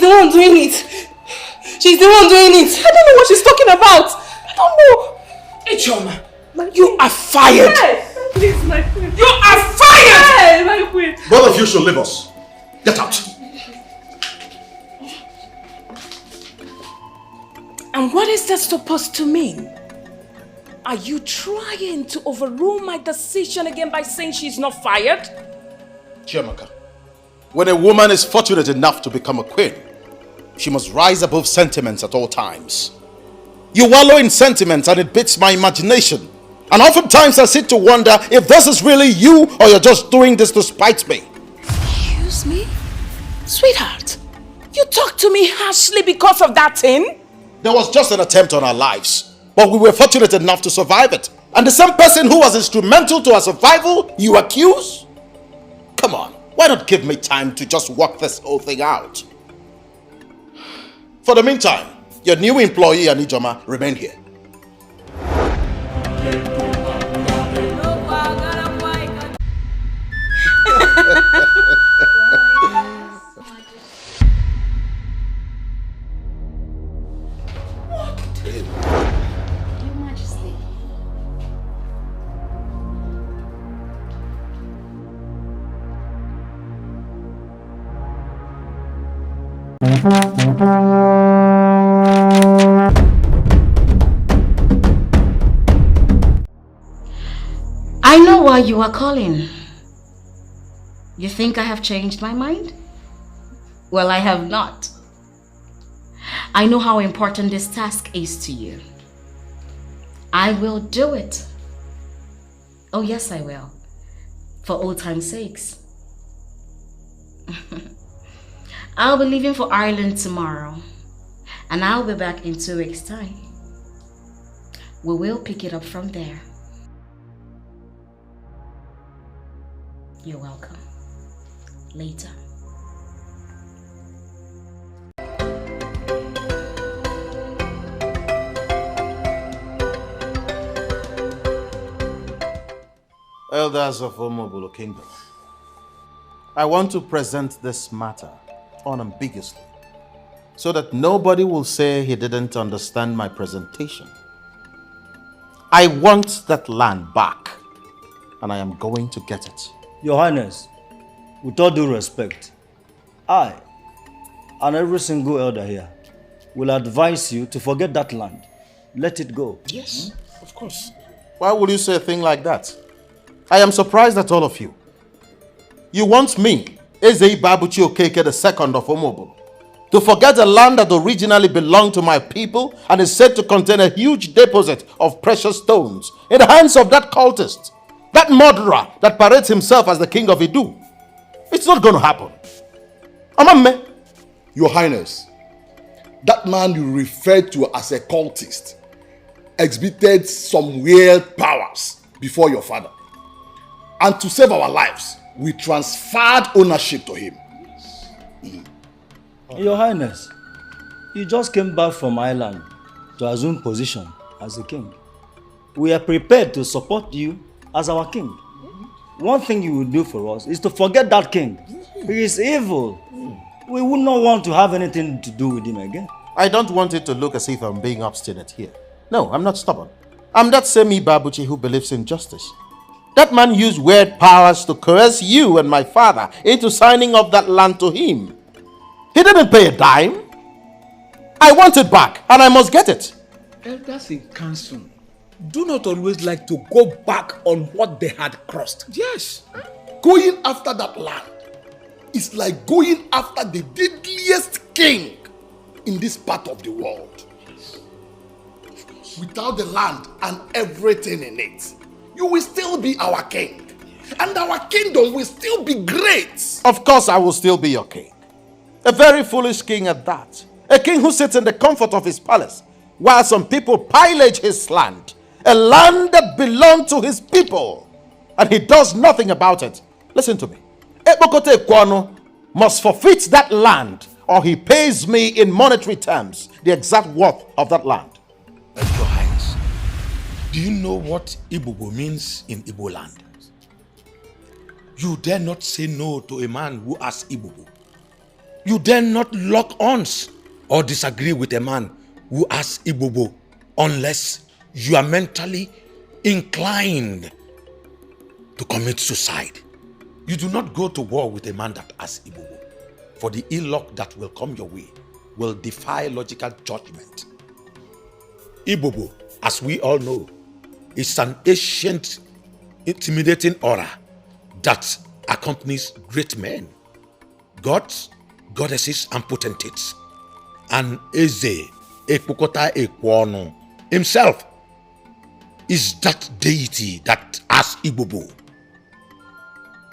the one doing it. She's the one doing it. I don't know what she's talking about. I don't know. Hey, Choma, you are fired. Yes, please, my queen. You are fired. Yes, my queen. Both of you should leave us. Get out. And what is that supposed to mean? Are you trying to overrule my decision again by saying she's not fired? Chiamaka, when a woman is fortunate enough to become a queen, she must rise above sentiments at all times. You wallow in sentiments and it beats my imagination. And oftentimes I sit to wonder if this is really you or you're just doing this to spite me. Excuse me? Sweetheart, you talk to me harshly because of that thing? There was just an attempt on our lives, but we were fortunate enough to survive it. And the same person who was instrumental to our survival, you accuse? Come on, why not give me time to just work this whole thing out? For the meantime, your new employee, Anijoma, remain here. Your Majesty. I know why you are calling. You think I have changed my mind? Well, I have not. I know how important this task is to you. I will do it. Oh yes, I will. For old time's sakes. I'll be leaving for Ireland tomorrow. And I'll be back in 2 weeks' time. We will pick it up from there. You're welcome. Later. Elders of Omobolo Kingdom, I want to present this matter unambiguously so that nobody will say he didn't understand my presentation. I want that land back, and I am going to get it. Your Highness, with all due respect, I and every single elder here will advise you to forget that land. Let it go. Yes, of course. Why would you say a thing like that? I am surprised at all of you. You want me, Eze Babuchi Okeke II of Omobolo, to forget a land that originally belonged to my people and is said to contain a huge deposit of precious stones in the hands of that cultist, that murderer that parades himself as the king of Idu. It's not going to happen. Amamme. Your Highness, that man you referred to as a cultist exhibited some weird powers before your father. And to save our lives, we transferred ownership to him. Your Highness, you just came back from Ireland to assume position as the king. We are prepared to support you as our king. One thing you will do for us is to forget that king. He is evil. We would not want to have anything to do with him again. I don't want it to look as if I'm being obstinate here. No, I'm not stubborn. I'm that same Ibabuchi who believes in justice. That man used weird powers to coerce you and my father into signing up that land to him. He didn't pay a dime. I want it back, and I must get it. Elders in council do not always like to go back on what they had crossed. Yes. Going after that land is like going after the deadliest king in this part of the world. Without the land and everything in it, you will still be our king. And our kingdom will still be great. Of course I will still be your king. A very foolish king at that. A king who sits in the comfort of his palace, while some people pillage his land. A land that belonged to his people. And he does nothing about it. Listen to me. Ebokote Kwano must forfeit that land, or he pays me in monetary terms the exact worth of that land. Your Highness, do you know what Ibubo means in Igbo land? You dare not say no to a man who asks Ibubo. You dare not lock arms or disagree with a man who has Ibobo unless you are mentally inclined to commit suicide. You do not go to war with a man that has Ibobo, for the ill luck that will come your way will defy logical judgment. Ibobo, as we all know, is an ancient, intimidating aura that accompanies great men, gods, goddesses, and potentates. And Eze, Ekpokota Ekwono, himself is that deity that has Ibobo.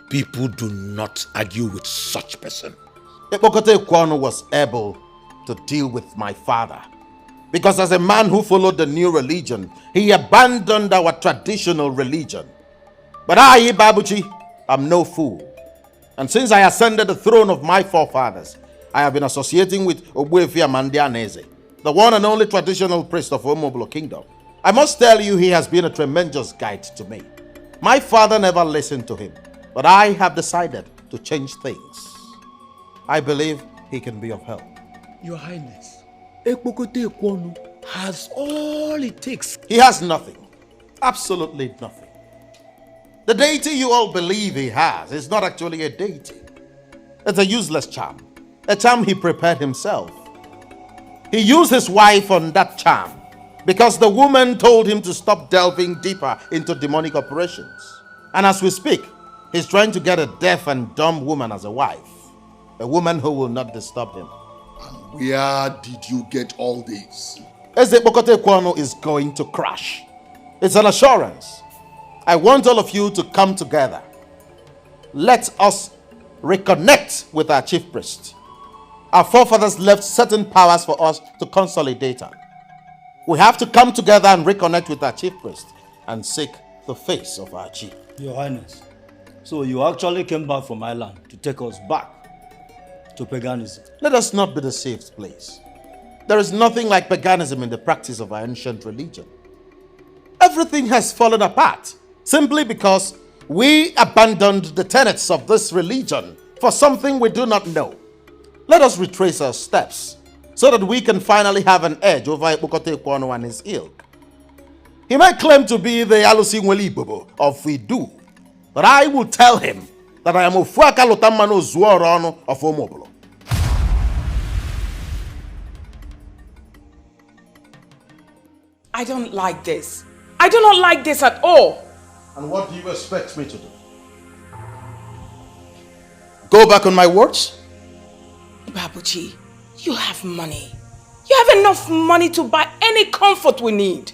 People do not argue with such person. Ekpokota Ekwono was able to deal with my father, because as a man who followed the new religion, he abandoned our traditional religion. But I, Ibabuchi, am no fool. And since I ascended the throne of my forefathers, I have been associating with Ogbuefi Amandianeze, the one and only traditional priest of Omobolo Kingdom. I must tell you, he has been a tremendous guide to me. My father never listened to him, but I have decided to change things. I believe he can be of help. Your Highness, Ekpokote Ekwono has all it takes. He has nothing. Absolutely nothing. The deity you all believe he has is not actually a deity. It's a useless charm. A charm he prepared himself. He used his wife on that charm because the woman told him to stop delving deeper into demonic operations. And as we speak, he's trying to get a deaf and dumb woman as a wife. A woman who will not disturb him. And where did you get all this? Eze Ekpokota Ekwono is going to crash. It's an assurance. I want all of you to come together. Let us reconnect with our chief priest. Our forefathers left certain powers for us to consolidate on. We have to come together and reconnect with our chief priest and seek the face of our chief. Your Highness, so you actually came back from Ireland to take us back to paganism. Let us not be deceived, please. There is nothing like paganism in the practice of our ancient religion. Everything has fallen apart simply because we abandoned the tenets of this religion for something we do not know. Let us retrace our steps so that we can finally have an edge over Ekpokota Ekwono and his ilk. He might claim to be the Alusi Nweli Ibobo of Idu, but I will tell him that I am Ofuaka Lotamano Zuorono of Omobolo. I don't like this. I do not like this at all. And what do you expect me to do? Go back on my words? Babuchi, you have money. You have enough money to buy any comfort we need.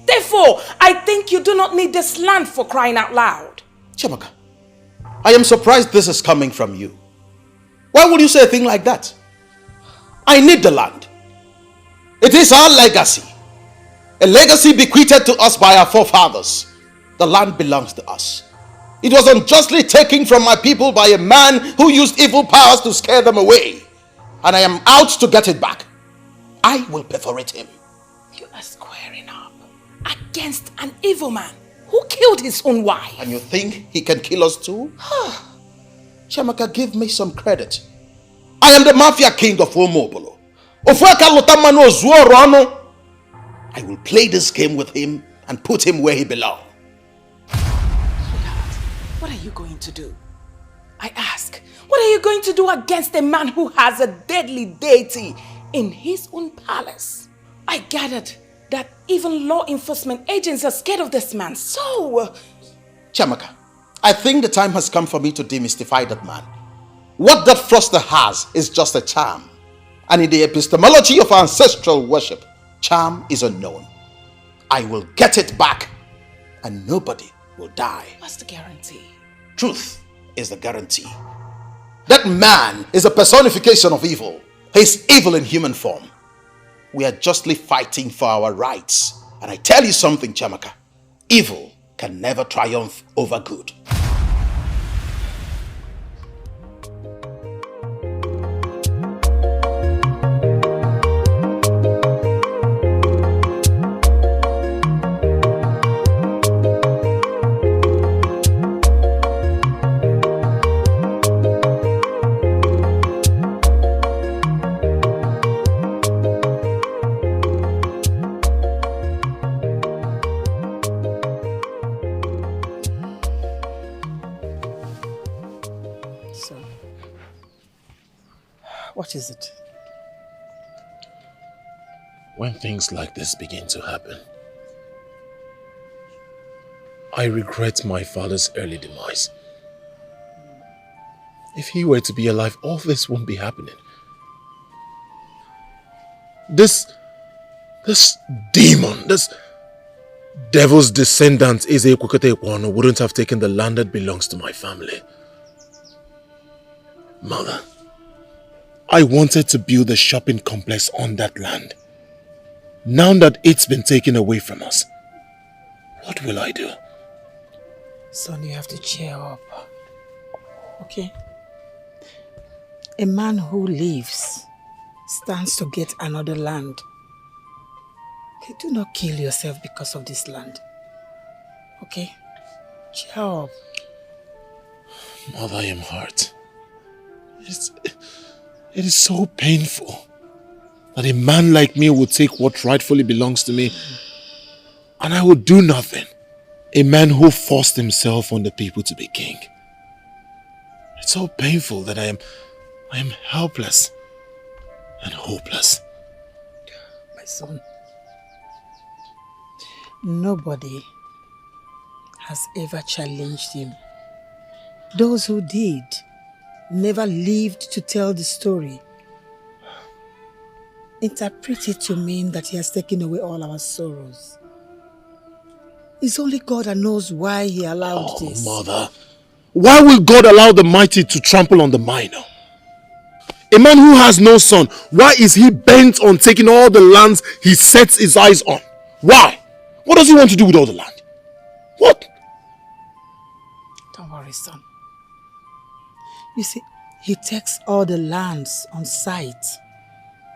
Therefore, I think you do not need this land, for crying out loud. Chiamaka, I am surprised this is coming from you. Why would you say a thing like that? I need the land. It is our legacy. A legacy bequeathed to us by our forefathers. The land belongs to us. It was unjustly taken from my people by a man who used evil powers to scare them away. And I am out to get it back. I will perforate him. You are squaring up against an evil man who killed his own wife. And you think he can kill us too? Chiamaka, give me some credit. I am the mafia king of Omobolo. Ofuaka Lotamano Zuorono. I will play this game with him and put him where he belongs. Sweetheart, what are you going to do? I ask, what are you going to do against a man who has a deadly deity in his own palace? I gathered that even law enforcement agents are scared of this man, so... Chiamaka, I think the time has come for me to demystify that man. What that froster has is just a charm. And in the epistemology of ancestral worship, charm is unknown. I will get it back and nobody will die. What's the guarantee? Truth is the guarantee. That man is a personification of evil. He's evil in human form. We are justly fighting for our rights. And I tell you something, Chiamaka. Evil can never triumph over good. What is it? When things like this begin to happen, I regret my father's early demise. If he were to be alive, all this won't be happening. This demon, this devil's descendant, Eze Kwekete wouldn't have taken the land that belongs to my family. Mother, I wanted to build a shopping complex on that land. Now that it's been taken away from us, what will I do? Son, you have to cheer up. Okay? A man who lives stands to get another land. Okay, do not kill yourself because of this land. Okay? Cheer up. Mother, I am hurt. It is so painful that a man like me would take what rightfully belongs to me and I would do nothing. A man who forced himself on the people to be king. It's so painful that I am helpless and hopeless. My son, nobody has ever challenged him. Those who did never lived to tell the story. Interpret it to mean that he has taken away all our sorrows. It's only God that knows why he allowed this. Mother, why will God allow the mighty to trample on the minor? A man who has no son, why is he bent on taking all the lands he sets his eyes on? Why? What does he want to do with all the land? What? Don't worry, son. You see, he takes all the lands on sight.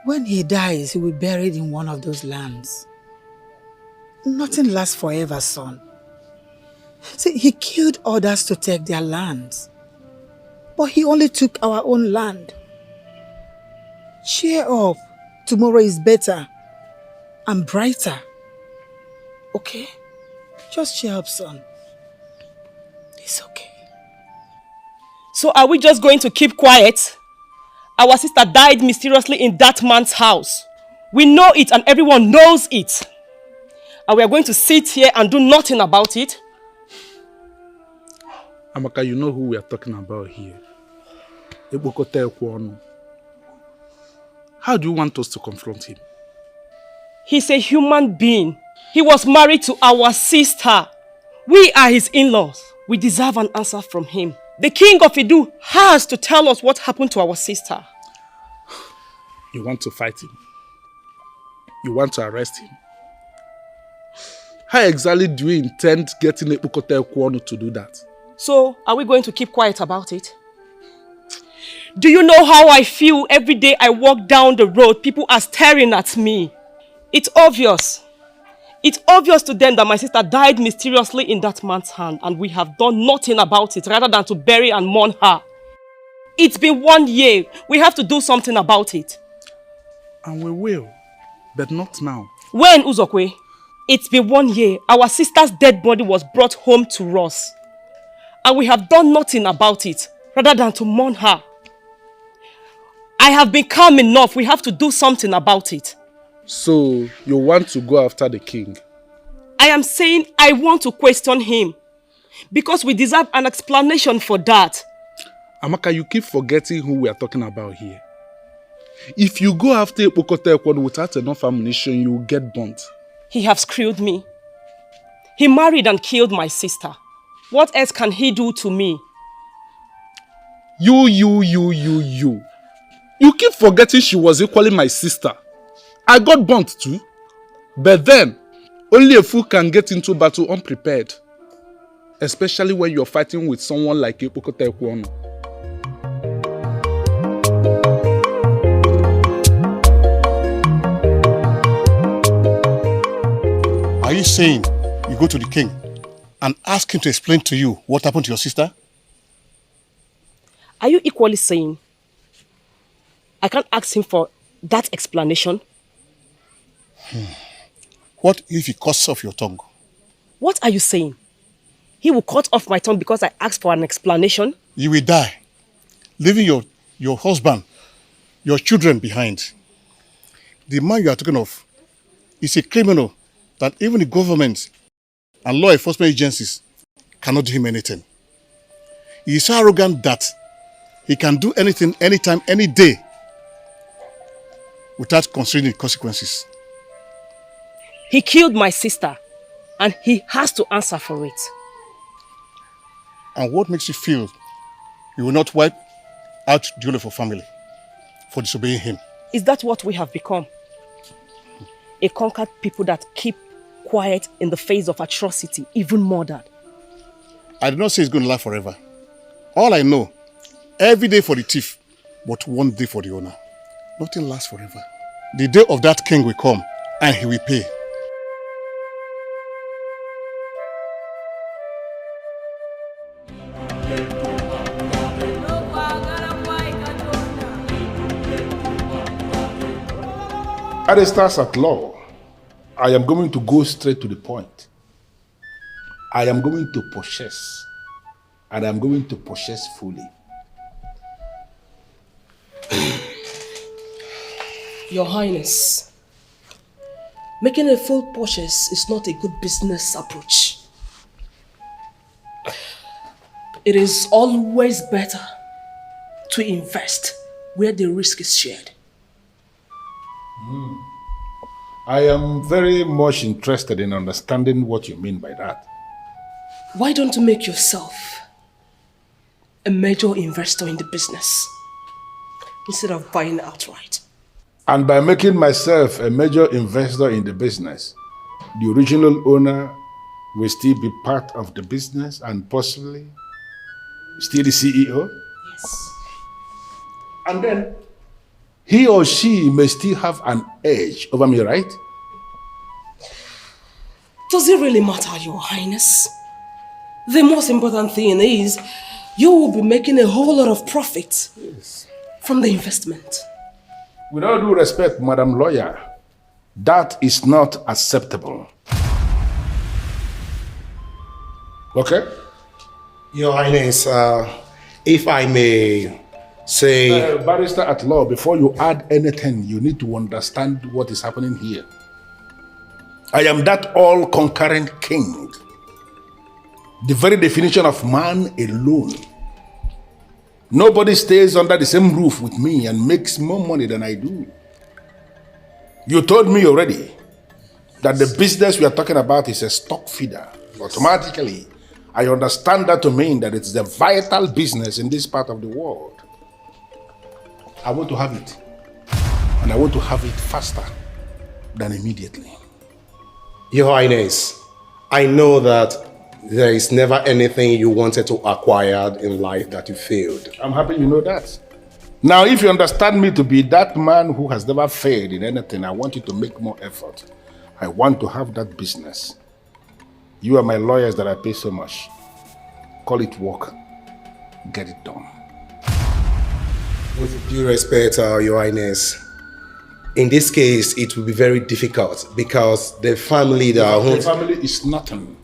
When he dies, he will be buried in one of those lands. Nothing lasts forever, son. See, he killed others to take their lands. But he only took our own land. Cheer up. Tomorrow is better and brighter. Okay? Just cheer up, son. It's okay. So are we just going to keep quiet? Our sister died mysteriously in that man's house. We know it and everyone knows it. And we are going to sit here and do nothing about it? Amaka, you know who we are talking about here. Ebokote Ekwono. How do you want us to confront him? He's a human being. He was married to our sister. We are his in-laws. We deserve an answer from him. The king of Idu has to tell us what happened to our sister. You want to fight him? You want to arrest him? How exactly do you intend getting Ebokote Ekwono to do that? So, are we going to keep quiet about it? Do you know how I feel every day I walk down the road? People are staring at me. It's obvious. It's obvious to them that my sister died mysteriously in that man's hand and we have done nothing about it rather than to bury and mourn her. It's been 1 year. We have to do something about it. And we will, but not now. When, Uzokwe? It's been 1 year. Our sister's dead body was brought home to us. And we have done nothing about it rather than to mourn her. I have been calm enough. We have to do something about it. So, you want to go after the king? I am saying I want to question him. Because we deserve an explanation for that. Amaka, you keep forgetting who we are talking about here. If you go after Ebokote Ekwono without enough ammunition, you will get burnt. He has screwed me. He married and killed my sister. What else can he do to me? You. You keep forgetting she was equally my sister. I got burnt too. But then, only a fool can get into battle unprepared. Especially when you're fighting with someone like Ebokote Ekwono. Are you saying you go to the king and ask him to explain to you what happened to your sister? Are you equally saying I can't ask him for that explanation? What if he cuts off your tongue? What are you saying? He will cut off my tongue because I asked for an explanation? You will die, leaving your husband, your children behind. The man you are talking of is a criminal that even the government and law enforcement agencies cannot do him anything. He is so arrogant that he can do anything, anytime, any day without considering the consequences. He killed my sister and he has to answer for it. And what makes you feel you will not wipe out the whole of your family for disobeying him? Is that what we have become? A conquered people that keep quiet in the face of atrocity, even murder. I did not say it's going to last forever. All I know, every day for the thief, but one day for the owner. Nothing lasts forever. The day of that king will come and he will pay. Barristers at law, I am going to go straight to the point. I am going to possess, and I am going to possess fully. Your Highness, making a full purchase is not a good business approach. It is always better to invest where the risk is shared. I am very much interested in understanding what you mean by that. Why don't you make yourself a major investor in the business instead of buying outright? And by making myself a major investor in the business, the original owner will still be part of the business and possibly still the CEO? Yes. And then he or she may still have an edge over me, right? Does it really matter, Your Highness? The most important thing is you will be making a whole lot of profit from the investment. With all due respect, Madam Lawyer, that is not acceptable. Okay? Your Highness, if I may say... Barrister at law, before you add anything, you need to understand what is happening here. I am that all-conquering king. The very definition of man alone. Nobody stays under the same roof with me and makes more money than I do. You told me already that the business we are talking about is a stock feeder. Automatically, I understand that to mean that it's the vital business in this part of the world. I want to have it. And I want to have it faster than immediately. Your Highness, I know that there is never anything you wanted to acquire in life that you failed. I'm happy you know that. Now, if you understand me to be that man who has never failed in anything, I want you to make more effort. I want to have that business. You are my lawyers that I pay so much. Call it work. Get it done. With due respect, Your Highness, in this case, it will be very difficult because the family that The family is nothing.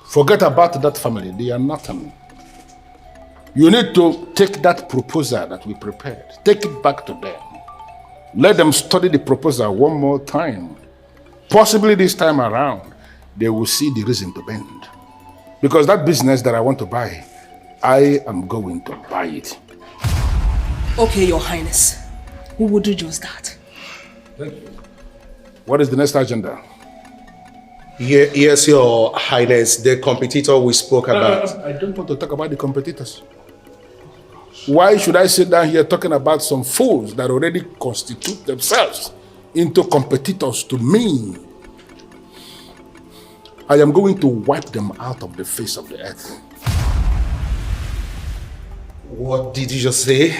Forget about that family. They are nothing. You need to take that proposal that we prepared. Take it back to them. Let them study the proposal one more time. Possibly this time around, they will see the reason to bend. Because that business that I want to buy, I am going to buy it. Okay, Your Highness. We will do just that. Thank you. What is the next agenda? Yes, Your Highness, the competitor we spoke about. I don't want to talk about the competitors. Why should I sit down here talking about some fools that already constitute themselves into competitors to me? I am going to wipe them out of the face of the earth. What did you just say?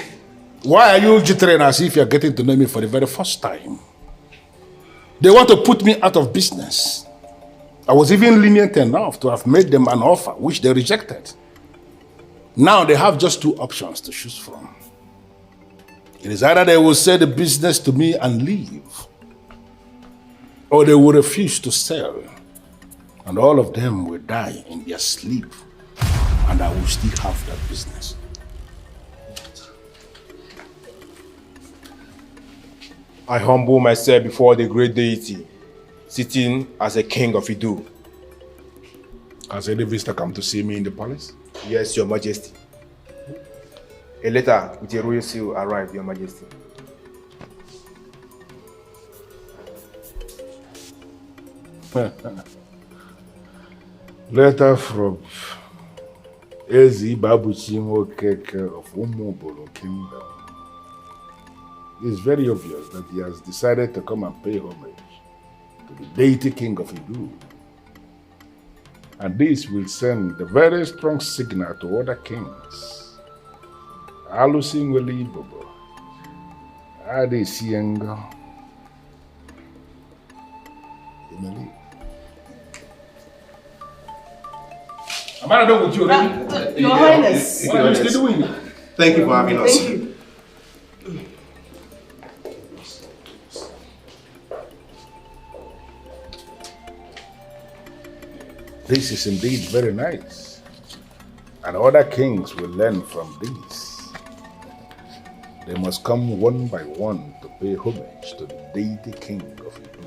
Why are you jittering as if you're getting to know me for the very first time? They want to put me out of business. I was even lenient enough to have made them an offer, which they rejected. Now they have just two options to choose from. It is either they will sell the business to me and leave, or they will refuse to sell, and all of them will die in their sleep, and I will still have that business. I humble myself before the great deity, sitting as a king of Idu. Has any visitor come to see me in the palace? Yes, your majesty. A letter with a royal seal arrived, your majesty. Letter from Ezi Babuchi Okeke of Umobolo Kingdom. It's very obvious that he has decided to come and pay homage to the deity king of Idu. And this will send a very strong signal to other kings. Alusi Weli Bobo, Adi Siengo, Imeli. Am I done with you already? Your Highness. What are you still doing? Thank you for having us. Thank you. This is indeed very nice. And other kings will learn from this. They must come one by one to pay homage to the deity king of Idu.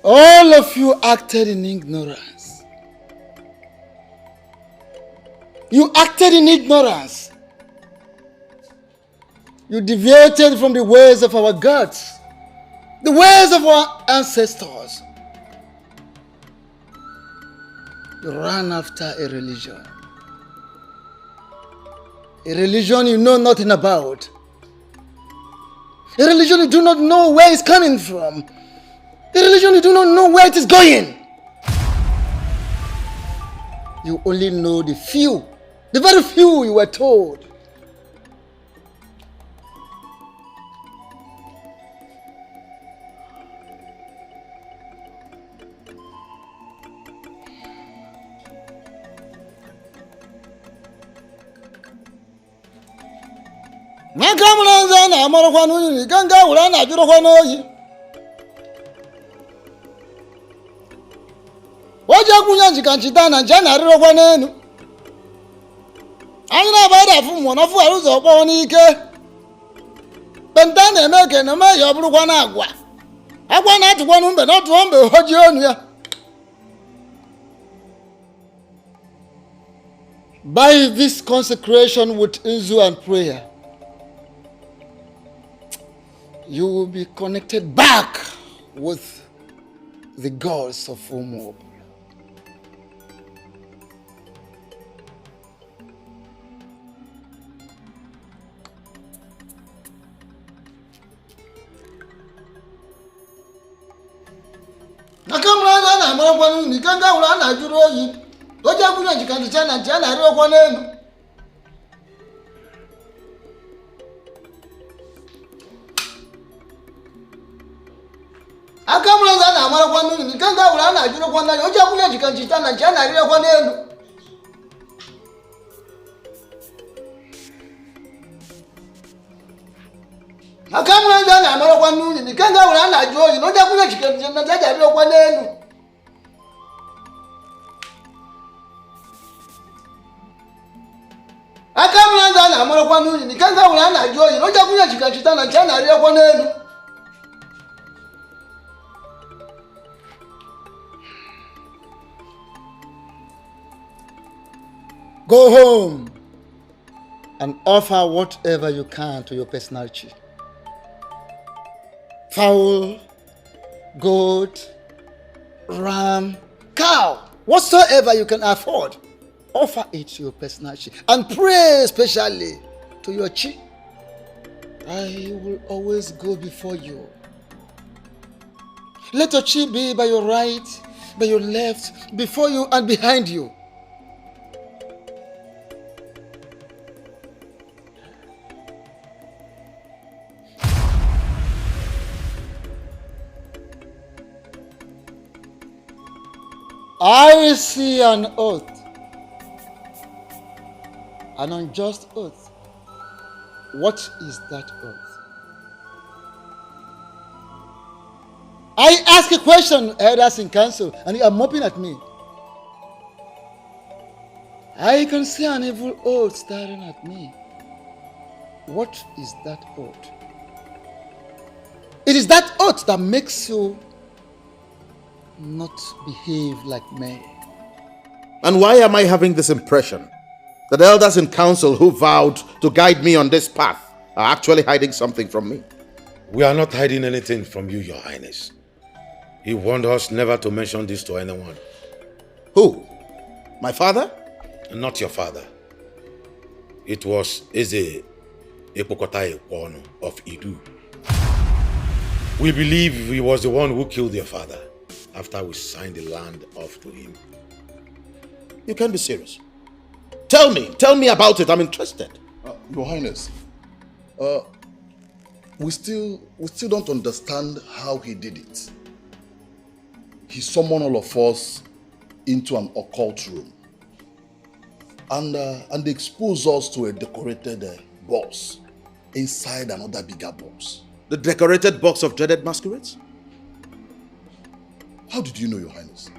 All of you acted in ignorance. You acted in ignorance. You deviated from the ways of our gods, the ways of our ancestors. You ran after a religion you know nothing about, a religion you do not know where it's coming from, a religion you do not know where it is going. You only know the few, the very few you were told. Nakamulanza na amarokwa nuni ganga ulana ajurokwa noyi. Waja kunyanji kanchitana njana arirokwa nenu. Anyina bada fu mwana fu aruzo okwa onike. Bentane emeke na me yoburukwa na agwa. Agwa na atukwa numbe na tuombe hoji onu ya. By this consecration with Inzu and prayer, you will be connected back with the gods of Umob. Nakamrana na marakwanu nikanga ulana juroyi. Toja kuna jikandichana jana rio kwa nenu. Akamrana na marakwanu nikanga ulana juro kwa nenu. Toja kuna jikandichana jana rio kwa nenu. Akamrana na marakwanu nikanga ulana juro. Toja kuna jikandichana jana rio kwa nenu. Akamlanza na amara kwa nuni nikanga ulana joyi noja kunya chikachitana chana aria kwa nenu. Go home and offer whatever you can to your personality. Fowl, goat, ram, cow, whatsoever you can afford. Offer it to your personality and pray especially to your chi. I will always go before you. Let your chi be by your right, by your left, before you and behind you. I see an oath, an unjust oath. What is that oath? I ask a question, elders in council, and you are moping at me. I can see an evil oath staring at me. What is that oath? It is that oath that makes you not behave like men. And why am I having this impression that elders in council who vowed to guide me on this path are actually hiding something from me? We are not hiding anything from you, Your Highness. He warned us never to mention this to anyone. Who? My father? Not your father. It was Eze Epokotai Ekwono of Idu. We believe he was the one who killed your father after we signed the land off to him. You can't be serious. Tell me about it. I'm interested. Your Highness, we still don't understand how he did it. He summoned all of us into an occult room and exposed us to a decorated box inside another bigger box. The decorated box of dreaded masquerades? How did you know, Your Highness?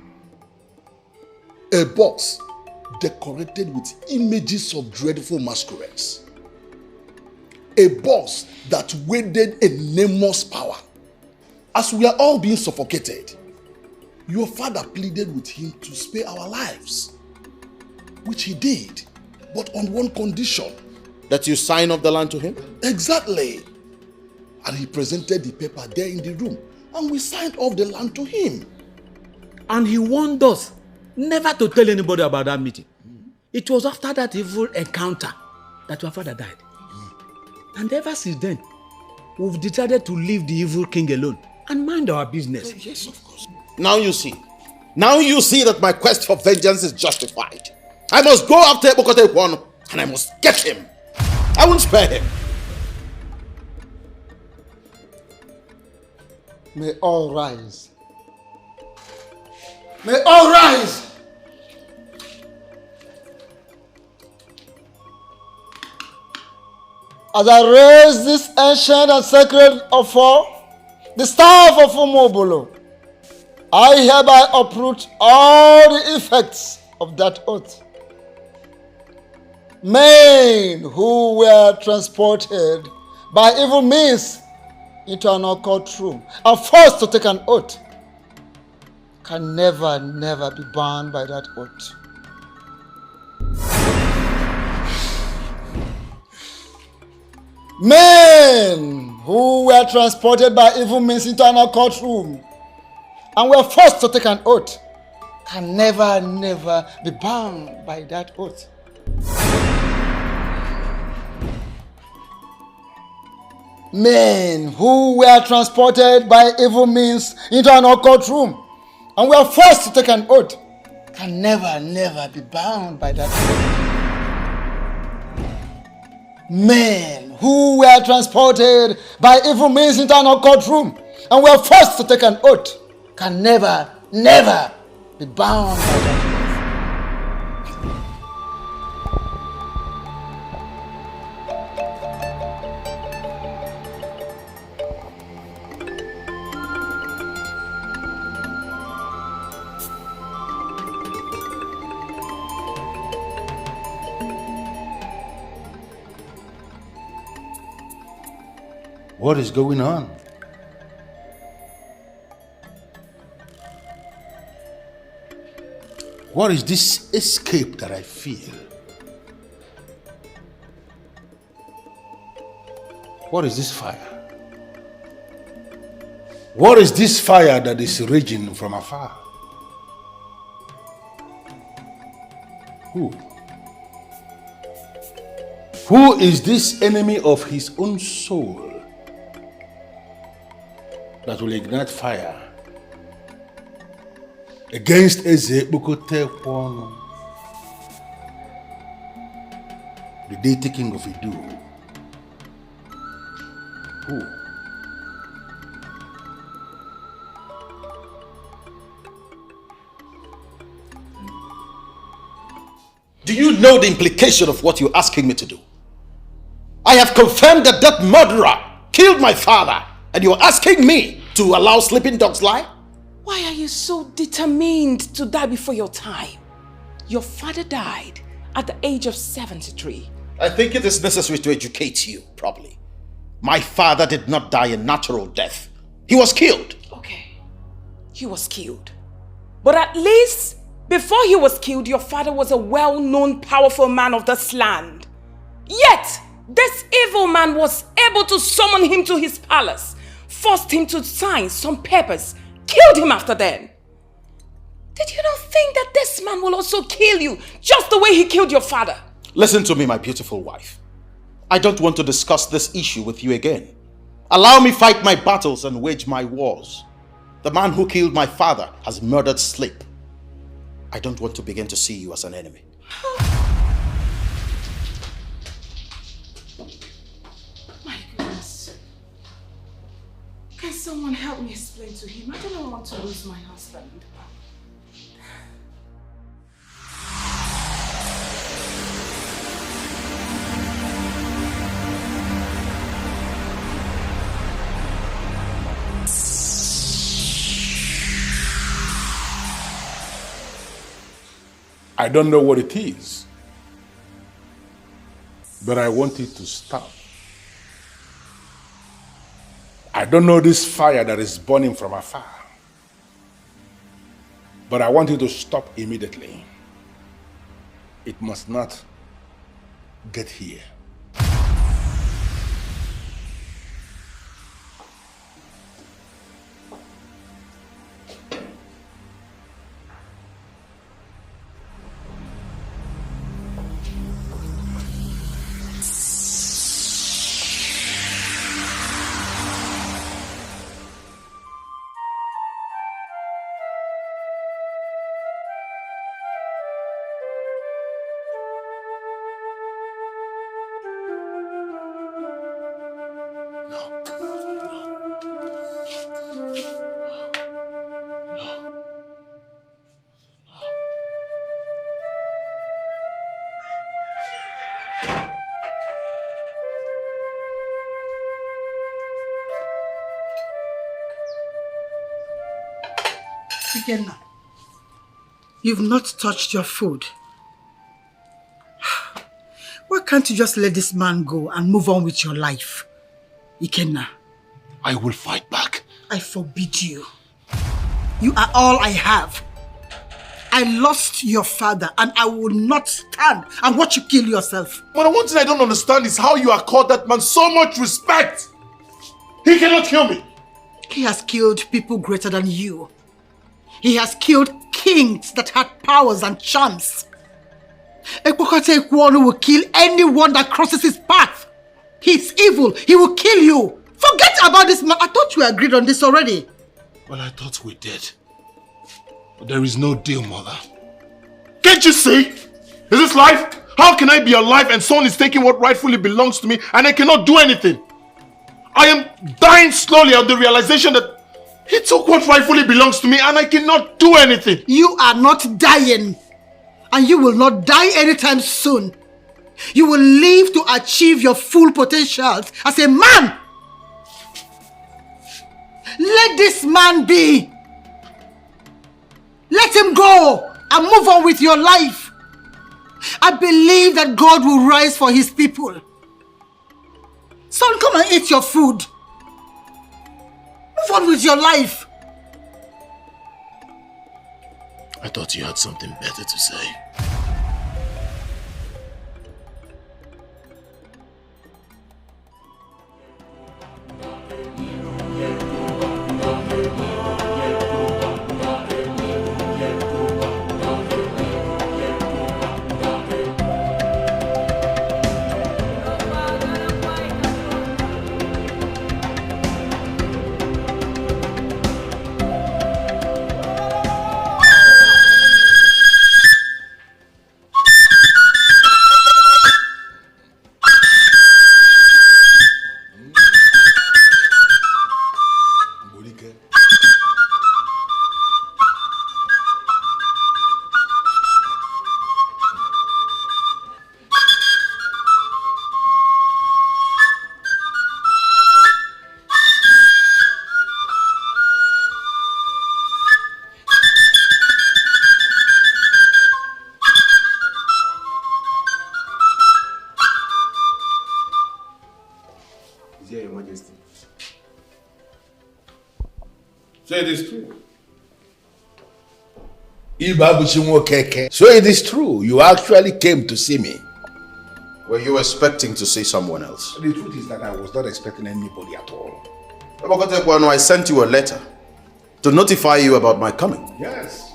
A box decorated with images of dreadful masquerades. A box that wielded a nameless power. As we are all being suffocated, your father pleaded with him to spare our lives, which he did, but on one condition. That you sign off the land to him? Exactly. And he presented the paper there in the room, and we signed off the land to him. And he warned us never to tell anybody about that meeting. It was after that evil encounter that your father died. And ever since then, we've decided to leave the evil king alone and mind our business. Yes, of course. Now you see that my quest for vengeance is justified. I must go after Epokote Ekwono, and I must get him. I won't spare him. May all rise. May all rise. As I raise this ancient and sacred offer, the staff of Umobolo, I hereby uproot all the effects of that oath. Men who were transported by evil means into an occult room and forced to take an oath can never be bound by that oath. Men who were transported by evil means into an occult room and were forced to take an oath can never be bound by that oath. Men who were transported by evil means into an occult room and were forced to take an oath can never be bound by that oath. Men who were transported by evil means into an occult room and were forced to take an oath can never be bound by that oath. What is going on? What is this escape that I feel? What is this fire? What is this fire that is raging from afar? Who? Who is this enemy of his own soul that will ignite fire against Eze Bukote Kwono, the deity king of Idu. Who? Do you know the implication of what you're asking me to do? I have confirmed that that murderer killed my father, and you're asking me to allow sleeping dogs lie? Why are you so determined to die before your time? Your father died at the age of 73. I think it is necessary to educate you properly. My father did not die a natural death. He was killed. Okay, he was killed. But at least before he was killed, your father was a well-known, powerful man of this land. Yet, this evil man was able to summon him to his palace, forced him to sign some papers, killed him after then. Did you not think that this man will also kill you, just the way he killed your father? Listen to me, my beautiful wife. I don't want to discuss this issue with you again. Allow me fight my battles and wage my wars. The man who killed my father has murdered sleep. I don't want to begin to see you as an enemy. My goodness. Can someone help me explain to him? I don't want to lose my husband. I don't know what it is, but I want it to stop. I don't know this fire that is burning from afar, but I want it to stop immediately. It must not get here. Ikenna, you've not touched your food. Why can't you just let this man go and move on with your life? Ikenna. I will fight back. I forbid you. You are all I have. I lost your father and I will not stand and watch you kill yourself. But one thing I don't understand is how you accord that man so much respect. He cannot kill me. He has killed people greater than you. He has killed kings that had powers and charms. Ekpokote Ekwono will kill anyone that crosses his path. He's evil. He will kill you. Forget about this man. I thought we agreed on this already. Well, I thought we did. But there is no deal, mother. Can't you see? Is this life? How can I be alive and someone is taking what rightfully belongs to me and I cannot do anything? I am dying slowly of the realization that he took what rightfully belongs to me and I cannot do anything. You are not dying. And you will not die anytime soon. You will live to achieve your full potentials as a man. Let this man be. Let him go and move on with your life. I believe that God will rise for his people. Son, come and eat your food. Move on with your life. I thought you had something better to say. So it is true. So it is true. You actually came to see me. Were you expecting to see someone else? The truth is that I was not expecting anybody at all. I sent you a letter to notify you about my coming. Yes.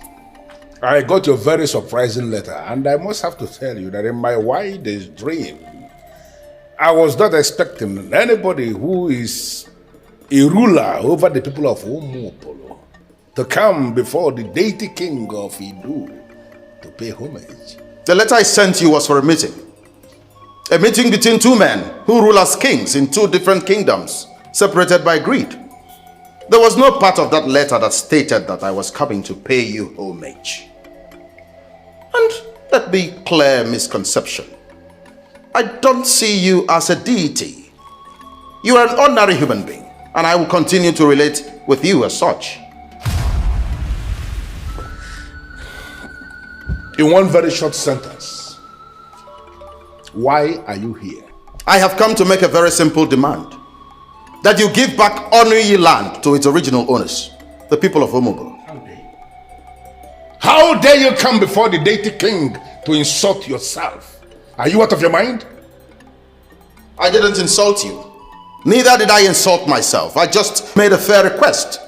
I got your very surprising letter, and I must have to tell you that in my wildest dream, I was not expecting anybody who is a ruler over the people of Umupolo to come before the deity king of Idu to pay homage. The letter I sent you was for a meeting. A meeting between two men who rule as kings in two different kingdoms, separated by greed. There was no part of that letter that stated that I was coming to pay you homage. And let be clear misconception. I don't see you as a deity. You are an ordinary human being, and I will continue to relate with you as such. In one very short sentence, why are you here? I have come to make a very simple demand. That you give back Onui land to its original owners, the people of Omobolo. How dare you come before the deity king to insult yourself? Are you out of your mind? I didn't insult you. Neither did I insult myself. I just made a fair request.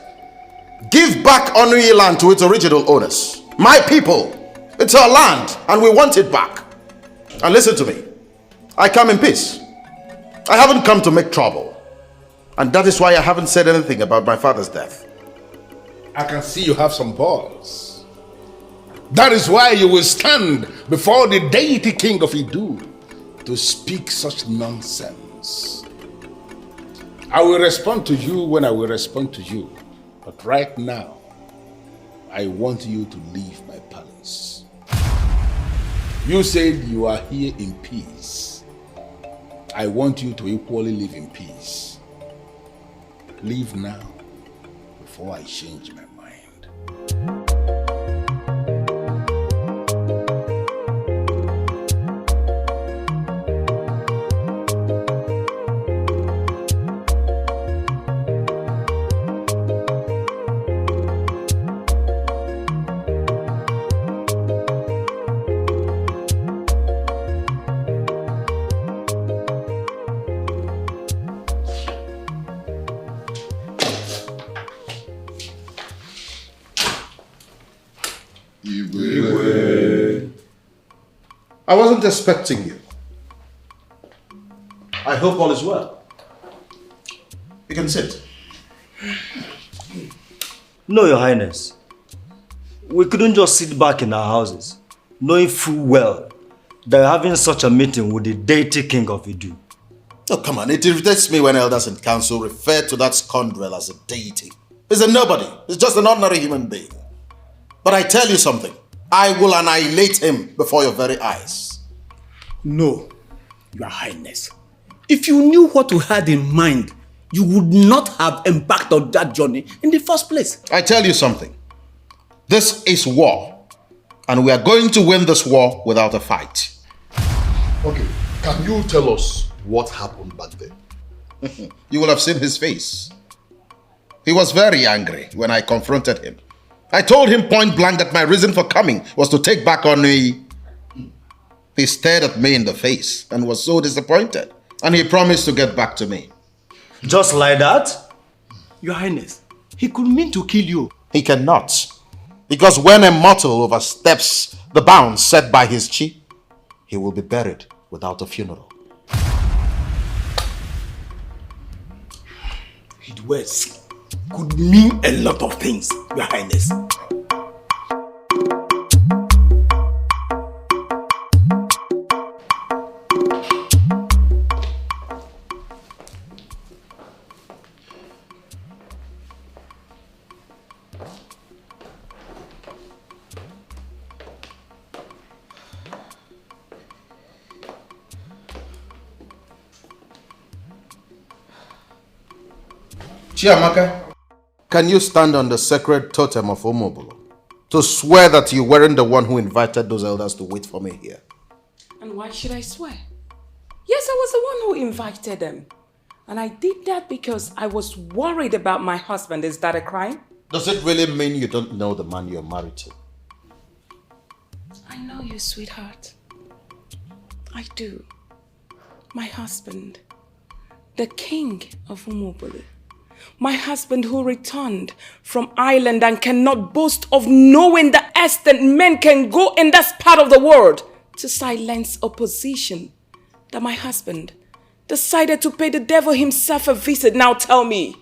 Give back Onui land to its original owners. My people. It's our land and we want it back. And listen to me. I come in peace. I haven't come to make trouble. And that is why I haven't said anything about my father's death. I can see you have some balls. That is why you will stand before the deity king of Idu to speak such nonsense. I will respond to you when I will respond to you. But right now, I want you to leave my palace. You said you are here in peace. I want you to equally live in peace. Leave now before I change my mind. I wasn't expecting you. I hope all is well. You can sit. No, Your Highness. We couldn't just sit back in our houses, knowing full well that we're having such a meeting with the deity king of Idu. Oh, come on. It irritates me when elders in council refer to that scoundrel as a deity. He's a nobody. He's just an ordinary human being. But I tell you something. I will annihilate him before your very eyes. No, Your Highness. If you knew what we had in mind, you would not have embarked on that journey in the first place. I tell you something. This is war. And we are going to win this war without a fight. Okay, can you tell us what happened back then? You will have seen his face. He was very angry when I confronted him. I told him point blank that my reason for coming was to take back Onui. He stared at me in the face and was so disappointed. And he promised to get back to me. Just like that? Your Highness, he could mean to kill you. He cannot. Because when a mortal oversteps the bounds set by his chief, he will be buried without a funeral. His words could mean a lot of things, Your Highness. Chiamaka, can you stand on the sacred totem of Omobolo to swear that you weren't the one who invited those elders to wait for me here? And why should I swear? Yes, I was the one who invited them. And I did that because I was worried about my husband. Is that a crime? Does it really mean you don't know the man you're married to? I know you, sweetheart. I do. My husband, the king of Umobole. My husband who returned from Ireland and cannot boast of knowing the extent men can go in that part of the world to silence opposition. That my husband decided to pay the devil himself a visit. Now tell me,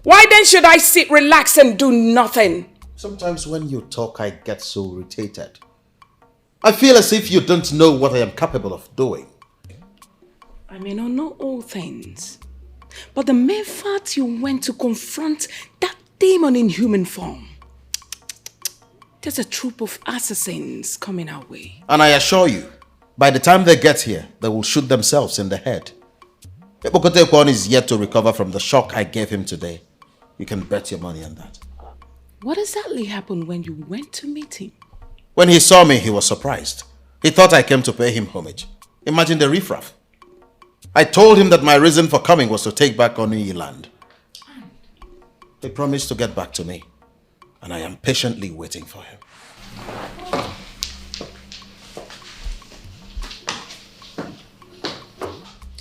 why then should I sit, relax and do nothing? Sometimes when you talk, I get so irritated. I feel as if you don't know what I am capable of doing. I may not know all things, but the mere fact you went to confront that demon in human form, there's a troop of assassins coming our way. And I assure you, by the time they get here, they will shoot themselves in the head. Ebokotekwan is yet to recover from the shock I gave him today. You can bet your money on that. What exactly happened when you went to meet him? When he saw me, he was surprised. He thought I came to pay him homage. Imagine the riffraff. I told him that my reason for coming was to take back Onuyi land. He promised to get back to me, and I am patiently waiting for him.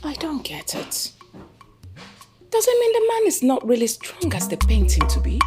I don't get it. Does it mean the man is not really strong as they paint him to be?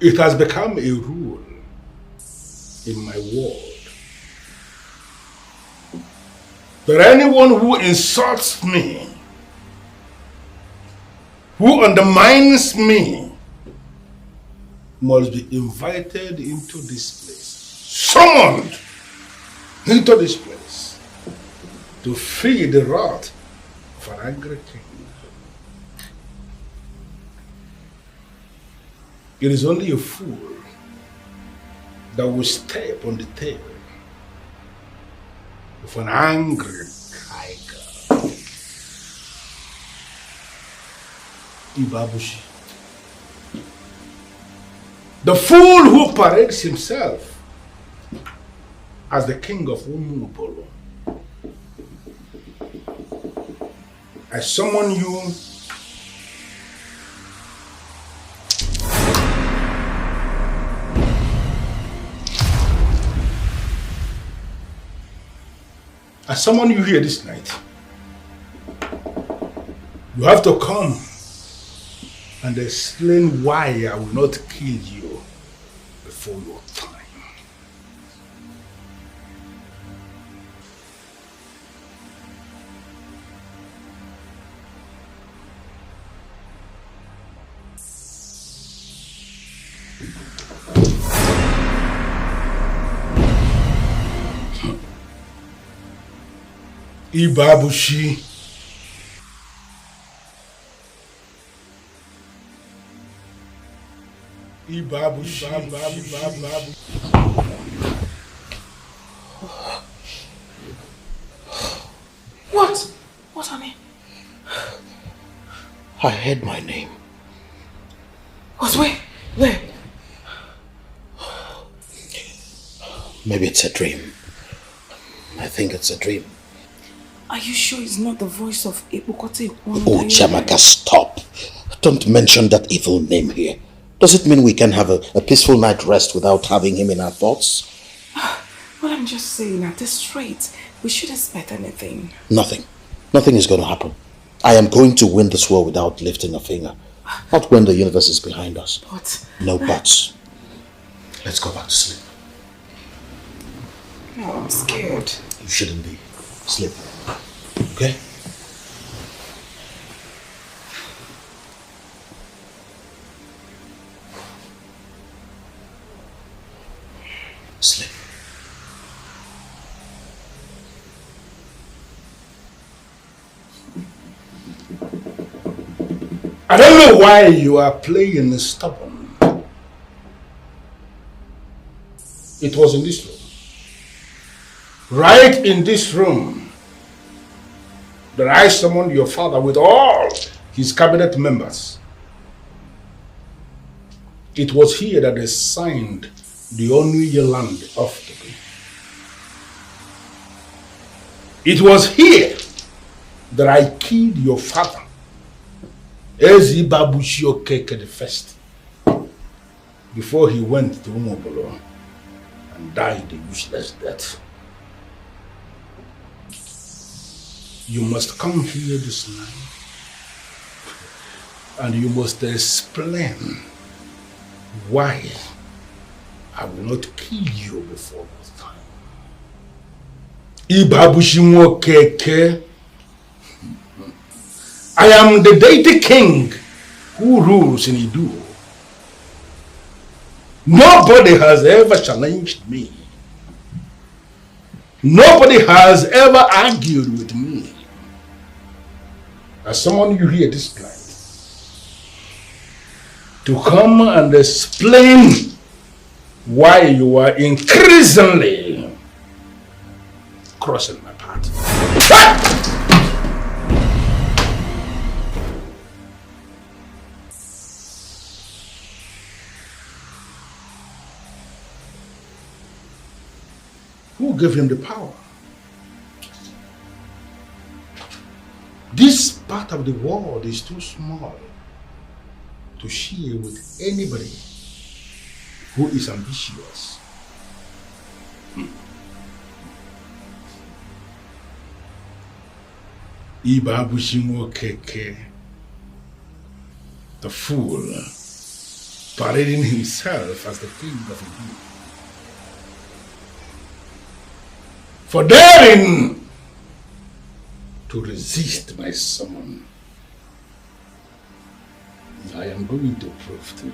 It has become a rule in my world that anyone who insults me, who undermines me, must be invited into this place, summoned into this place to feel the wrath of an angry king. It is only a fool that will step on the tail of an angry tiger. Ibabushi. The fool who parades himself as the king of Umubolo. I summon you here this night. You have to come and explain why I will not kill you before your time. Ibabushi. Ibabushi. What? What, honey? I heard my name. What? Where? Maybe it's a dream. I think it's a dream. Are you sure it's not the voice of Ebukote? Oh, Chamaka, stop. Don't mention that evil name here. Does it mean we can have a peaceful night rest without having him in our thoughts? Well, I'm just saying at this rate, we should expect anything. Nothing. Nothing is going to happen. I am going to win this war without lifting a finger. Not when the universe is behind us. But... No buts. Let's go back to sleep. No, I'm scared. You shouldn't be. Sleep. Okay? Sleep. I don't know why you are playing stubborn. It was in this room. Right in this room that I summoned your father with all his cabinet members. It was here that they signed the unveiled land of the king. It was here that I killed your father, Ezibabushio Keke the first, before he went to Umobolo and died a useless death. You must come here this night and you must explain why I will not kill you before this time. Ibabushimo Keke, I am the deity king who rules in Idu. Nobody has ever challenged me. Nobody has ever argued with me. I summon you here this night to come and explain why you are increasingly crossing my path. Who gave him the power? This part of the world is too small to share with anybody who is ambitious. Ibabushimo Keke, the fool, parading himself as the king of Ibu. For daring to resist my summon, I am going to prove to you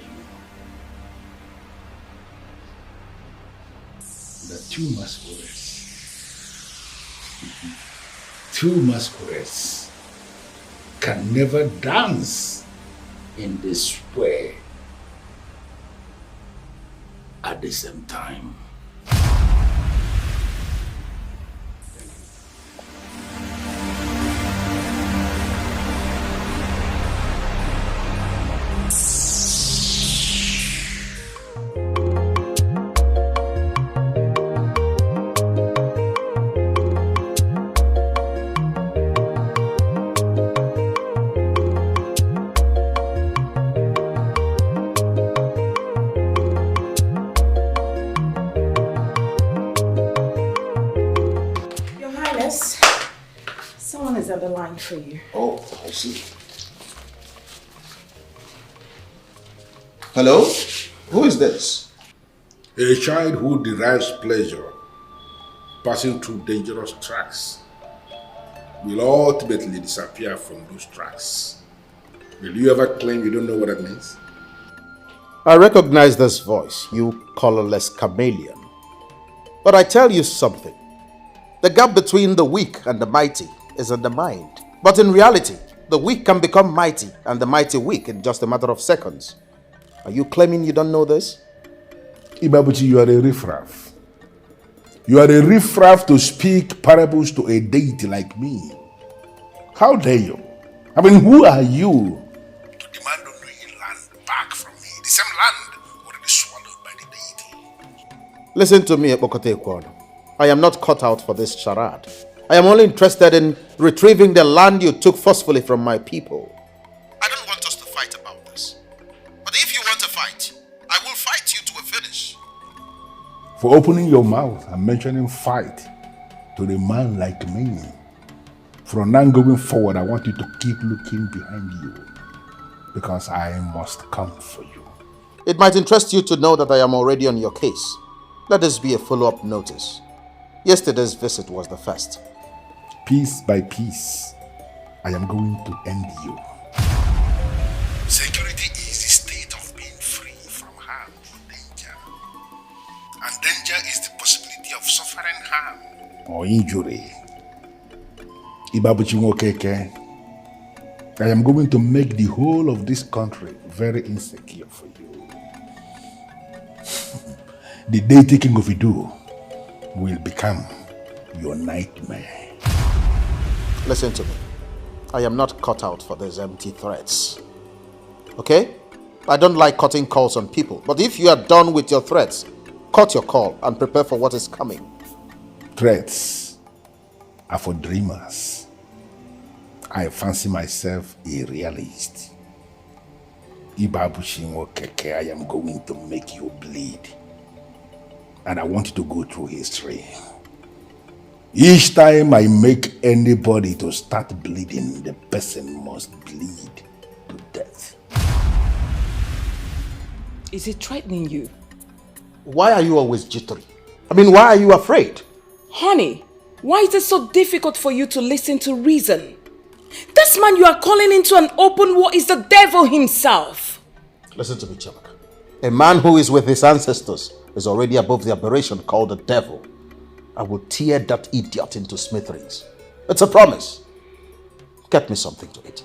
that two masquerades can never dance in this way at the same time. For you. Oh, I see. Hello? Who is this? A child who derives pleasure passing through dangerous tracks will ultimately disappear from those tracks. Will you ever claim you don't know what that means? I recognize this voice, you colorless chameleon. But I tell you something. The gap between the weak and the mighty is in the mind. But in reality, the weak can become mighty and the mighty weak in just a matter of seconds. Are you claiming you don't know this? Ibabuchi, you are a riffraff. You are a riffraff to speak parables to a deity like me. How dare you? I mean, who are you to demand unveiled land back from me? The same land already swallowed by the deity. Listen to me, Epokote Kwano. I am not cut out for this charade. I am only interested in retrieving the land you took forcefully from my people. I don't want us to fight about this. But if you want to fight, I will fight you to a finish. For opening your mouth and mentioning fight to a man like me. From now going forward, I want you to keep looking behind you because I must come for you. It might interest you to know that I am already on your case. Let this be a follow-up notice. Yesterday's visit was the first. Piece by piece, I am going to end you. Security is the state of being free from harm or danger. And danger is the possibility of suffering harm or injury. Ibabuchi Nwokeke, I am going to make the whole of this country very insecure for you. The deity king of Idu will become your nightmare. Listen to me. I am not cut out for these empty threats. Okay? I don't like cutting calls on people, but if you are done with your threats, cut your call and prepare for what is coming. Threats are for dreamers. I fancy myself a realist. Ibabushinwo Keke, I am going to make you bleed. And I want you to go through history. Each time I make anybody to start bleeding, the person must bleed to death. Is it threatening you? Why are you always jittery? I mean, why are you afraid? Honey, why is it so difficult for you to listen to reason? This man you are calling into an open war is the devil himself. Listen to me, Chamaka. A man who is with his ancestors is already above the aberration called the devil. I will tear that idiot into smithereens. It's a promise. Get me something to eat.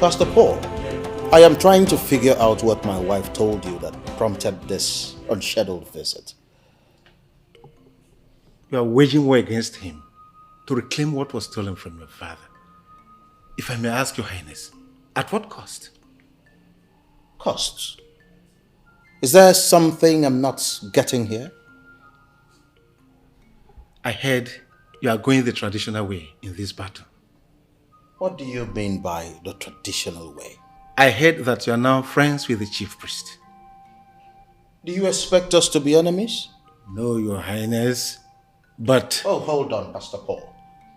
Pastor Paul, I am trying to figure out what my wife told you that prompted this unscheduled visit. You are waging war against him to reclaim what was stolen from your father. If I may ask, Your Highness, at what cost? Costs? Is there something I'm not getting here? I heard you are going the traditional way in this battle. What do you mean by the traditional way? I heard that you are now friends with the chief priest. Do you expect us to be enemies? No, Your Highness, but... Oh, hold on, Pastor Paul.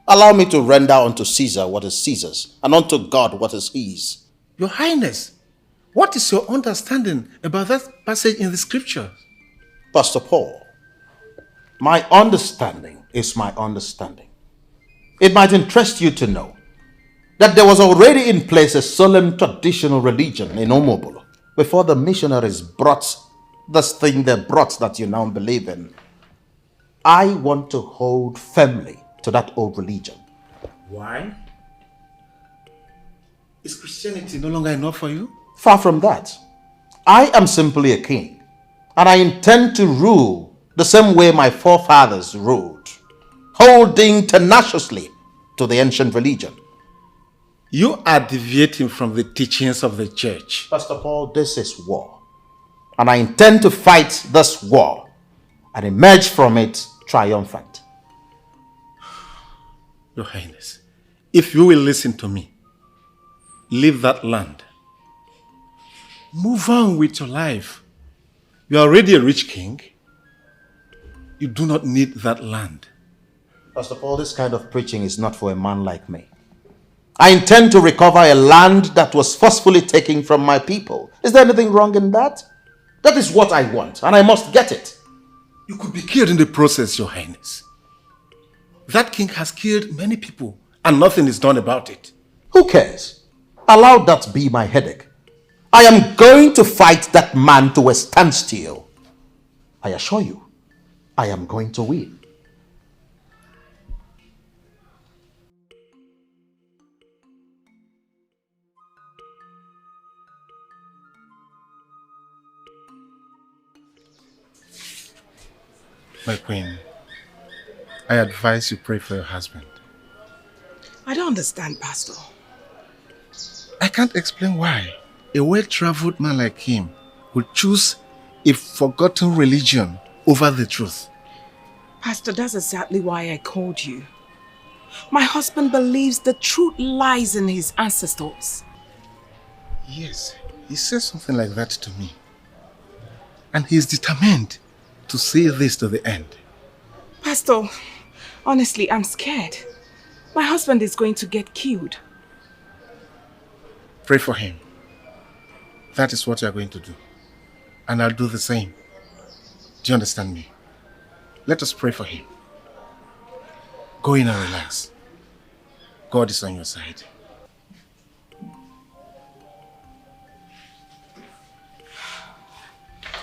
Allow me to render unto Caesar what is Caesar's, and unto God what is his. Your Highness, what is your understanding about that passage in the scriptures? Pastor Paul, my understanding is my understanding. It might interest you to know that there was already in place a solemn traditional religion in Omobolo before the missionaries brought this thing they brought that you now believe in. I want to hold firmly to that old religion. Why? Is Christianity no longer enough for you? Far from that. I am simply a king, and I intend to rule the same way my forefathers ruled, holding tenaciously to the ancient religion. You are deviating from the teachings of the church. Pastor Paul, this is war. And I intend to fight this war and emerge from it triumphant. Your Highness, if you will listen to me, leave that land. Move on with your life. You are already a rich king. You do not need that land. Pastor Paul, this kind of preaching is not for a man like me. I intend to recover a land that was forcefully taken from my people. Is there anything wrong in that? That is what I want, and I must get it. You could be killed in the process, Your Highness. That king has killed many people, and nothing is done about it. Who cares? Allow that be my headache. I am going to fight that man to a standstill. I assure you, I am going to win. My queen, I advise you pray for your husband. I don't understand, Pastor. I can't explain why a well-traveled man like him would choose a forgotten religion over the truth. Pastor, that's exactly why I called you. My husband believes the truth lies in his ancestors. Yes, he said something like that to me. And he is determined to see this to the end. Pastor, honestly, I'm scared. My husband is going to get killed. Pray for him. That is what you are going to do. And I'll do the same. Do you understand me? Let us pray for him. Go in and relax. God is on your side.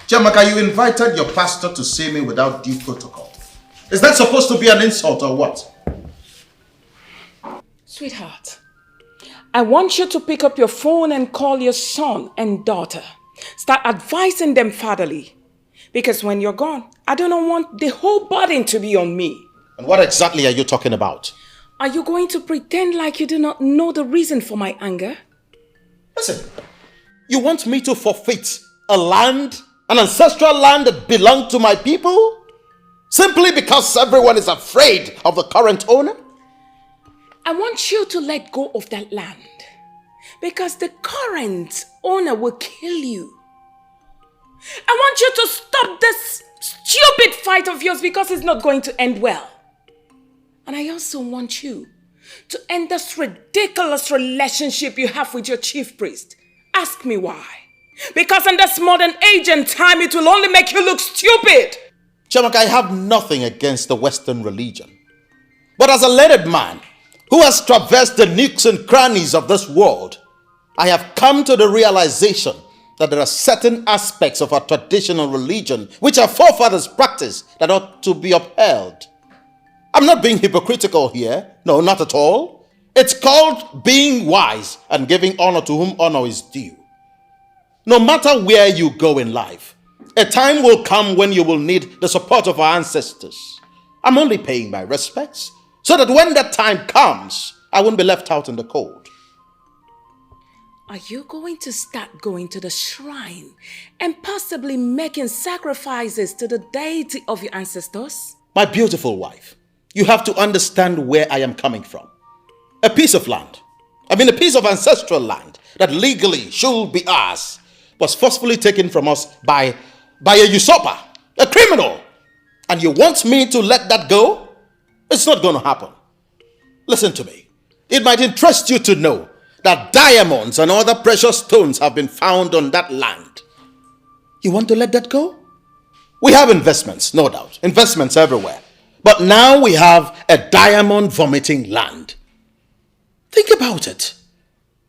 Jamaka, you invited your pastor to see me without due protocol. Is that supposed to be an insult or what? Sweetheart, I want you to pick up your phone and call your son and daughter. Start advising them fatherly. Because when you're gone, I do not want the whole burden to be on me. And what exactly are you talking about? Are you going to pretend like you do not know the reason for my anger? Listen, you want me to forfeit a land, an ancestral land that belonged to my people? Simply because everyone is afraid of the current owner? I want you to let go of that land. Because the current owner will kill you. I want you to stop this stupid fight of yours because it's not going to end well. And I also want you to end this ridiculous relationship you have with your chief priest. Ask me why. Because in this modern age and time, it will only make you look stupid. Chamak, I have nothing against the Western religion. But as a learned man who has traversed the nooks and crannies of this world, I have come to the realization that there are certain aspects of our traditional religion which our forefathers practiced that ought to be upheld. I'm not being hypocritical here. No, not at all. It's called being wise and giving honor to whom honor is due. No matter where you go in life, a time will come when you will need the support of our ancestors. I'm only paying my respects so that when that time comes, I won't be left out in the cold. Are you going to start going to the shrine and possibly making sacrifices to the deity of your ancestors? My beautiful wife, you have to understand where I am coming from. A piece of land, a piece of ancestral land that legally should be ours, was forcefully taken from us by a usurper, a criminal. And you want me to let that go? It's not going to happen. Listen to me. It might interest you to know that diamonds and other precious stones have been found on that land. You want to let that go? We have investments, no doubt. Investments everywhere. But now we have a diamond vomiting land. Think about it.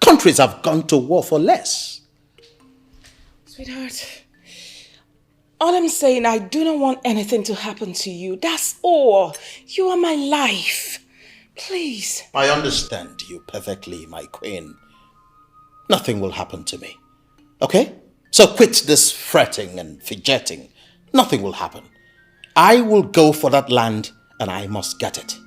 Countries have gone to war for less. Sweetheart, all I'm saying, I do not want anything to happen to you. That's all. You are my life. Please. I understand you perfectly, my queen. Nothing will happen to me. Okay? So quit this fretting and fidgeting. Nothing will happen. I will go for that land and I must get it.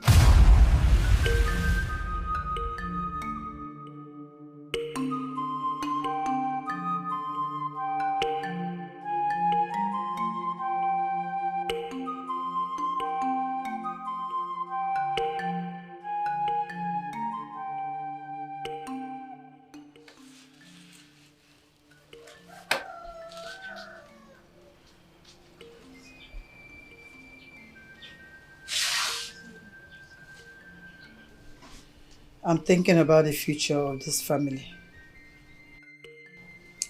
I'm thinking about the future of this family.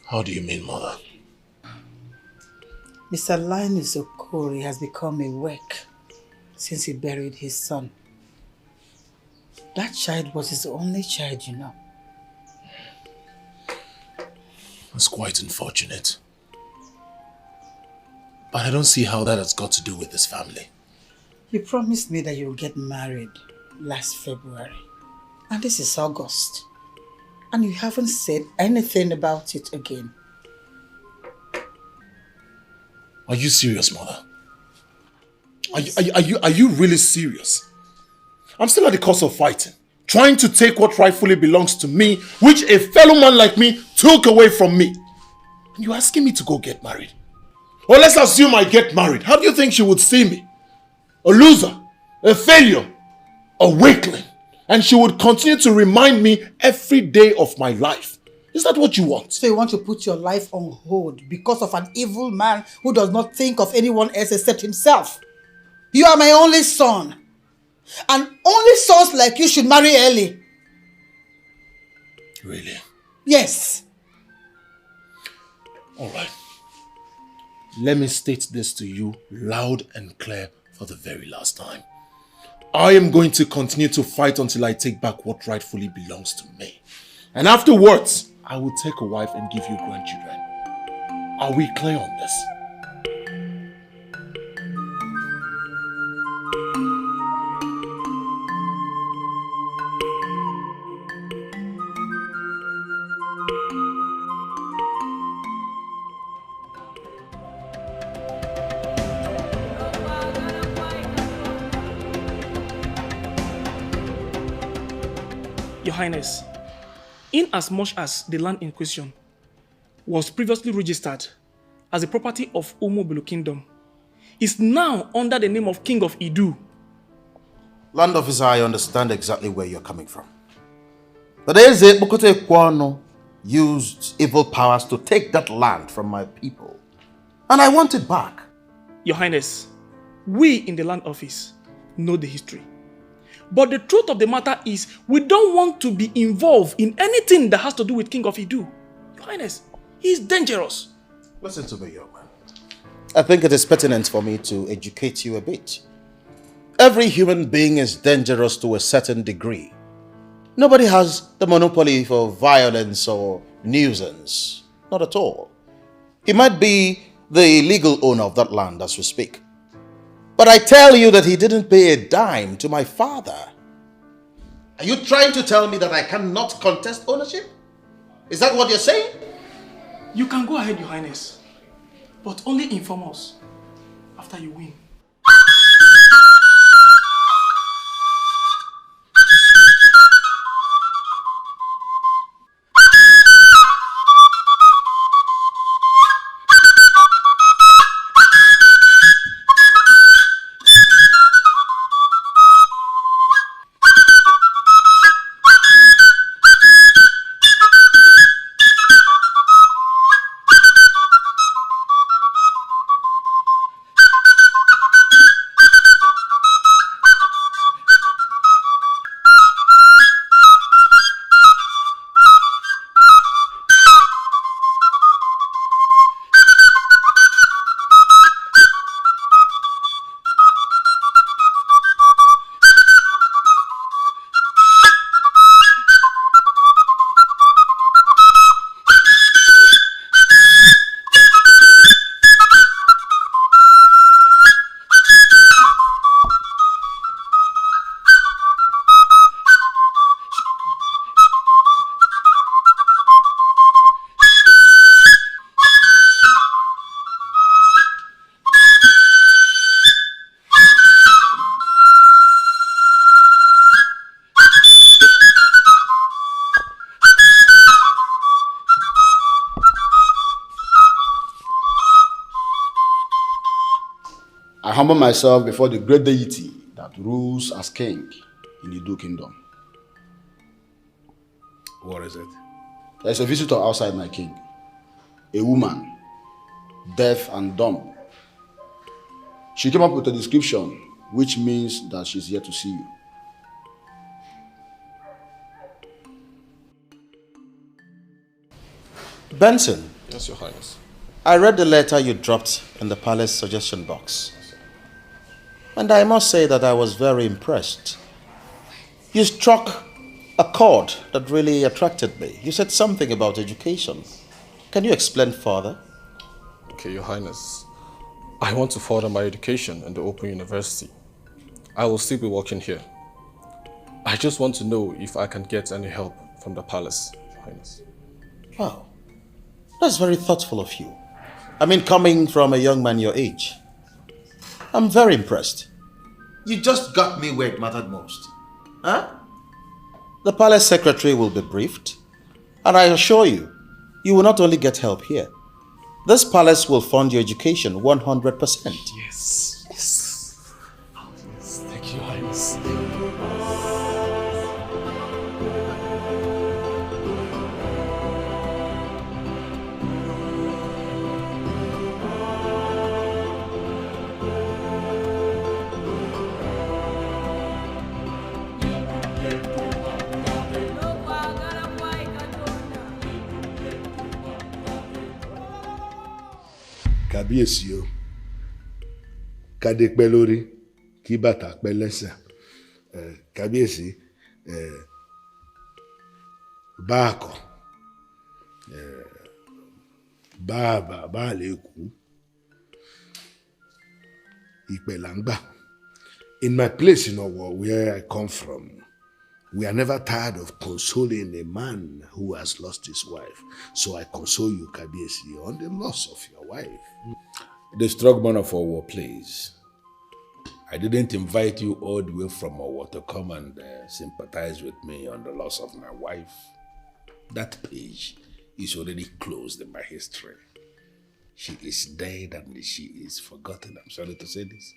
How do you mean, Mother? Mr. Linus Okori has become a wreck since he buried his son. That child was his only child, you know. That's quite unfortunate. But I don't see how that has got to do with this family. You promised me that you would get married last February. And this is August. And you haven't said anything about it again. Are you serious, Mother? Are you really serious? I'm still at the cost of fighting, trying to take what rightfully belongs to me, which a fellow man like me took away from me. And you're asking me to go get married? Or let's assume I get married. How do you think she would see me? A loser, a failure, a weakling. And she would continue to remind me every day of my life. Is that what you want? So you want to put your life on hold because of an evil man who does not think of anyone else except himself? You are my only son. And only sons like you should marry early. Really? Yes. All right. Let me state this to you loud and clear for the very last time. I am going to continue to fight until I take back what rightfully belongs to me. And afterwards, I will take a wife and give you grandchildren. Are we clear on this? Your Highness, inasmuch as the land in question was previously registered as the property of Umobulu Kingdom, is now under the name of King of Idu. Land officer, I understand exactly where you're coming from. But Eze Bukote Kwano used evil powers to take that land from my people. And I want it back. Your Highness, we in the land office know the history. But the truth of the matter is, we don't want to be involved in anything that has to do with King of Idu. Your Highness, he's dangerous. Listen to me, young man. I think it is pertinent for me to educate you a bit. Every human being is dangerous to a certain degree. Nobody has the monopoly for violence or nuisance. Not at all. He might be the legal owner of that land as we speak. But I tell you that he didn't pay a dime to my father. Are you trying to tell me that I cannot contest ownership? Is that what you're saying? You can go ahead, Your Highness, but only inform us after you win. I humble myself before the great deity that rules as king in the Idu kingdom. What is it? There's a visitor outside, my king. A woman, deaf and dumb. She came up with a description which means that she's here to see you. Benson. Yes, Your Highness. I read the letter you dropped in the palace suggestion box. And I must say that I was very impressed. You struck a chord that really attracted me. You said something about education. Can you explain further? Okay, Your Highness. I want to further my education in the Open University. I will still be working here. I just want to know if I can get any help from the palace, Your Highness. Wow. That's very thoughtful of you. I mean, coming from a young man your age. I'm very impressed. You just got me where it mattered most. Huh? The palace secretary will be briefed, and I assure you, you will not only get help here. This palace will fund your education 100%. Yes. Yes. Oh, yes. Thank you, Your Highness. Kábíyèsí o, kádé pẹ́ lórí, kí bàtà pẹ́ lẹ́sẹ̀. Kábíyèsí, báàkọ̀, bá lè kú, ìpẹ̀ là ń gbà. In my place in Owo, where I come from, we are never tired of consoling a man who has lost his wife. So I console you, Kábíyèsí, on the loss of your wife. The strong man of Owo, please. I didn't invite you all the way from Owo to come and sympathize with me on the loss of my wife. That page is already closed in my history. She is dead and she is forgotten. I'm sorry to say this.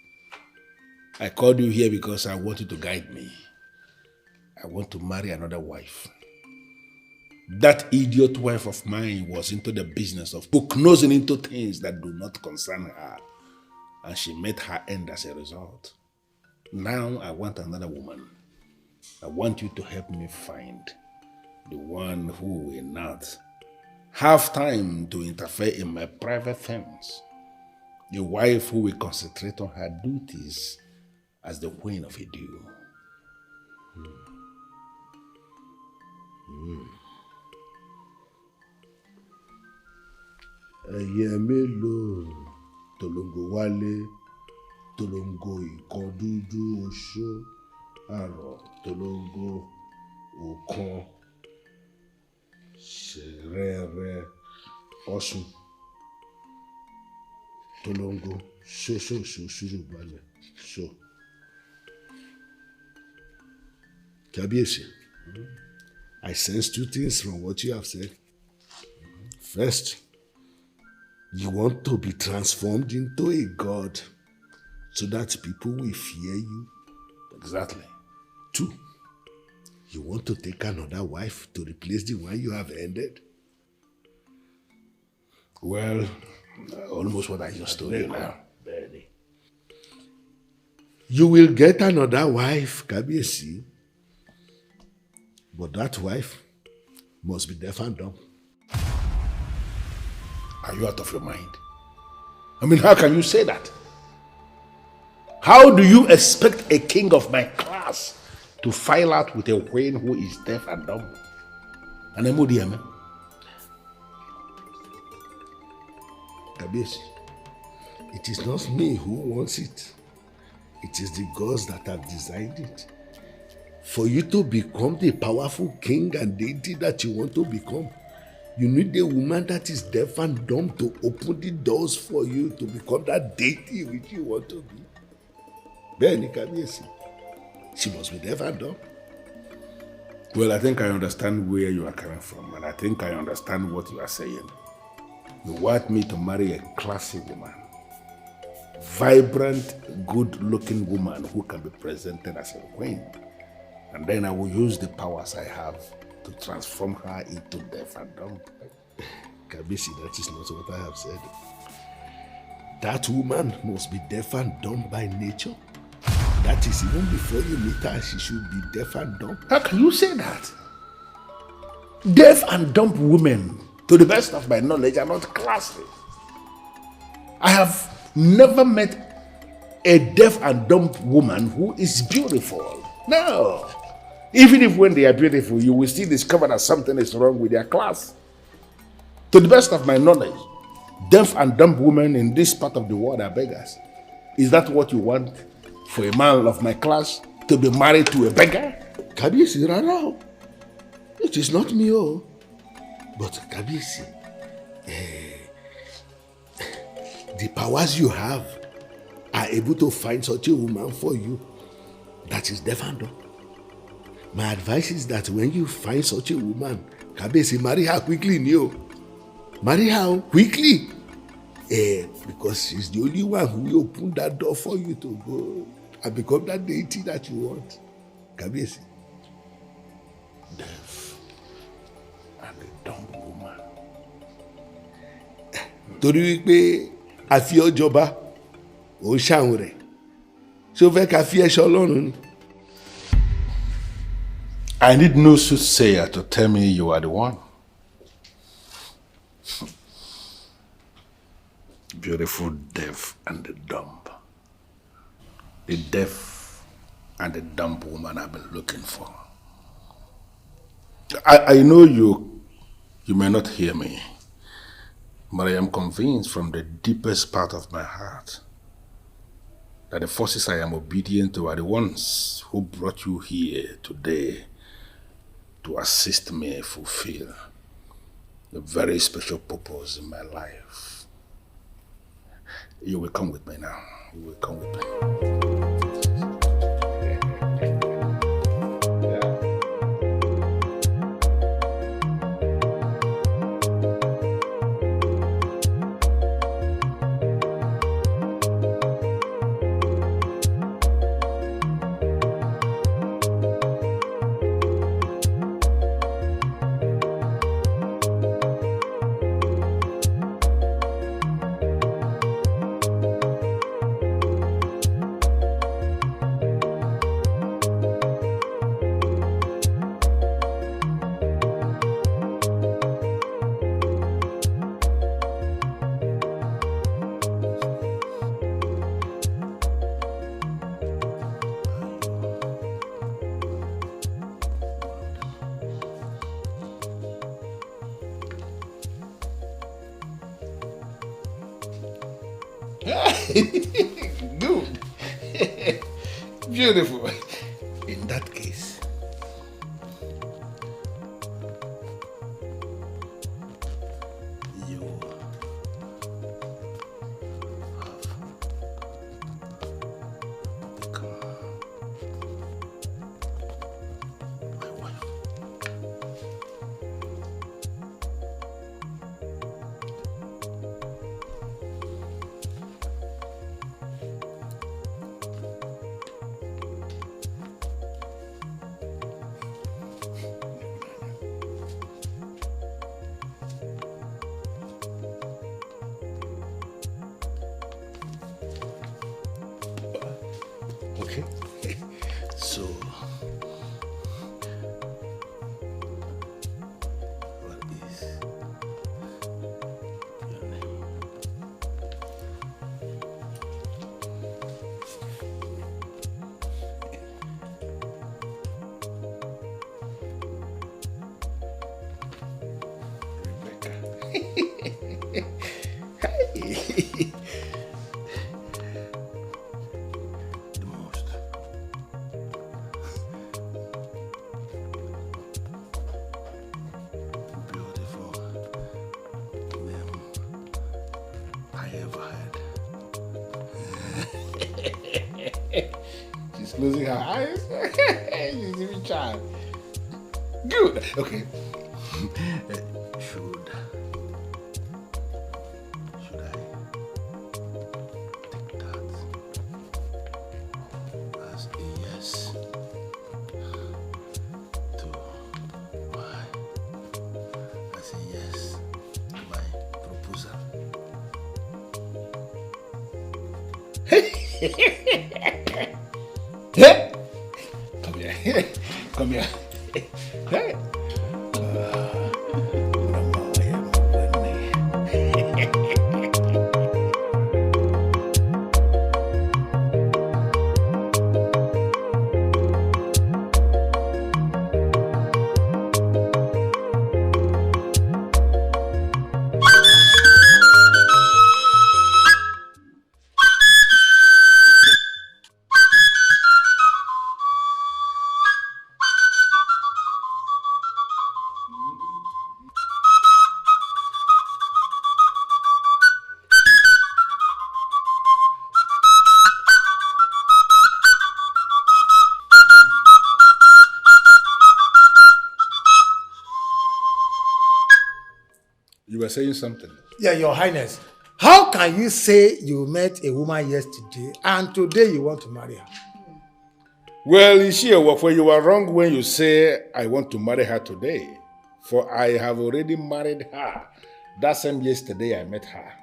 I called you here because I want you to guide me. I want to marry another wife. That idiot wife of mine was into the business of poke-nosing into things that do not concern her. And she met her end as a result. Now I want another woman. I want you to help me find the one who will not have time to interfere in my private things. The wife who will concentrate on her duties as the queen of Edu. Ẹyẹ mélòó tolongo wálé, tolongo ìkan dúdú oṣó, àrọ̀ tolongo òkan, ṣẹ̀rẹ̀rẹ̀ ọ̀ṣun, tolongo ṣóṣòṣò ṣùrùbalẹ̀ ṣó. Kábíyèsí, I sense two things from what you have said. First, you want to be transformed into a god so that people will fear you. Exactly. Two, you want to take another wife to replace the one you have ended. Well, almost what I just told you now. Barely. You will get another wife, Kábíyèsí, but that wife must be deaf and dumb. Are you out of your mind? I mean, how can you say that? How do you expect a king of my class to file out with a queen who is deaf and dumb? And I'm man. Kábíyèsí, it is not me who wants it. It is the gods that have designed it. For you to become the powerful king and deity that you want to become, you need a woman that is deaf and dumb to open the doors for you to become that deity which you want to be. Bẹ́ẹ̀ni, Kábíyèsí, she must be deaf and dumb. Well, I think I understand where you are coming from, and I think I understand what you are saying. You want me to marry a classy woman, vibrant, good-looking woman who can be presented as a queen, and then I will use the powers I have to transform her into deaf and dumb. Kábíyèsí, that is not what I have said. That woman must be deaf and dumb by nature. That is, even before you meet her, she should be deaf and dumb. How can you say that? Deaf and dumb women To the best of my knowledge, are not classy. I have never met a deaf and dumb woman who is beautiful. No. Even if when they are beautiful, you will still discover that something is wrong with their class. To the best of my knowledge, deaf and dumb women in this part of the world are beggars. Is that what you want for a man of my class to be married to a beggar? Kabiyesi, rara. It is not me, oh. But Kabiyesi, the powers you have are able to find such a woman for you that is deaf and dumb. My advice is that when you find such a woman, Kabiyesi, marry her quickly, Neo. Marry her quickly. Because she's the only one who will open that door for you to go and become that deity that you want. Kabiyesi. Deaf and a dumb woman. Torí wípé a fi ọ́ jọba, ó ṣàwọn rẹ̀. Ṣé o fẹ́ ká fi ẹ̀ṣọ́ Ọlọ́run ni? I need no soothsayer to tell me you are the one. Beautiful, deaf, and the dumb. The deaf and the dumb woman I've been looking for. I know you may not hear me, but I am convinced from the deepest part of my heart that the forces I am obedient to are the ones who brought you here today to assist me fulfill the very special purpose in my life. You will come with me now. You will come with me. Good. Beautiful. In that case, you have become my wife. Okay. So, what is your name? Rebecca. Hey. She's closing her eyes. She's even trying. Good. Okay. Should I take that as a yes to my proposal? Hey! Come here. Come here. Hey! were saying something. Yeah, Your Highness. How can you say you met a woman yesterday and today you want to marry her? Well, Ishiawafwe, you are wrong when you say I want to marry her today. For I have already married her. That same yesterday I met her.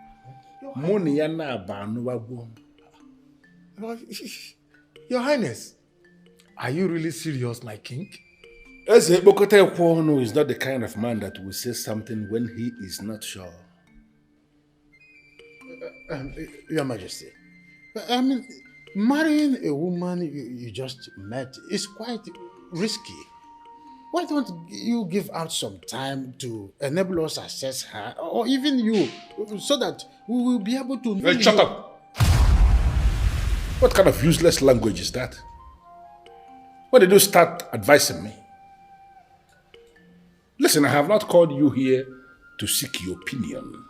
Your Highness, are you really serious, my king? Eze Bokote Ekwono is not the kind of man that will say something when he is not sure. Your Majesty, I mean, marrying a woman you just met is quite risky. Why don't you give out some time to enable us assess her, or even you, so that we will be able to... Hey, shut up! What kind of useless language is that? When did you start advising me? Listen, I have not called you here to seek your opinion,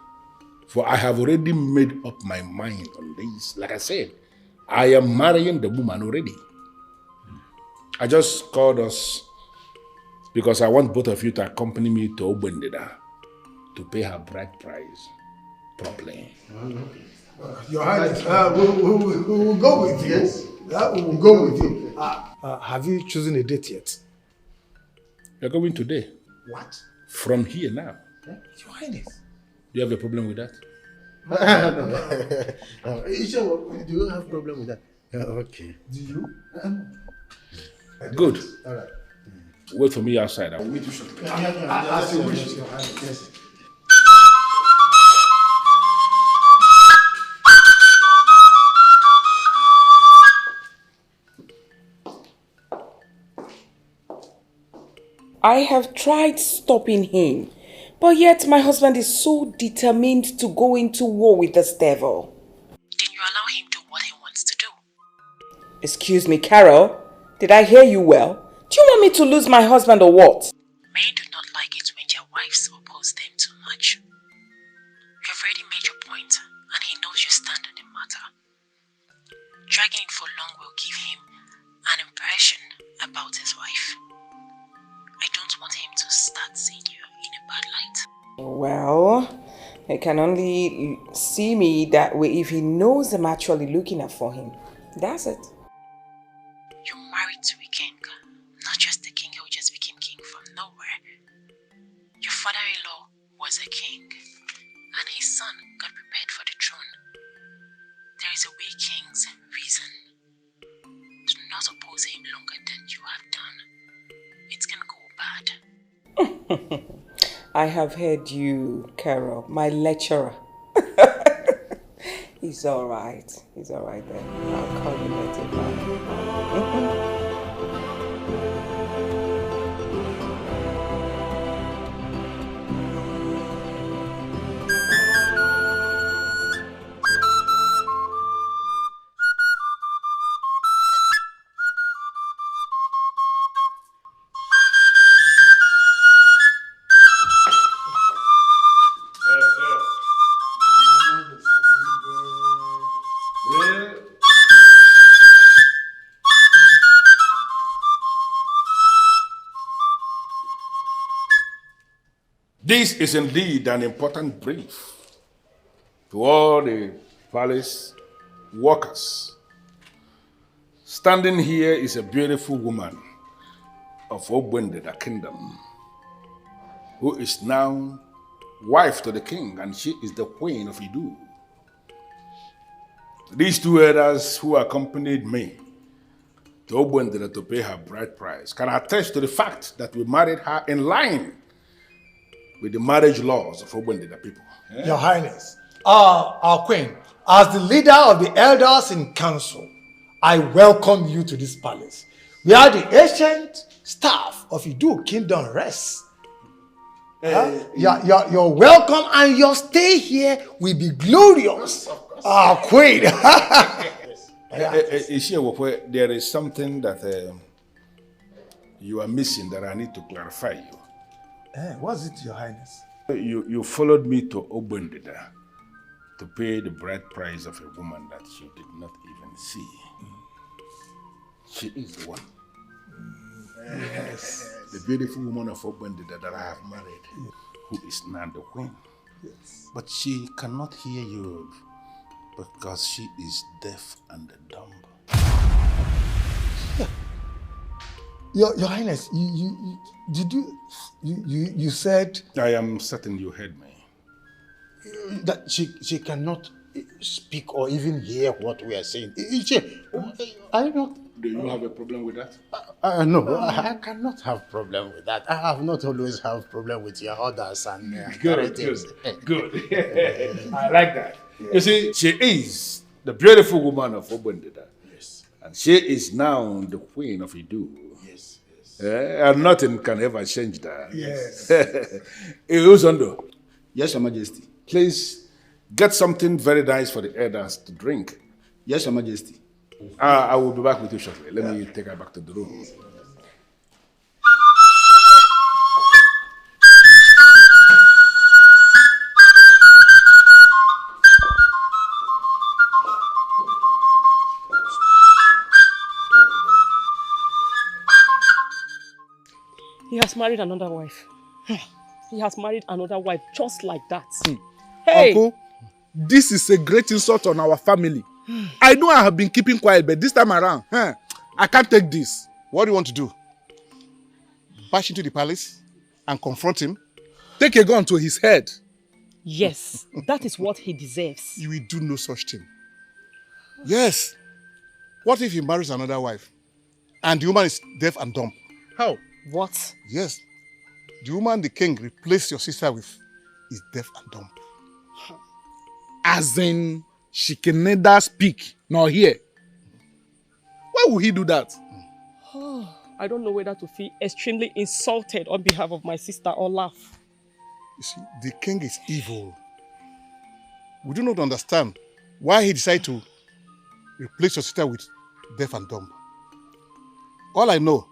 for I have already made up my mind on this. Like I said, I am marrying the woman already. I just called us because I want both of you to accompany me to Obendida to pay her bride price properly. Your Highness, we will go with you. Yes. We will go with you. Have you chosen a date yet? You're going today. What? From here now. Your Highness. Do you have a problem with that? No. Do you have a problem with that? Okay. Do you? Good. All right. Wait for me outside. I will meet you shortly. As you wish, Your Highness. Yes. I have tried stopping him, but yet my husband is so determined to go into war with this devil. Then you allow him do what he wants to do. Excuse me, Carol, did I hear you well? Do you want me to lose my husband or what? Men do not like it when their wives oppose them too much. You have already made your point, and he knows your stand on the matter. Dragging it for long will give him an impression about his wife. I don't want him to start seeing you in a bad light. Well, he can only see me that way if he knows I'm actually looking out for him. That's it. You're married to a king, not just a king who just became king from nowhere. Your father-in-law was a king, and his son got prepared for the throne. There is a way kings reason. Do not oppose him longer than you have done. It can go bad. I have heard you, Carol, my lecturer. He's alright. He's alright then. I'll call you later. Bye. This is indeed an important brief to all the palace workers. Standing here is a beautiful woman of Obendida Kingdom, who is now wife to the king, and she is the queen of Idu. These two elders who accompanied me to Obendida to pay her bride price can attest to the fact that we married her in line with the marriage laws of Obendida people. Your Highness, our queen, as the leader of the elders in council, I welcome you to this palace, where the ancient staff of Idu Kingdom rests. You're welcome, and your stay here will be glorious. Our queen. There is something that you are missing that I need to clarify you. What's it, Your Highness? You followed me to Obendida to pay the bride price of a woman that you did not even see. She is the one. Yes. The beautiful woman of Obendida that I have married, who is now the queen. But she cannot hear you because she is deaf and dumb. Your Highness, you said I am certain you heard me. That she cannot speak or even hear what we are saying. I not. Do you have a problem with that? No, I cannot have problem with that. I have not always have problem with your orders and narratives. Good. I like that. Yes. You see, she is the beautiful woman of Obundida. Yes. And she is now the queen of Idu. Yes. And nothing can ever change that. Yes. Uzondo. Yes, Your Majesty. Please get something very nice for the elders to drink. Yes, Your Majesty. I will be back with you shortly. Let me take her back to the room. He has married another wife. He has married another wife just like that. Hey! Uncle, this is a great insult on our family. I know I have been keeping quiet, but this time around, I can't take this. What do you want to do? Bash into the palace and confront him? Take a gun to his head. Yes, that is what he deserves. You will do no such thing. Yes. What if he marries another wife and the woman is deaf and dumb? How? What? Yes. The woman the king replaced your sister with is deaf and dumb. As in, she can neither speak nor hear. Why would he do that? I don't know whether to feel extremely insulted on behalf of my sister or laugh. You see, the king is evil. We do not understand why he decided to replace your sister with deaf and dumb. All I know,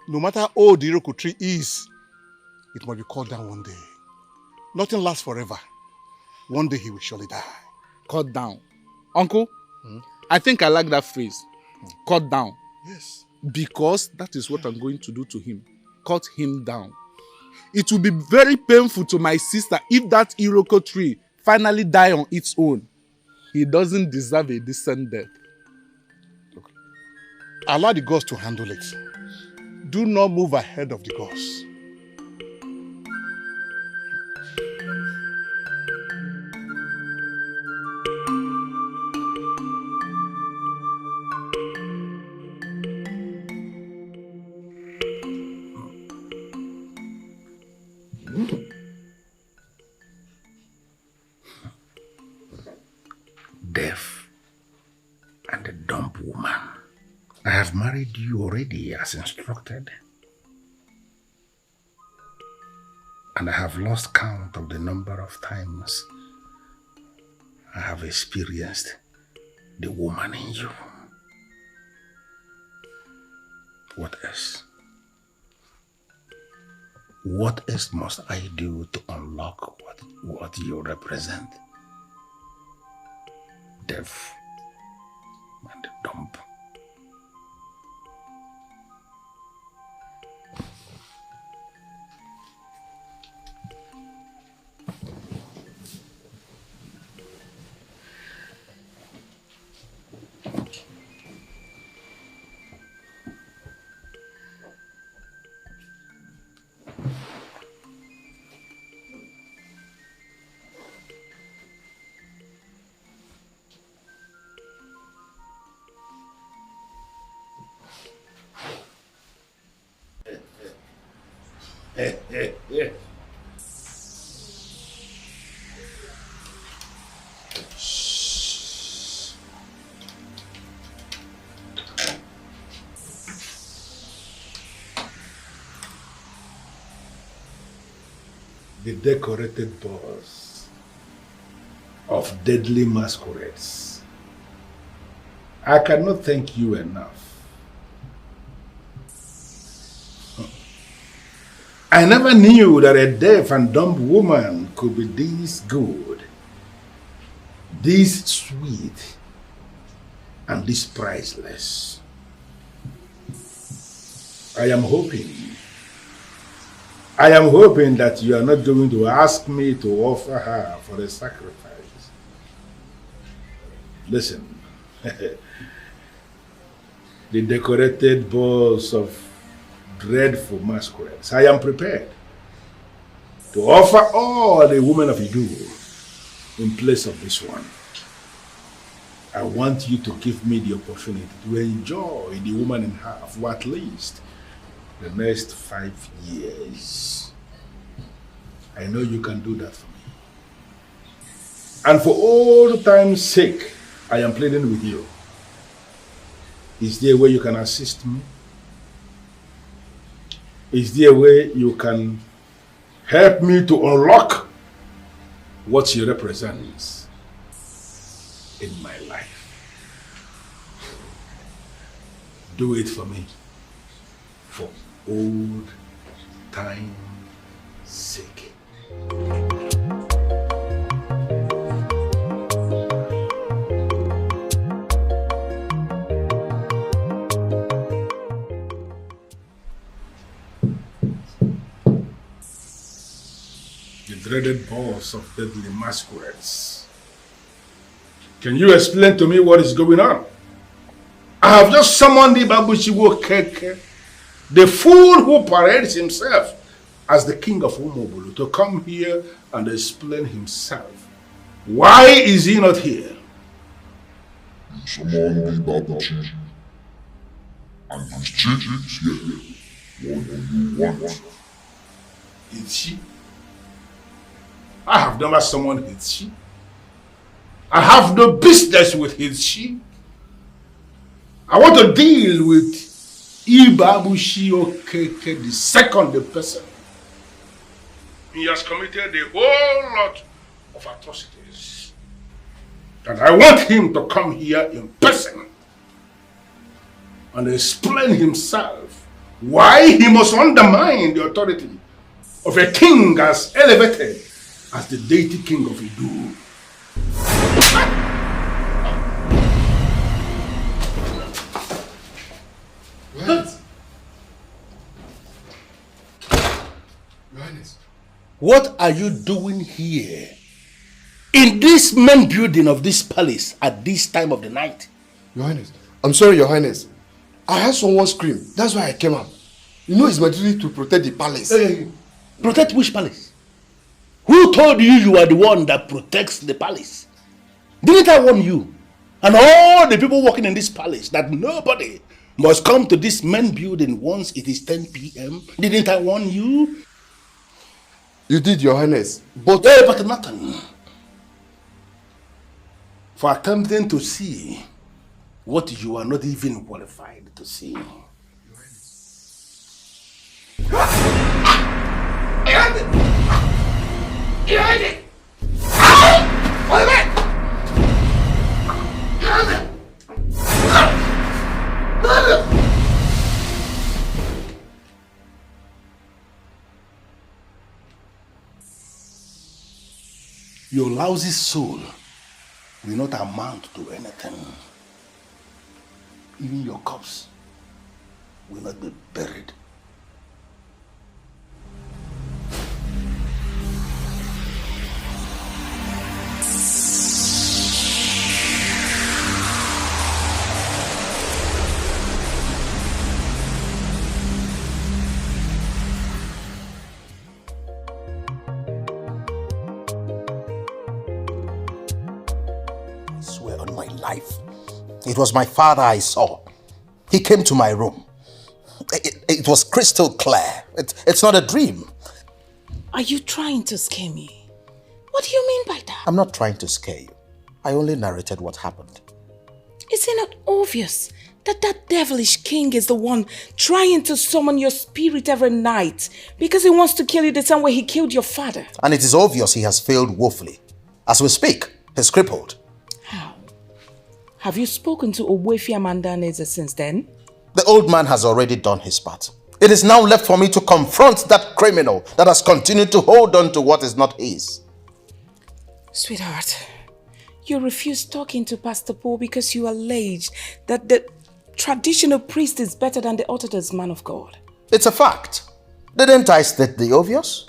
no matter how old the Iroko tree is, it must be cut down one day. Nothing lasts forever. One day he will surely die. Cut down. Uncle, I think I like that phrase. Cut down. Yes. Because that is what I'm going to do to him. Cut him down. It will be very painful to my sister if that Iroko tree finally die on its own. He doesn't deserve a decent death. Look, allow the gods to handle it. Do not move ahead of the gods. Deaf and a dumb woman. I have married you already as instructed. And I have lost count of the number of times I have experienced the woman in you. What else? What else must I do to unlock what you represent? Deaf and dumb. The decorated boss of deadly masquerades. I cannot thank you enough. I never knew that a deaf and dumb woman could be this good, this sweet, and this priceless. I am hoping I am hoping that you are not going to ask me to offer her for a sacrifice. Listen, the decorated balls of dreadful masquerades, I am prepared to offer all the women of Idu in place of this one. I want you to give me the opportunity to enjoy the woman in her for at least the next 5 years. I know you can do that for me. And for all time's sake, I am pleading with you. Is there a way you can assist me? Is there a way you can help me to unlock what she represents in my life? Do it for me, for old time's sake. The dreaded balls of deadly masquerades. Can you explain to me what is going on? I have just summoned the Babushiwo Keke, the fool who parades himself as the king of Umobulu, to come here and explain himself. Why is he not here? You summoned the Babushi, and his chief is here. What do you want? Hitchi? I have never summoned Hitchi. I have no business with Hitchi. I want to deal with Ibabushi Okeke, the second person. He has committed a whole lot of atrocities. And I want him to come here in person and explain himself why he must undermine the authority of a king as elevated as the deity king of Idu. What are you doing here? In this main building of this palace at this time of the night? Your Highness, I'm sorry, Your Highness. I heard someone scream. That's why I came up. You know it's my duty to protect the palace. Protect which palace? Who told you you are the one that protects the palace? Didn't I warn you and all the people working in this palace that nobody must come to this main building once it is 10 p.m.? Didn't I warn you? You did, Your Highness. But nothing. For attempting to see what you are not even qualified to see. Your lousy soul will not amount to anything. Even your corpse will not be buried. It was my father I saw. He came to my room. It was crystal clear. It's not a dream. Are you trying to scare me? What do you mean by that? I'm not trying to scare you. I only narrated what happened. Is it not obvious that that devilish king is the one trying to summon your spirit every night because he wants to kill you the same way he killed your father? And it is obvious he has failed woefully. As we speak, he's crippled. Have you spoken to Ogbuefi Amandaneze since then? The old man has already done his part. It is now left for me to confront that criminal that has continued to hold on to what is not his. Sweetheart, you refused talking to Pastor Paul because you alleged that the traditional priest is better than the Orthodox man of God. It's a fact. Didn't I state the obvious?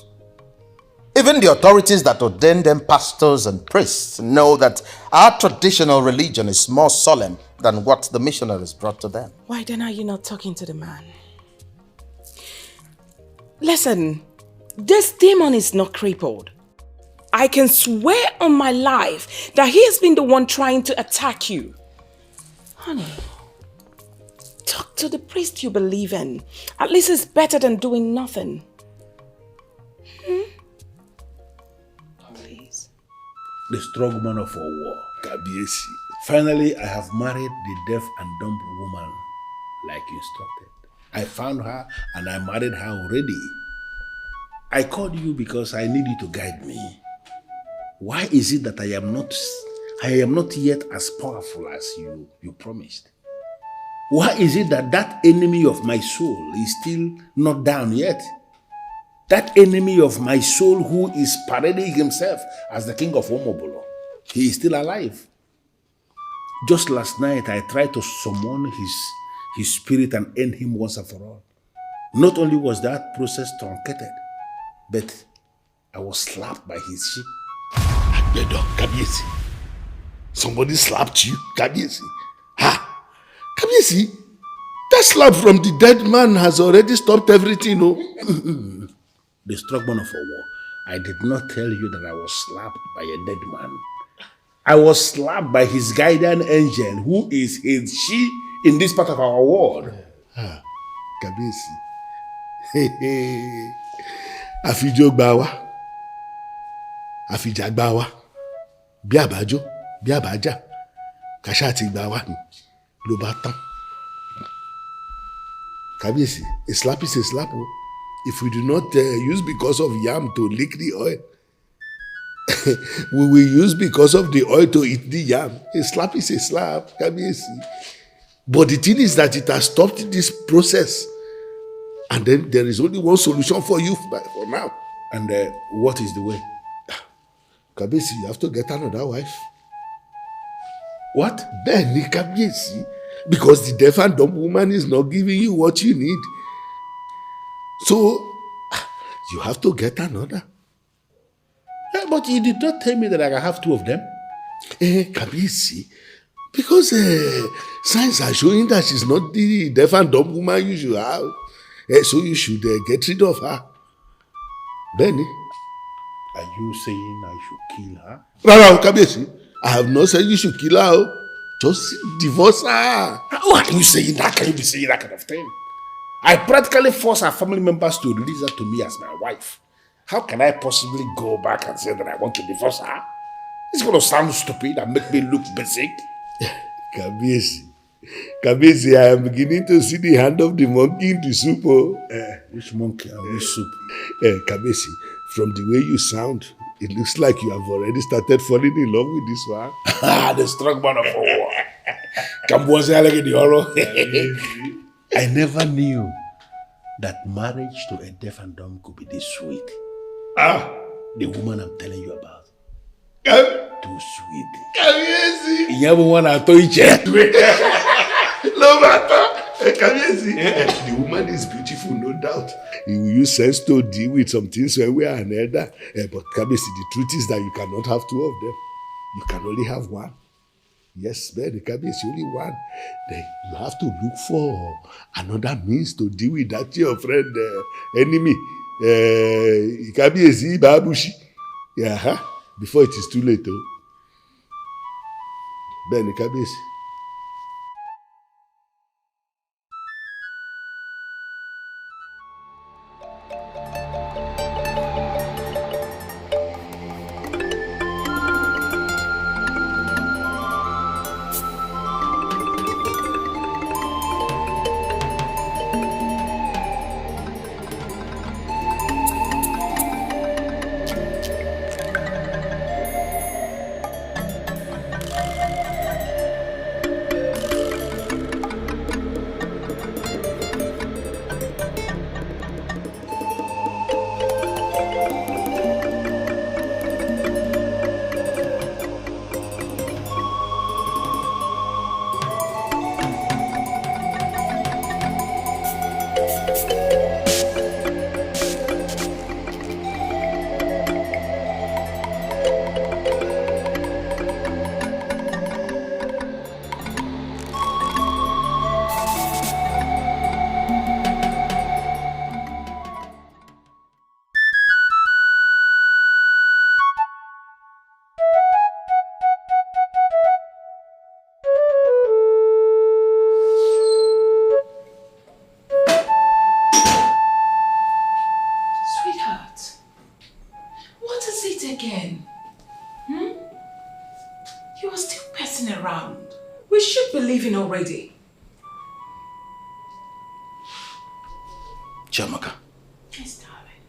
Even the authorities that ordain them pastors and priests know that our traditional religion is more solemn than what the missionaries brought to them. Why then are you not talking to the man? Listen, this demon is not crippled. I can swear on my life that he has been the one trying to attack you. Honey, talk to the priest you believe in. At least it's better than doing nothing. Please. The strong man of our war, Kabiesi. Finally, I have married the deaf and dumb woman like you instructed. I found her and I married her already. I called you because I need you to guide me. Why is it that I am not yet as powerful as you promised? Why is it that enemy of my soul is still not down yet? That enemy of my soul who is parading himself as the king of Omobolo, he is still alive. Just last night, I tried to summon his spirit and end him once and for all. Not only was that process truncated, but I was slapped by his sheep. Agbedo, Kabiesi. Somebody slapped you, Kabiesi. Ha! Kabiesi, that slap from the dead man has already stopped everything, no? The strong man of a war, I did not tell you that I was slapped by a dead man. I was slapped by his guardian angel, who is his she in this part of our world. Ah, Kabiesi. Afijo gbawa. Afija gbawa. Bí àbájọ, bí àbájá. Kasha ti gbawa ni. Ló bá tán. Kabiesi, a slap is a slap. If we do not use because of yam to lick the oil, we will use because of the oil to eat the yam. A slap is a slap, Kabiesi. But the thing is that it has stopped this process. And then there is only one solution for you for now. And what is the way? Kabiesi, you have to get another wife. What? Benny Kabiesi. Because the deaf and dumb woman is not giving you what you need. So, you have to get another. But you did not tell me that I can have two of them. Kabiesi, because signs are showing that she's not the deaf and dumb woman you should have. So you should get rid of her. Benny. Are you saying I should kill her? No, Kabiesi. I have not said you should kill her. Just divorce her. Why are you saying that? Can you be saying that kind of thing? I practically force her family members to release her to me as my wife. How can I possibly go back and say that I want to divorce her? It's going to sound stupid and make me look basic. Kabiesi, I am beginning to see the hand of the monkey in the soup. Which monkey and which soup? Kabiesi, from the way you sound, it looks like you have already started falling in love with this one. The strong man of war. I never knew that marriage to a deaf and dumb could be this sweet. The woman I'm telling you about. Too sweet. Kabiesi. No matter. The woman is beautiful, no doubt. You will use sense to deal with some things when we are another. But Kabiesi, the truth is that you cannot have two of them. You can only have one. Yes, man, Kabiesi, only one. Then you have to look for another means to deal with that your friend, enemy. Kabiesi, Babushi. Yeah, before it is too late. Ben, Kabiesi. leaving already? Chiamaka, Yes, darling.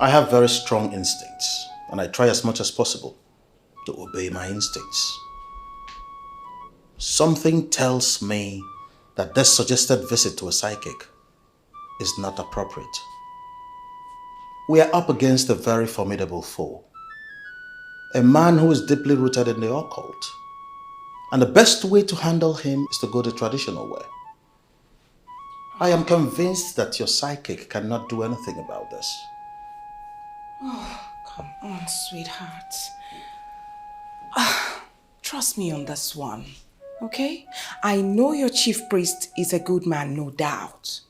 I have very strong instincts, and I try as much as possible to obey my instincts. Something tells me that this suggested visit to a psychic is not appropriate. We are up against a very formidable foe, a man who is deeply rooted in the occult, and the best way to handle him is to go the traditional way. I am convinced that your psychic cannot do anything about this. Oh, come on, sweetheart. Trust me on this one, okay? I know your chief priest is a good man, no doubt.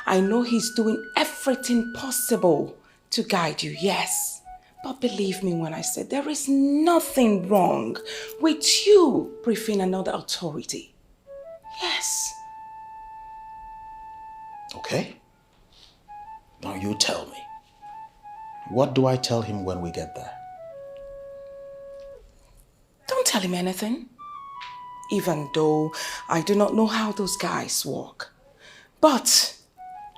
I know he's doing everything possible to guide you, yes. But believe me when I say there is nothing wrong with you briefing another authority. Yes. Okay? Now you tell me. What do I tell him when we get there? Don't tell him anything. Even though I do not know how those guys work. But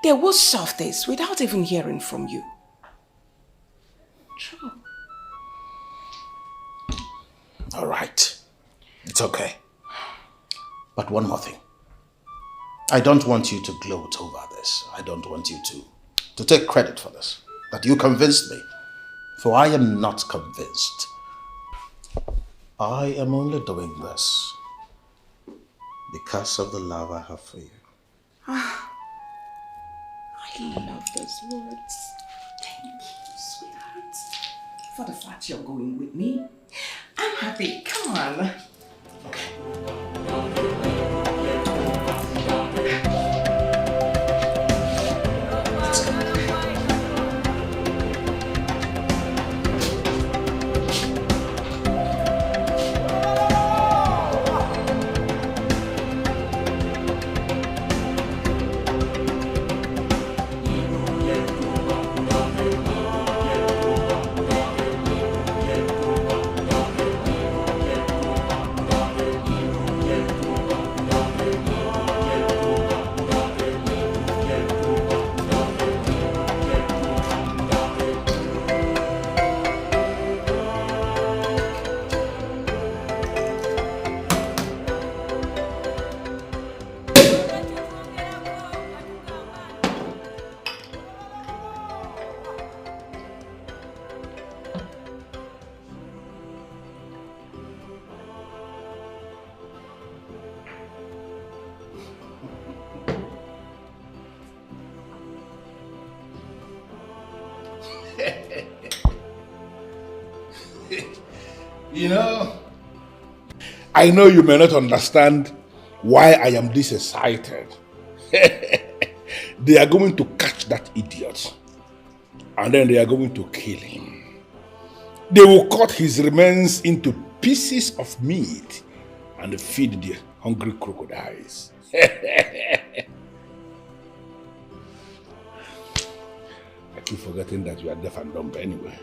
they will solve this without even hearing from you. True. All right. It's okay. But one more thing. I don't want you to gloat over this. I don't want you to take credit for this. That you convinced me. For I am not convinced. I am only doing this because of the love I have for you. I love those words. Thank you, sweetheart. For the fact you're going with me. I'm happy. Come on. You know, I know you may not understand why I am this excited. They are going to catch that idiot. And then they are going to kill him. They will cut his remains into pieces of meat and feed the hungry crocodiles. I keep forgetting that you are deaf and dumb anyway.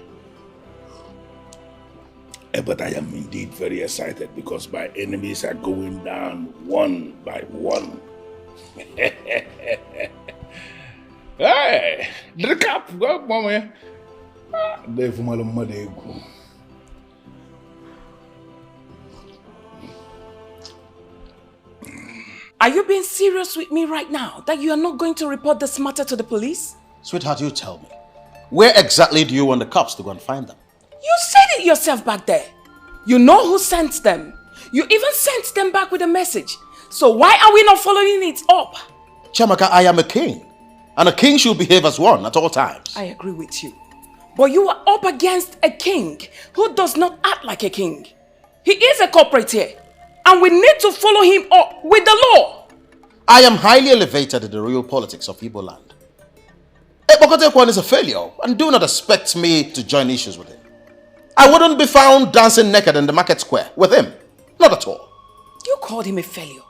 But I am indeed very excited because my enemies are going down one by one. Hey, drink up, go, mommy. Are you being serious with me right now? That you are not going to report this matter to the police? Sweetheart, you tell me. Where exactly do you want the cops to go and find them? You said it yourself back there. You know who sent them. You even sent them back with a message. So why are we not following it up? Chiamaka, I am a king. And a king should behave as one at all times. I agree with you. But you are up against a king who does not act like a king. He is a corporate here. And we need to follow him up with the law. I am highly elevated in the real politics of Igbo land. Ebokotekwan is a failure, and do not expect me to join issues with him. I wouldn't be found dancing naked in the market square with him. Not at all. You called him a failure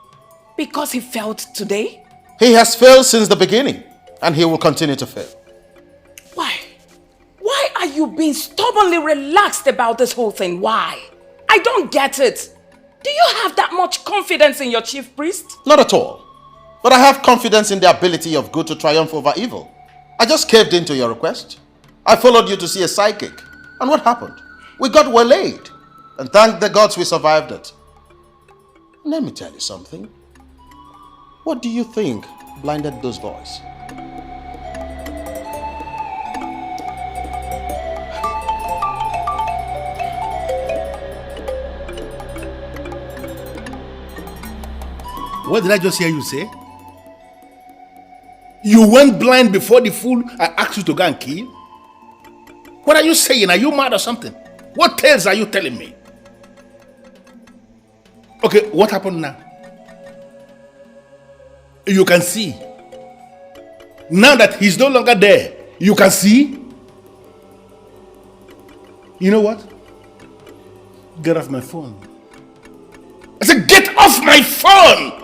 because he failed today? He has failed since the beginning, and he will continue to fail. Why? Why are you being stubbornly relaxed about this whole thing? Why? I don't get it. Do you have that much confidence in your chief priest? Not at all. But I have confidence in the ability of good to triumph over evil. I just caved into your request. I followed you to see a psychic. And what happened? We got waylaid. And thank the gods we survived it. Let me tell you something. What do you think blinded those boys? What did I just hear you say? You went blind before the fool I asked you to go and kill? What are you saying? Are you mad or something? What tales are you telling me? Okay, what happened now? You can see. Now that he's no longer there, you can see. You know what? Get off my phone. I said, get off my phone!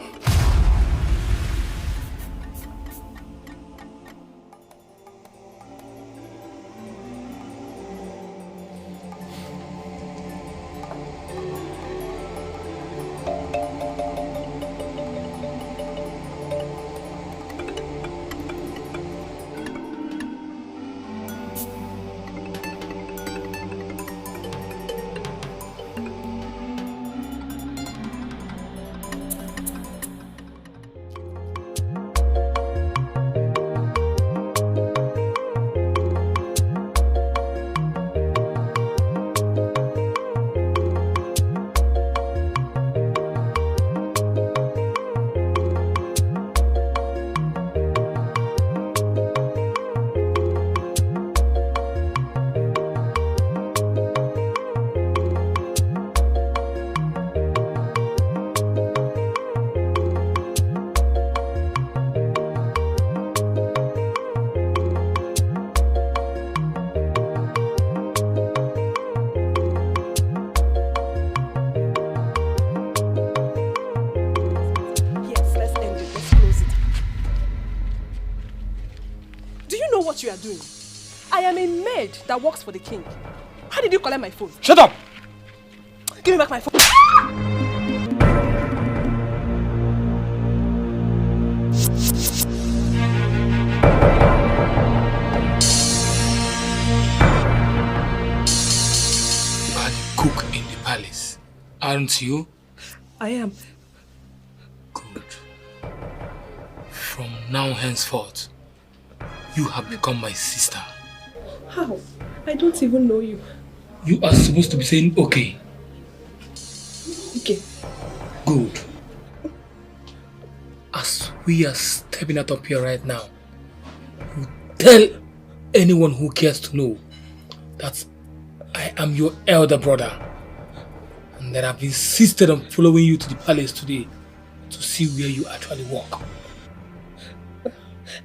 You are doing. I am a maid that works for the king. How did you collect my phone? Shut up! Give me back my phone. You are the cook in the palace, aren't you? I am. Good. From now henceforth, you have become my sister. How? I don't even know you. You are supposed to be saying okay. Okay. Good. As we are stepping out of here right now, you tell anyone who cares to know that I am your elder brother and that I've insisted on following you to the palace today to see where you actually walk.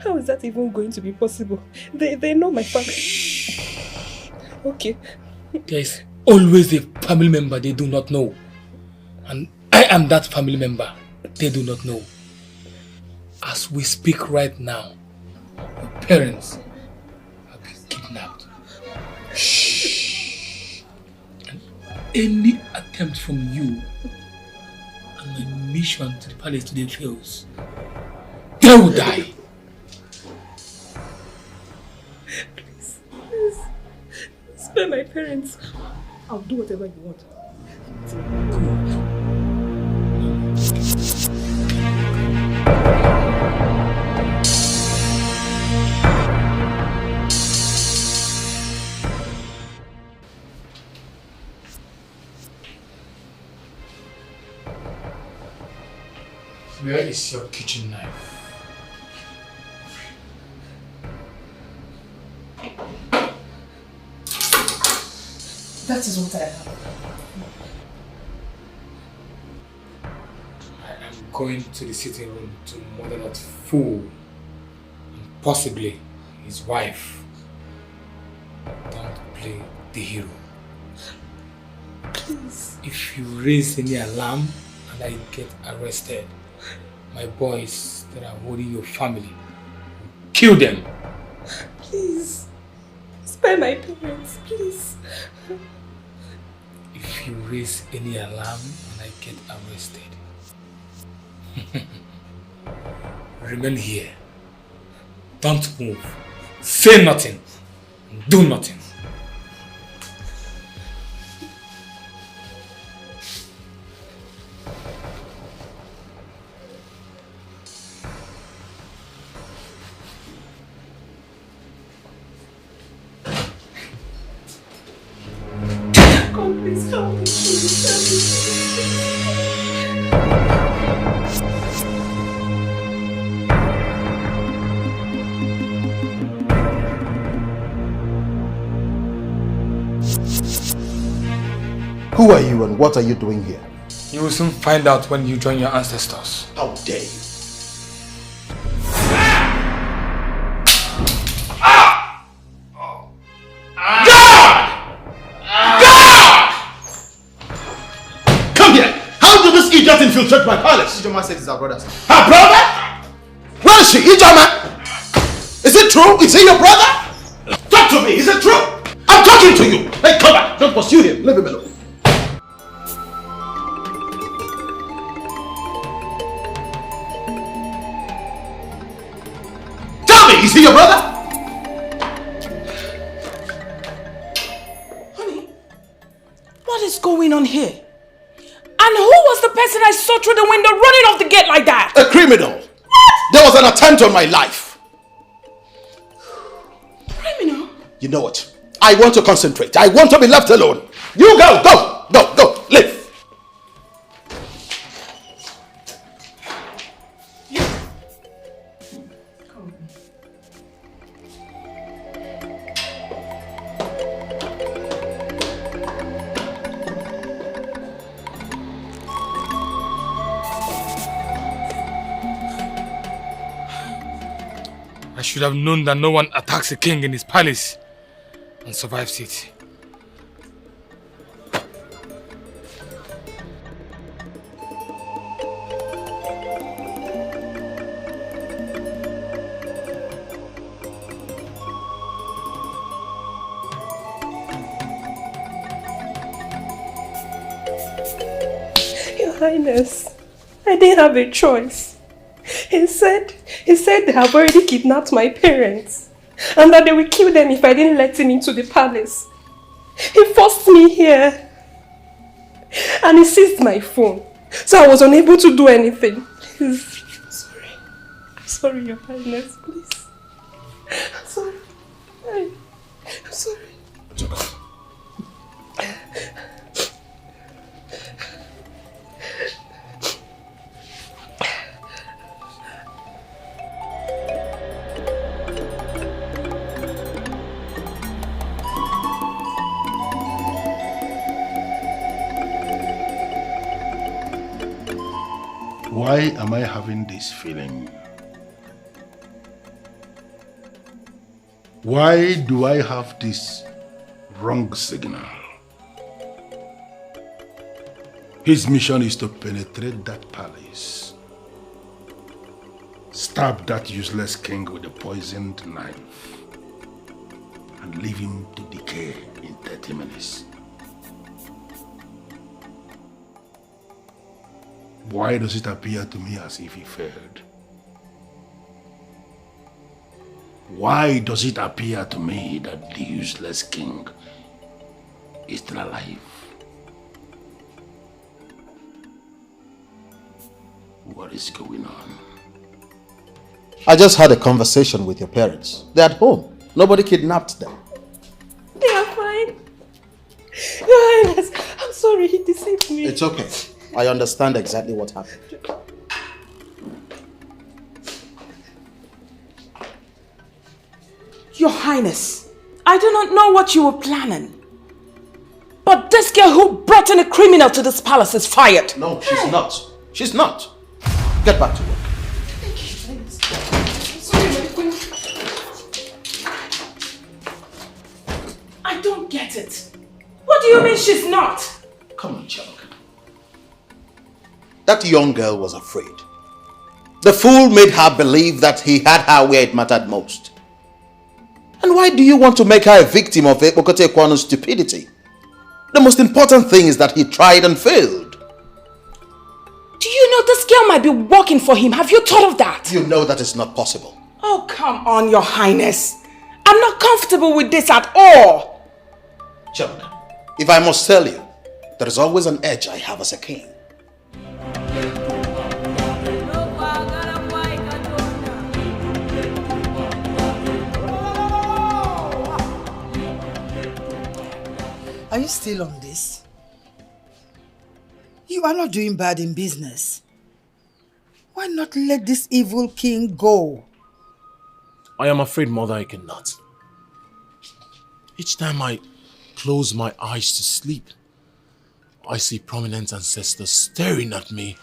How is that even going to be possible? They know my family. Okay. There is always a family member they do not know. And I am that family member they do not know. As we speak right now, your parents have been kidnapped. Shh. And any attempt from you and my mission to the palace today fails, they will die. Spare my parents. I'll do whatever you want. Where is your kitchen knife? That is what I have. I am going to the sitting room to murder that fool and possibly his wife. Don't play the hero. Please. If you raise any alarm and I get arrested, my boys that are holding your family, kill them. Please. Spare my parents, please. If you raise any alarm when I get arrested. Remain here. Don't move. Say nothing. Do nothing. Please help me. Who are you and what are you doing here? You will soon find out when you join your ancestors. How dare you? Just infiltrate my palace. Ijoma said it's our brother. Her brother? Where is she? Ijoma? Is it true? Is he your brother? Talk to me. Is it true? I'm talking to you. Hey, come back. Don't pursue him. Leave him alone. Tell me, is he your brother? Honey, what is going on here? And who was the person I saw through the window running off the gate like that? A criminal. What? There was an attempt on my life. Criminal? You know what? I want to concentrate. I want to be left alone. You go, leave. I should have known that no one attacks a king in his palace and survives it. Your Highness, I didn't have a choice. He said they have already kidnapped my parents and that they will kill them if I didn't let him into the palace. He forced me here and he seized my phone, so I was unable to do anything. Please, I'm sorry, Your Highness, please. I'm sorry. I'm sorry. Why am I having this feeling? Why do I have this wrong signal? His mission is to penetrate that palace, stab that useless king with a poisoned knife, and leave him to decay in 30 minutes. Why does it appear to me as if he failed? Why does it appear to me that the useless king is still alive? What is going on? I just had a conversation with your parents. They're at home. Nobody kidnapped them. They are fine. Your Highness, I'm sorry, he deceived me. It's okay. I understand exactly what happened. Your Highness, I do not know what you were planning. But this girl who brought in a criminal to this palace is fired. No, she's not. She's not. Get back to work. I don't get it. What do you mean she's not? Come on, Chuck. That young girl was afraid. The fool made her believe that he had her where it mattered most. And why do you want to make her a victim of Okote Kwano's stupidity? The most important thing is that he tried and failed. Do you know this girl might be working for him? Have you thought of that? You know that is not possible. Oh, come on, Your Highness. I'm not comfortable with this at all. Chuck, if I must tell you, there is always an edge I have as a king. Are you still on this? You are not doing bad in business. Why not let this evil king go? I am afraid, Mother, I cannot. Each time I close my eyes to sleep, I see prominent ancestors staring at me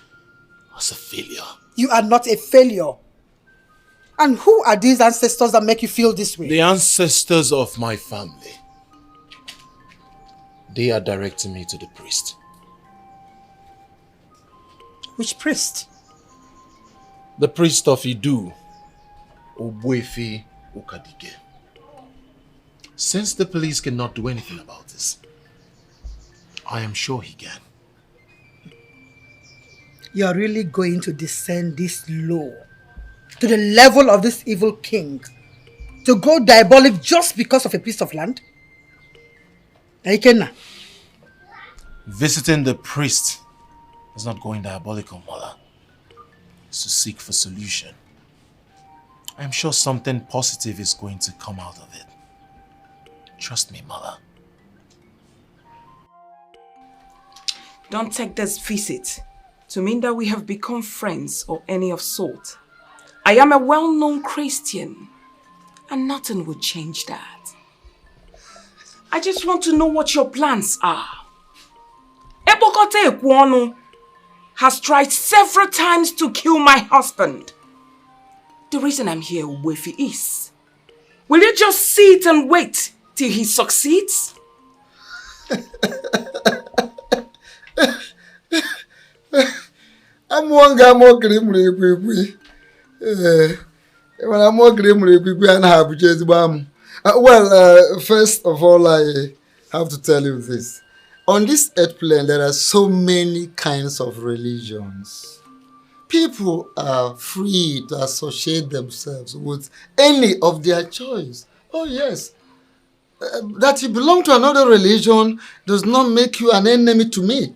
as a failure. You are not a failure. And who are these ancestors that make you feel this way? The ancestors of my family. They are directing me to the priest. Which priest? The priest of Idu, Ogbuefi Okadige. Since the police cannot do anything about this, I am sure he can. You are really going to descend this low, to the level of this evil king, to go diabolic just because of a piece of land? Ikenna. Visiting the priest is not going diabolical, Mother. It's to seek for solution. I am sure something positive is going to come out of it. Trust me, Mother. Don't take this visit to mean that we have become friends or any of sort. I am a well-known Christian, and nothing will change that. I just want to know what your plans are. Ebokote Ekwonu has tried several times to kill my husband. The reason I'm here, Wefi, is, will you just sit and wait till he succeeds? I'm one guy more grim. When I'm more grim, and have just bam. Well, first of all, I have to tell you this. On this earth plane, there are so many kinds of religions. People are free to associate themselves with any of their choice. Oh yes. That you belong to another religion does not make you an enemy to me.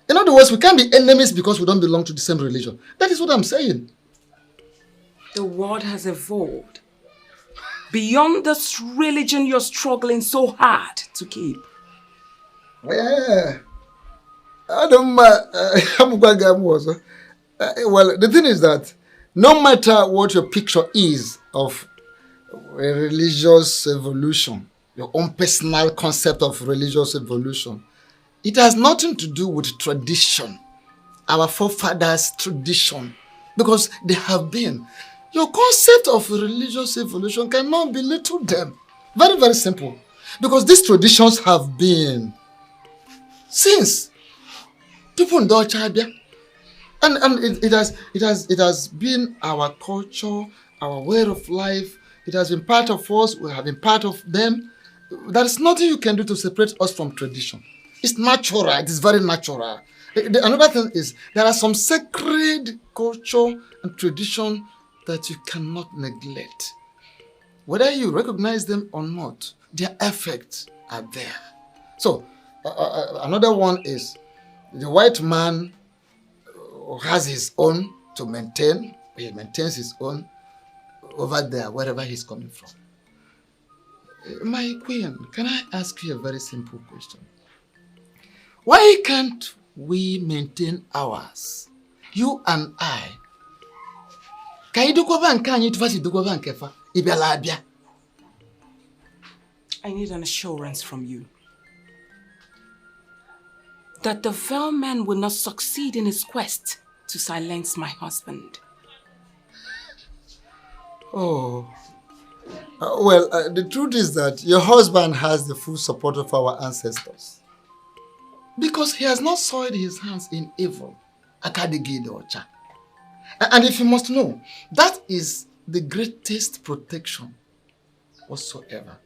In other words, we can't be enemies because we don't belong to the same religion. That is what I'm saying. The world has evolved beyond this religion you're struggling so hard to keep. Yeah. I don't mind. Well, the thing is that no matter what your picture is of a religious evolution, your own personal concept of religious evolution, it has nothing to do with tradition, our forefathers' tradition, because they have been. Your concept of religious evolution cannot belittle them. Very, very simple. Because these traditions have been since people in Chabia. And it has been our culture, our way of life. It has been part of us. We have been part of them. There is nothing you can do to separate us from tradition. It's natural. It is very natural. Another thing is there are some sacred culture and tradition that you cannot neglect. Whether you recognize them or not, their effects are there. So another one is the white man has his own to maintain. He maintains his own over there, wherever he's coming from. My queen, can I ask you a very simple question? Why can't we maintain ours? You and I. I need an assurance from you that the veiled man will not succeed in his quest to silence my husband. Oh. The truth is that your husband has the full support of our ancestors. Because he has not soiled his hands in evil. And if you must know, that is the greatest protection whatsoever.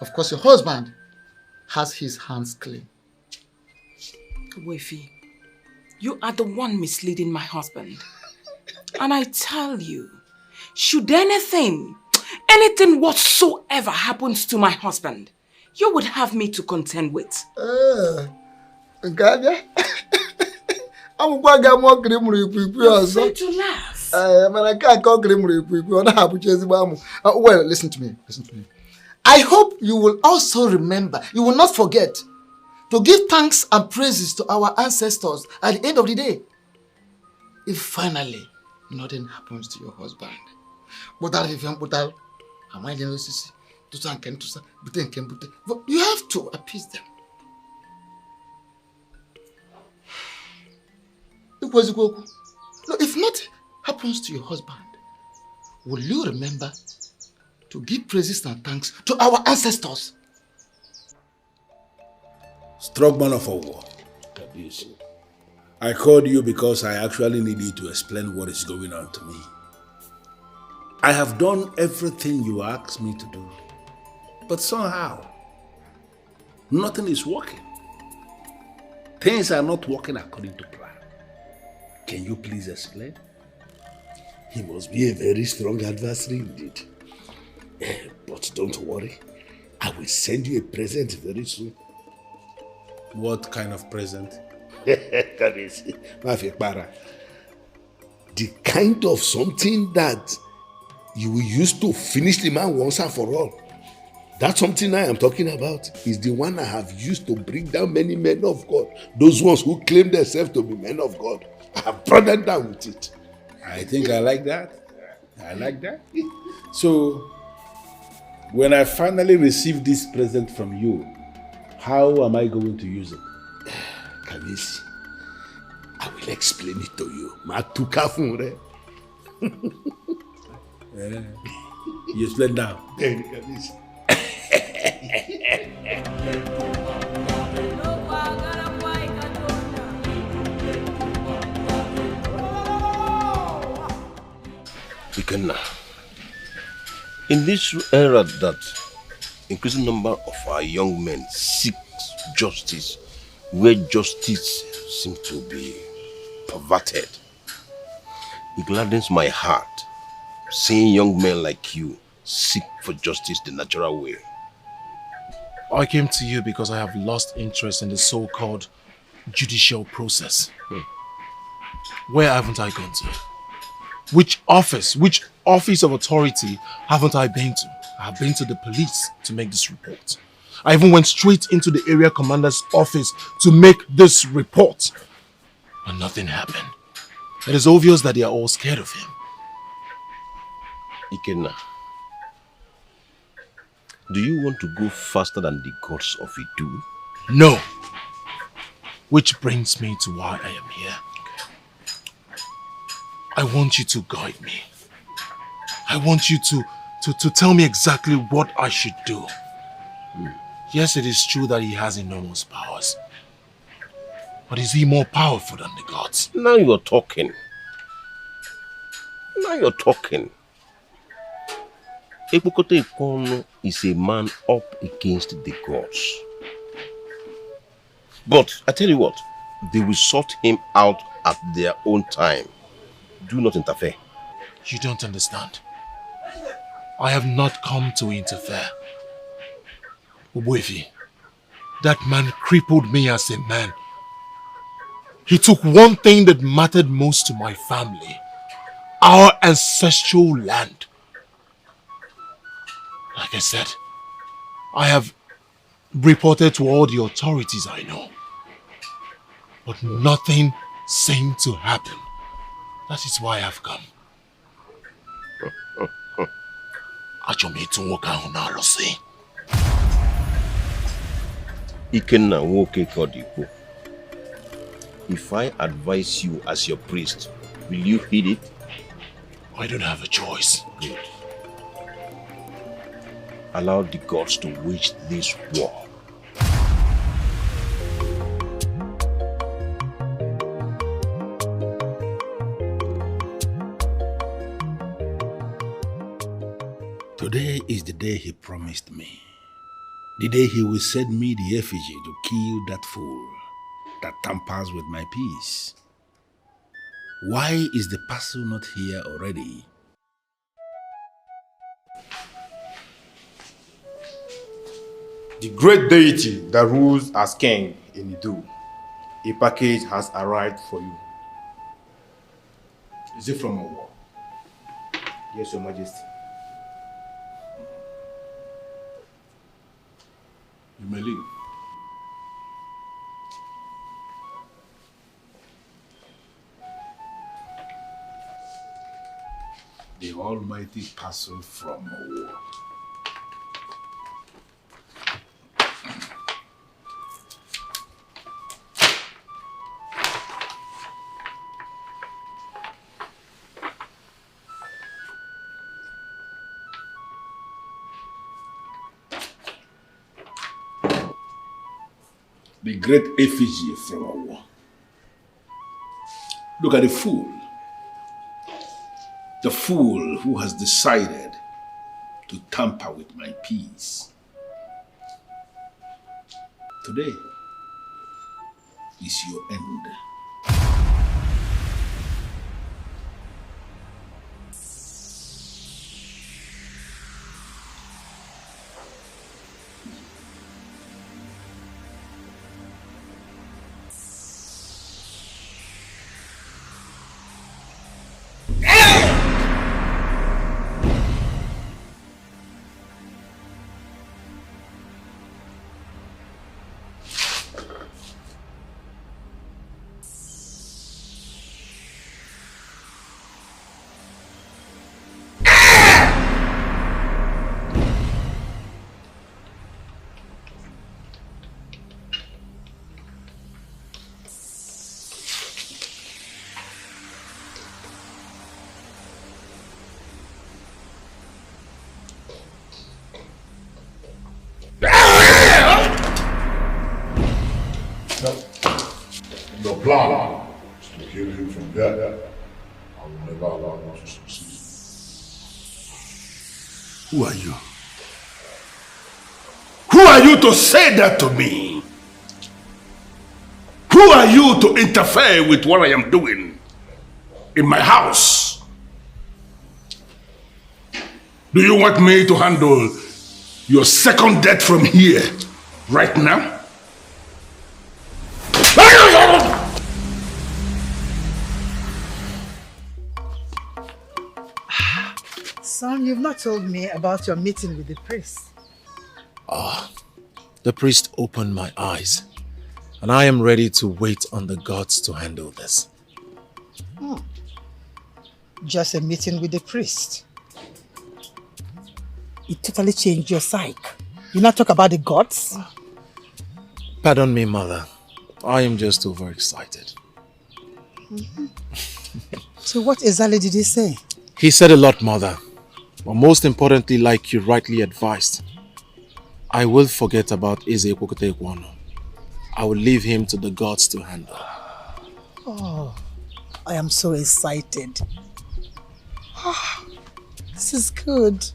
Of course, your husband has his hands clean. Wefi, you are the one misleading my husband. And I tell you, should anything whatsoever happens to my husband, you would have me to contend with. I'm afraid to laugh. Well, listen to me. I hope you will also remember, you will not forget to give thanks and praises to our ancestors at the end of the day. If finally nothing happens to your husband. But you have to appease them. No, if nothing happens to your husband, will you remember to give praises and thanks to our ancestors? Struck man of a war. I called you because I actually need you to explain what is going on to me. I have done everything you asked me to do, but somehow, nothing is working. Things are not working according to plan. Can you please explain? He must be a very strong adversary indeed. But don't worry, I will send you a present very soon. What kind of present? The kind of something that you will use to finish the man once and for all. That something I am talking about is the one I have used to bring down many men of God. Those ones who claim themselves to be men of God. I have brought them down with it. I think I like that. I like that. So, when I finally receive this present from you, how am I going to use it? Kamisi, I will explain it to you. Matukafunre. You explain now. Ikenna, in this era that increasing number of our young men seek justice, where justice seems to be perverted, it gladdens my heart seeing young men like you seek for justice the natural way. I came to you because I have lost interest in the so-called judicial process. Where haven't I gone to? Which office of authority haven't I been to? I have been to the police to make this report. I even went straight into the area commander's office to make this report. But nothing happened. It is obvious that they are all scared of him. Ikenna, do you want to go faster than the gods of Idu? No. Which brings me to why I am here. I want you to guide me. I want you to tell me exactly what I should do. Yes, it is true that he has enormous powers. But is he more powerful than the gods? Now you're talking. Now you're talking. Ekpokote Ikono is a man up against the gods. But I tell you what, they will sort him out at their own time. Do not interfere. You don't understand. I have not come to interfere. Ubwefi, that man crippled me as a man. He took one thing that mattered most to my family, our ancestral land. Like I said, I have reported to all the authorities I know, but nothing seemed to happen. That is why I've come. Ikenna Nwoke Kodipo. If I advise you as your priest, will you heed it? I don't have a choice. Good. Allow the gods to wage this war. Today is the day he promised me. The day he will send me the effigy to kill that fool that tampers with my peace. Why is the parcel not here already? The great deity that rules as king in Idu, a package has arrived for you. Is it from a war? Yes, Your Majesty. You may leave. The almighty parcel from a war. The great effigy from a war. Look at the fool. The fool who has decided to tamper with my peace. Today is your end. Your plan is to kill him from there. I will never allow you to succeed. Who are you? Who are you to say that to me? Who are you to interfere with what I am doing in my house? Do you want me to handle your second death from here, right now? Son, you've not told me about your meeting with the priest. The priest opened my eyes, and I am ready to wait on the gods to handle this. Just a meeting with the priest. It totally changed your psyche. You not talk about the gods? Pardon me, mother. I am just overexcited. So what exactly did he say? He said a lot, mother. But most importantly, like you rightly advised, I will forget about Eze Kwokote. I will leave him to the gods to handle. Oh, I am so excited. This is good.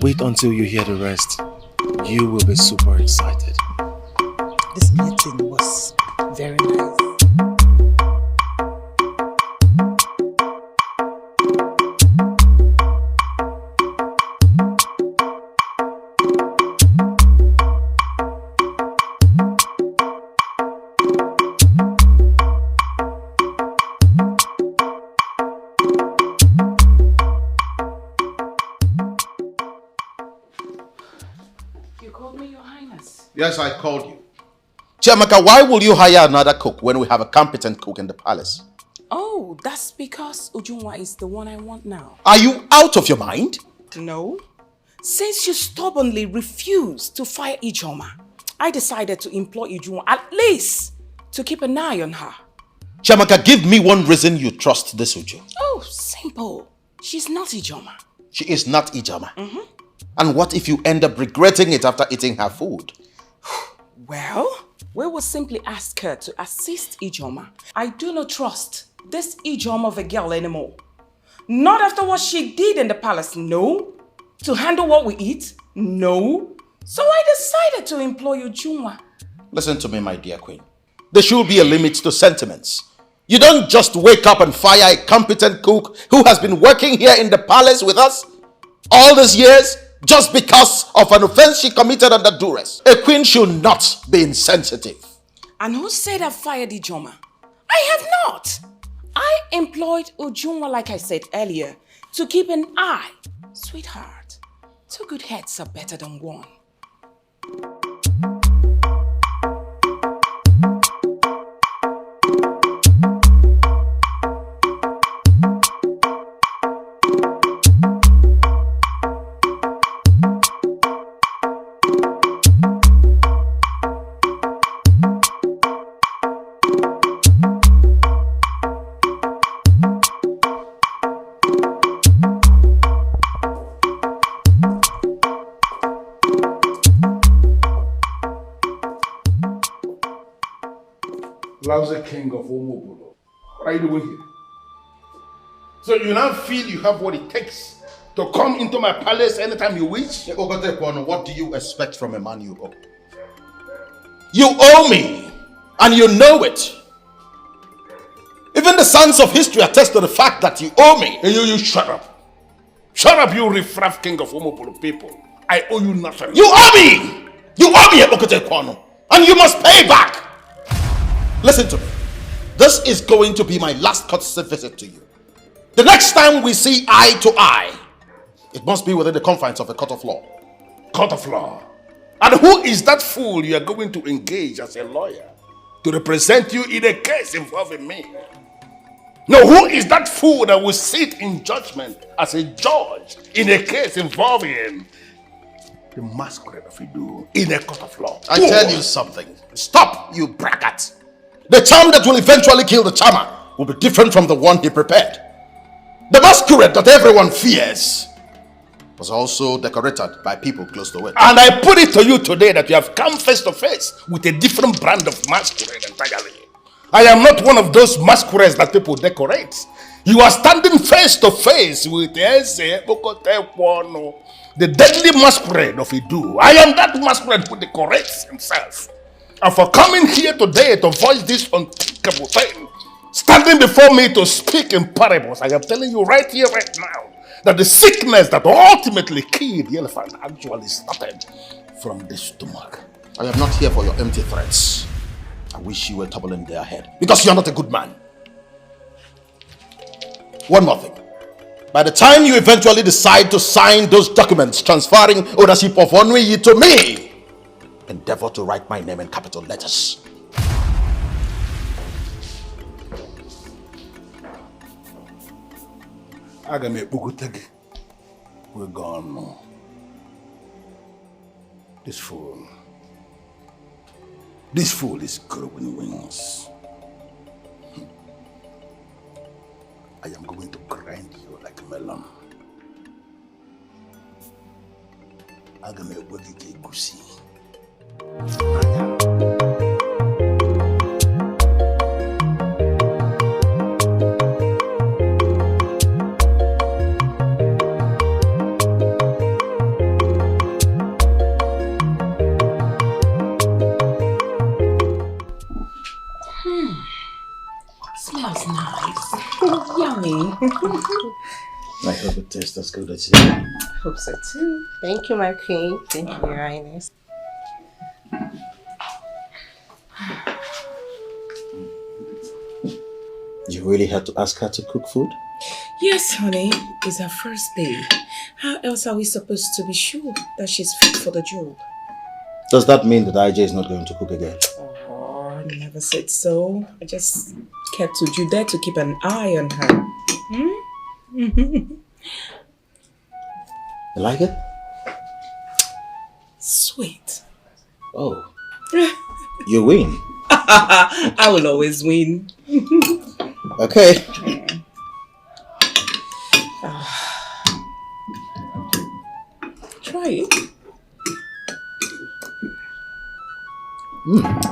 Wait until you hear the rest. You will be super excited. This meeting was very nice. Yes, I called you. Chiamaka, why will you hire another cook when we have a competent cook in the palace? Oh, that's because Ujunwa is the one I want now. Are you out of your mind? No. Since you stubbornly refused to fire Ijoma, I decided to employ Ujunwa at least to keep an eye on her. Chiamaka, give me one reason you trust this Uju. Oh, simple. She's not Ijoma. She is not Ijoma. And what if you end up regretting it after eating her food? Well, we will simply ask her to assist Ijoma. I do not trust this Ijoma of a girl anymore. Not after what she did in the palace, no. To handle what we eat? No. So I decided to employ Ujunwa. Listen to me, my dear queen. There should be a limit to sentiments. You don't just wake up and fire a competent cook who has been working here in the palace with us all these years just because of an offense she committed under duress. A queen should not be insensitive. And who said I fired Ijoma? I have not. I employed Ujunwa, like I said earlier, to keep an eye. Sweetheart, 2 good heads are better than 1. Lousy king of Omobolo. What are you doing here? So you now feel you have what it takes to come into my palace anytime you wish? What do you expect from a man you owe? You owe me, and you know it. Even the sons of history attest to the fact that you owe me. Hey, you shut up. Shut up, you riffraff king of Omobolo people. I owe you nothing. You owe me! You owe me, Okote Kwano, and you must pay back! Listen to me. This is going to be my last courtesy visit to you. The next time we see eye to eye, it must be within the confines of a court of law. Court of law? And who is that fool you are going to engage as a lawyer to represent you in a case involving me? No, who is that fool that will sit in judgment as a judge in a case involving the masquerade of Idu in a court of law? I tell you something. Stop, you braggart. The charm that will eventually kill the charmer will be different from the one he prepared. The masquerade that everyone fears was also decorated by people close to it. And I put it to you today that you have come face to face with a different brand of masquerade entirely. I am not one of those masquerades that people decorate. You are standing face to face with the deadly masquerade of Idu. I am that masquerade who decorates himself. And for coming here today to voice this unthinkable thing, standing before me to speak in parables, I am telling you right here, right now, that the sickness that ultimately killed the elephant actually started from the stomach. I am not here for your empty threats. I wish you were tumbling their head, because you are not a good man. One more thing. By the time you eventually decide to sign those documents transferring ownership of Onwe to me, endeavor to write my name in capital letters. We're gone. This fool is growing wings. I am going to grind you like a melon. Smells nice. Yummy. I hope it tastes as good as you. I hope so too. Thank you, my queen. Thank you, your highness. You really had to ask her to cook food? Yes, honey. It's her first day. How else are we supposed to be sure that she's fit for the job? Does that mean that IJ is not going to cook again? Oh, I never said so. I just kept Uju there to keep an eye on her. You like it? Sweet. Oh. You win. I will always win. Okay. Try it.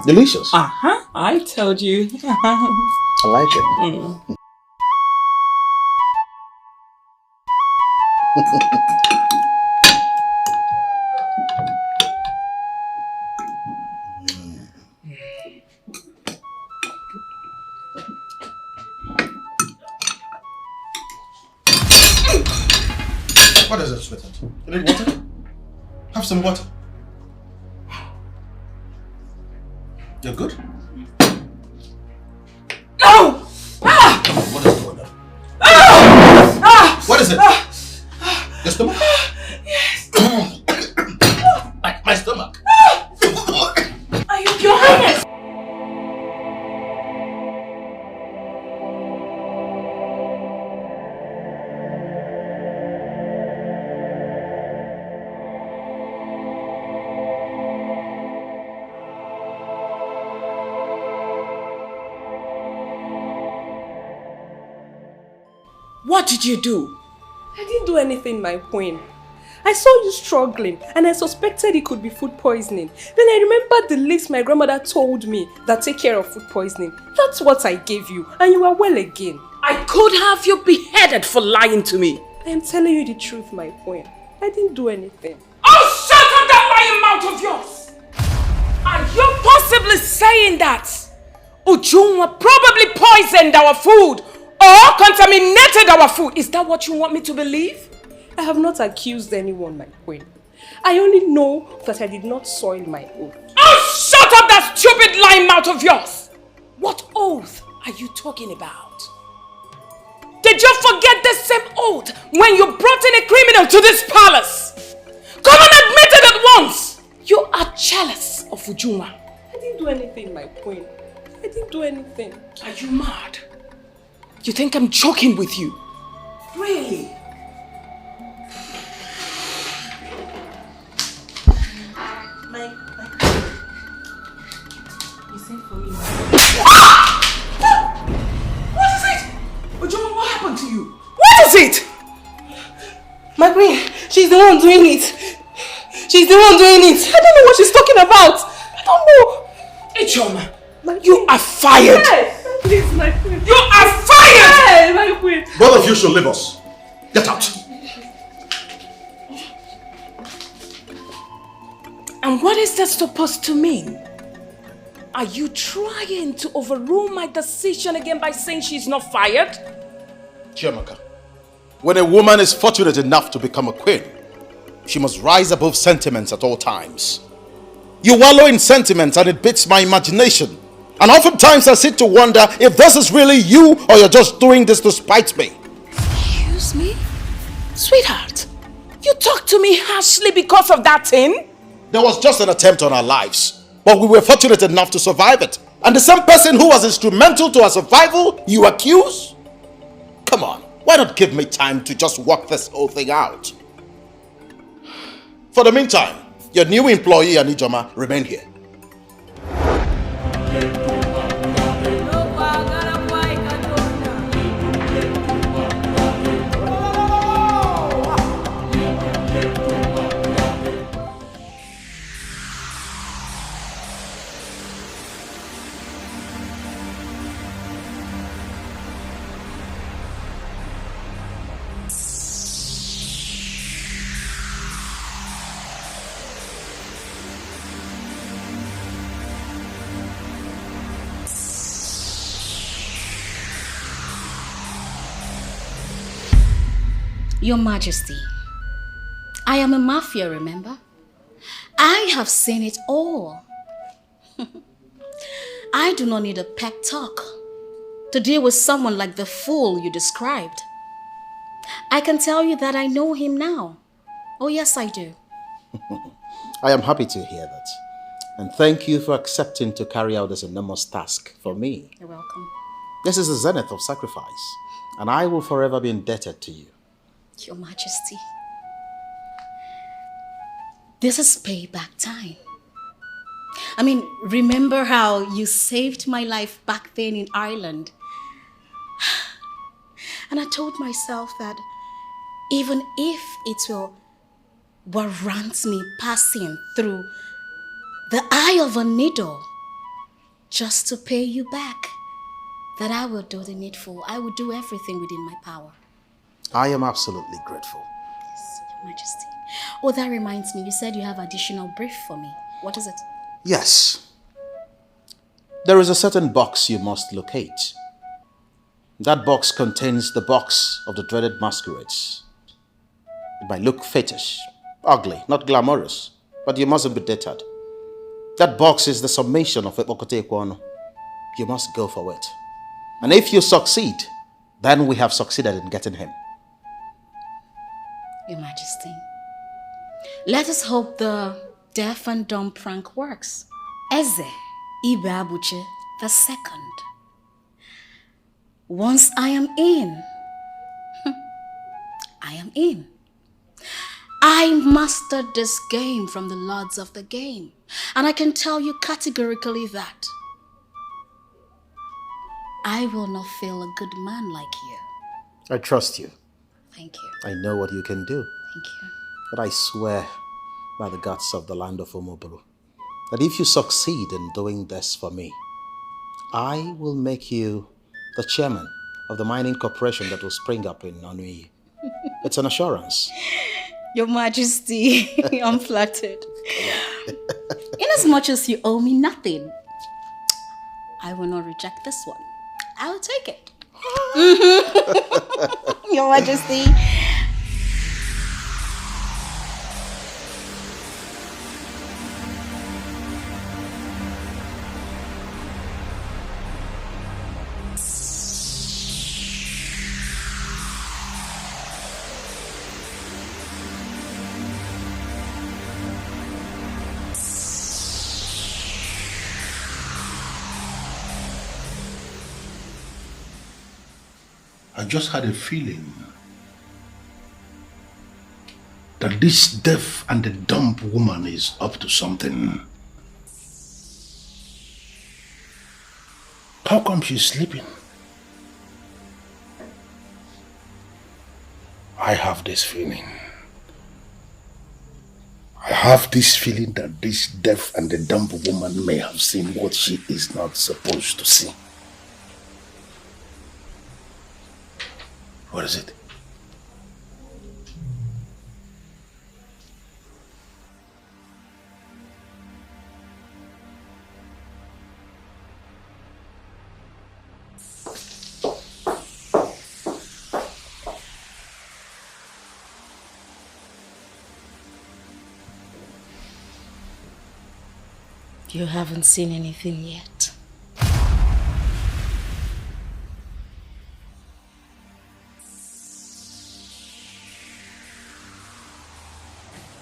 Delicious. I told you. I like it. What is it, sweetheart? You need water? Have some water. You're good? No! Ah! Come on, what is going on? Ah! Ah! What is it? Your stomach? Yes. My stomach. Are you, Your Highness? What did you do? I didn't do anything, my queen. I saw you struggling and I suspected it could be food poisoning. Then I remembered the list my grandmother told me that take care of food poisoning. That's what I gave you and you are well again. I could have you beheaded for lying to me. I am telling you the truth, my queen. I didn't do anything. Oh, shut up that lying mouth of yours! Are you possibly saying that Ujunwa probably poisoned our food or contaminated our food? Is that what you want me to believe? I have not accused anyone, my queen. I only know that I did not soil my oath. Oh, shut up that stupid lying mouth of yours! What oath are you talking about? Did you forget the same oath when you brought in a criminal to this palace? Come and admit it at once! You are jealous of Ujunwa. I didn't do anything, my queen. I didn't do anything. Are you mad? You think I'm joking with you? Really? You sent for me. What is it? Ujunwa, what happened to you? What is it? My queen, she's the one doing it. She's the one doing it. I don't know what she's talking about. I don't know. Ichoma, you are fired. Yes, please, my queen. You are fired! Yes, my queen. Both of you should leave us. Get out. And what is that supposed to mean? Are you trying to overrule my decision again by saying she's not fired? Chiamaka, when a woman is fortunate enough to become a queen, she must rise above sentiments at all times. You wallow in sentiments and it beats my imagination. And oftentimes I sit to wonder if this is really you or you're just doing this to spite me. Excuse me? Sweetheart, you talk to me harshly because of that thing? There was just an attempt on our lives, but we were fortunate enough to survive it. And the same person who was instrumental to our survival, you accuse? Come on, why not give me time to just work this whole thing out? For the meantime, your new employee, Anijoma, remain here. Your Majesty, I am a mafia, remember? I have seen it all. I do not need a pep talk to deal with someone like the fool you described. I can tell you that I know him now. Oh yes, I do. I am happy to hear that. And thank you for accepting to carry out this enormous task for me. You're welcome. This is the zenith of sacrifice, and I will forever be indebted to you. Your Majesty, this is payback time. I mean, remember how you saved my life back then in Ireland? And I told myself that even if it will warrant me passing through the eye of a needle just to pay you back, that I will do the needful. I will do everything within my power. I am absolutely grateful. Yes, Your Majesty. Oh, that reminds me, you said you have additional brief for me. What is it? Yes. There is a certain box you must locate. That box contains the box of the dreaded masquerades. It might look fetish, ugly, not glamorous, but you mustn't be deterred. That box is the summation of Epokote Ekwono. You must go for it. And if you succeed, then we have succeeded in getting him. Your Majesty, let us hope the deaf and dumb prank works. Eze Ibe Abuche II. Once I am in, I am in. I mastered this game from the lords of the game, and I can tell you categorically that I will not fail a good man like you. I trust you. Thank you. I know what you can do. Thank you. But I swear by the gods of the land of Omobolo that if you succeed in doing this for me, I will make you the chairman of the mining corporation that will spring up in Antview. It's an assurance. Your Majesty, I'm flattered. Inasmuch as you owe me nothing, I will not reject this one. I will take it. Your Majesty. I just had a feeling that this deaf and the dumb woman is up to something. How come she's sleeping? I have this feeling. I have this feeling that this deaf and the dumb woman may have seen what she is not supposed to see. What is it? You haven't seen anything yet.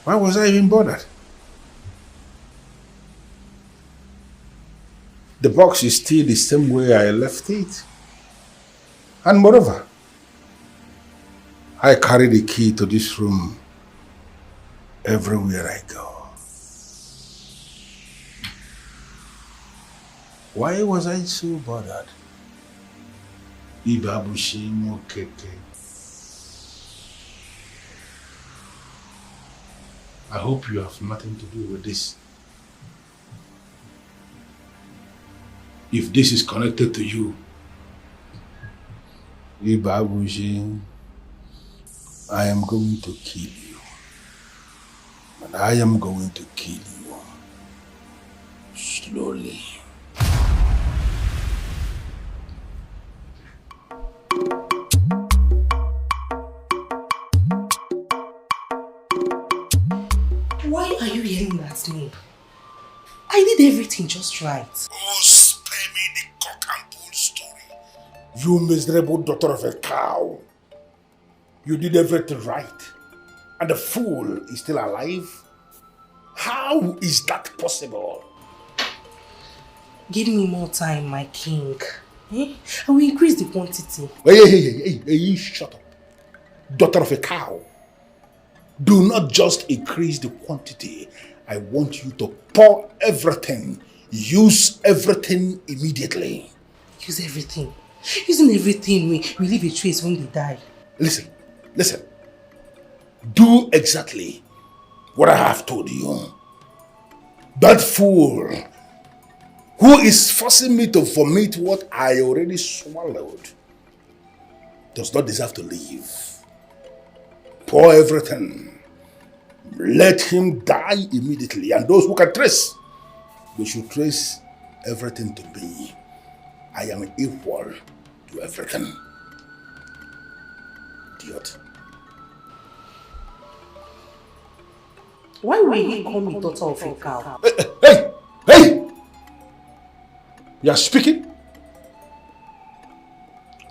Why was I even bothered? The box is still the same way I left it. And moreover, I carry the key to this room everywhere I go. Why was I so bothered? Ibabushi mo keke. I hope you have nothing to do with this. If this is connected to you, Ibabushi, I am going to kill you. And I am going to kill you. Slowly. Why are you yelling at me? I did everything just right. Oh, spare me the cock and bull story. You miserable daughter of a cow. You did everything right. And the fool is still alive? How is that possible? Give me more time, my king. I will increase the quantity. Hey, shut up. Daughter of a cow. Do not just increase the quantity. I want you to pour everything. Use everything immediately. Use everything. Using everything, we leave a trace when they die. Listen. Do exactly what I have told you. That fool who is forcing me to vomit what I already swallowed does not deserve to live. Pour everything. Let him die immediately. And those who can trace, they should trace everything to me. I am equal to everything. Idiot. Why will he call me daughter of a cow? Hey! You are speaking?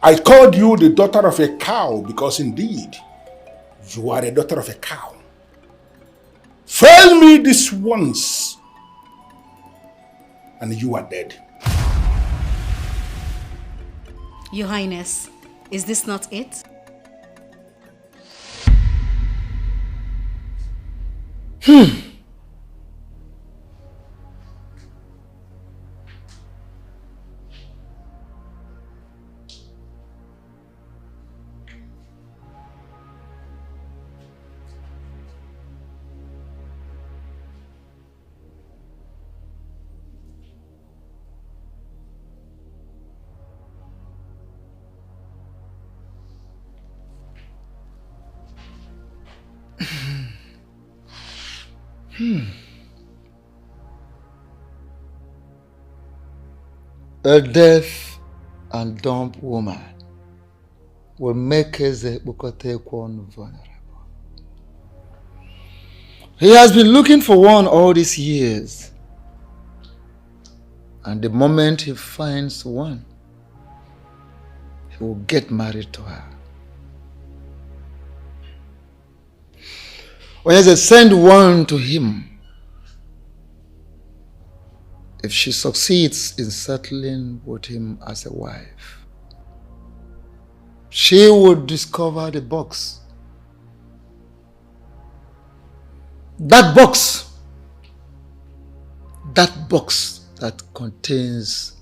I called you the daughter of a cow because indeed you are a daughter of a cow. Fail me this once and you are dead. Your Highness, is this not it? A deaf and dumb woman will make Eze Bukotekwan vulnerable. He has been looking for one all these years. And the moment he finds one, he will get married to her. Eze, send one to him. If she succeeds in settling with him as a wife, she would discover the box. That box that contains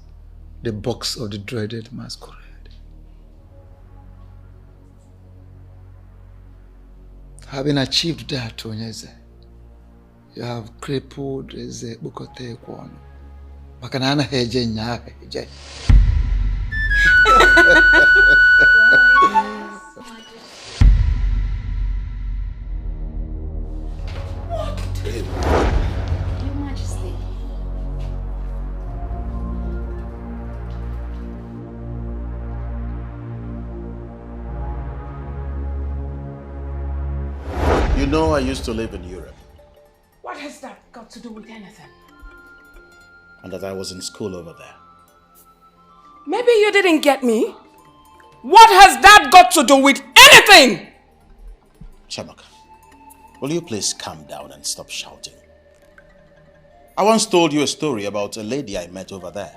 the box of the dreaded masquerade. Having achieved that, Onyeze, you have crippled Eze Bukotekwan. Makanana heje nya heje. Your Majesty. You know I used to live in Europe. What has that got to do with anything? And that I was in school over there. Maybe you didn't get me. What has that got to do with anything? Chiamaka, will you please calm down and stop shouting? I once told you a story about a lady I met over there.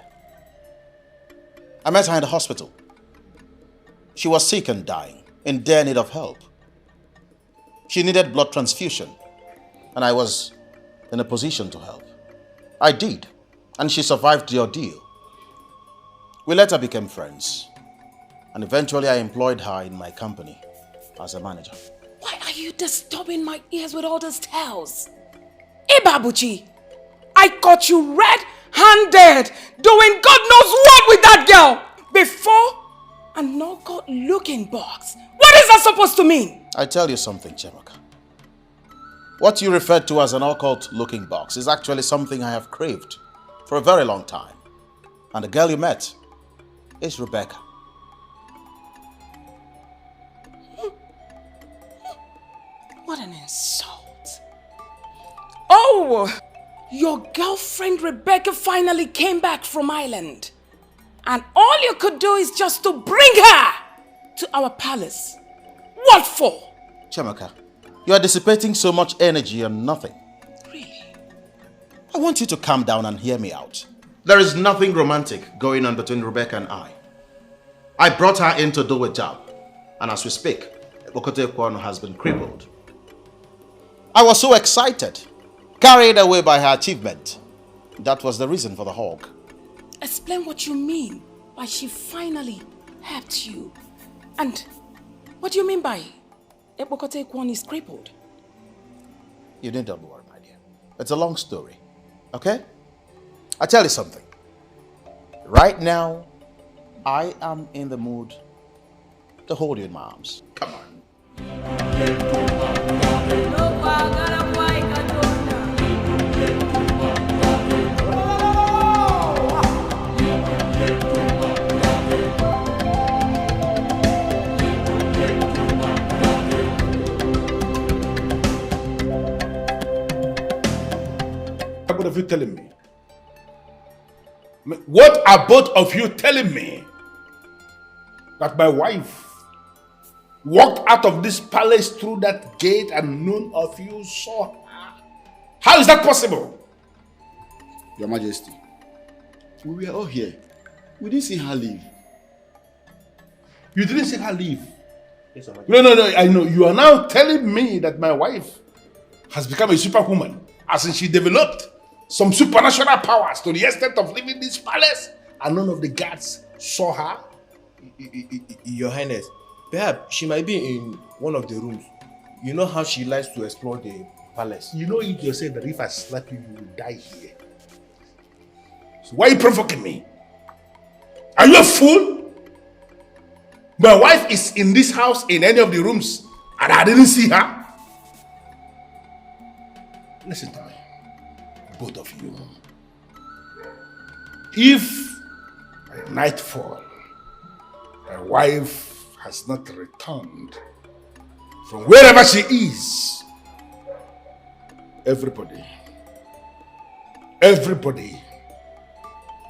I met her in the hospital. She was sick and dying, in dire need of help. She needed blood transfusion, and I was in a position to help. I did, and she survived the ordeal. We later became friends, and eventually I employed her in my company as a manager. Why are you disturbing my ears with all those tales? Hey, Babuchi, I caught you red-handed doing God knows what with that girl before an no-good-looking box. What is that supposed to mean? I tell you something, Chiamaka. What you referred to as an occult-looking box is actually something I have craved for a very long time. And the girl you met is Rebecca. What an insult. Oh, your girlfriend Rebecca finally came back from Ireland. And all you could do is just to bring her to our palace. What for? Chiamaka, you are dissipating so much energy on nothing. Really? I want you to calm down and hear me out. There is nothing romantic going on between Rebecca and I. I brought her in to do a job. And as we speak, Bukotekwan has been crippled. I was so excited, carried away by her achievement. That was the reason for the hug. Explain what you mean by she finally helped you. And what do you mean by Bukotekwan is crippled? You need not worry, my dear. It's a long story, okay? I'll tell you something. Right now, I am in the mood to hold you in my arms. Come on. both of you telling me? What are both of you telling me? That my wife walked out of this palace through that gate and none of you saw her? How is that possible? Your Majesty, we were all here. We didn't see her leave. You didn't see her leave? Yes, no, I know. You are now telling me that my wife has become a superwoman, as in she developed some supernatural powers to the extent of leaving this palace and none of the guards saw her? Your Highness, perhaps she might be in one of the rooms. You know how she likes to explore the palace. You know it yourself that if I slap you, you will die here. So why are you provoking me? Are you a fool? My wife is in this house in any of the rooms and I didn't see her. Listen to me, both of you. If by nightfall my wife has not returned from wherever she is, everybody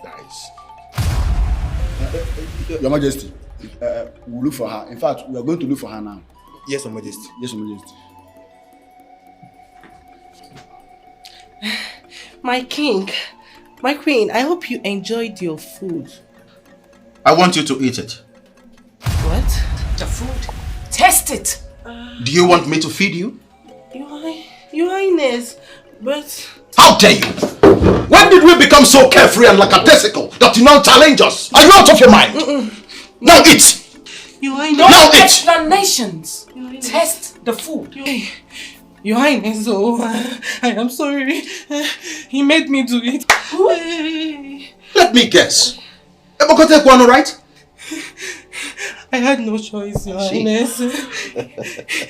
dies. Your Majesty, we'll look for her. In fact, we are going to look for her now. Yes, Your Majesty. Yes, Your Majesty. My king, my queen, I hope you enjoyed your food. I want you to eat it. What? The food. Taste it. Do you want me to feed you? Your Highness, but... How dare you? When did we become so carefree and lackadaisical that you now challenge us? Are you out of your mind? Now eat! Your Highness... No explanations. Taste the food. Your Highness, I am sorry. He made me do it. Let me guess. Ebokote Kwano, right? I had no choice, Your Highness.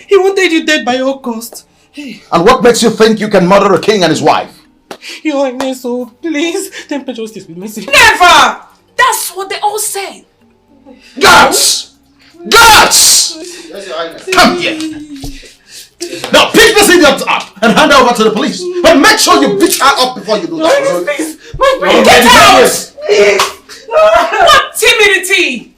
He wanted you dead by all cost. And what makes you think you can murder a king and his wife? Your Highness, please, temper justice with mercy. Never! That's what they all say. Guards! Guards! Yes, Your Highness. Come here. Now pick this idiot up and hand her over to the police. But make sure you beat her up before you do that. Please, get out! Please. What timidity!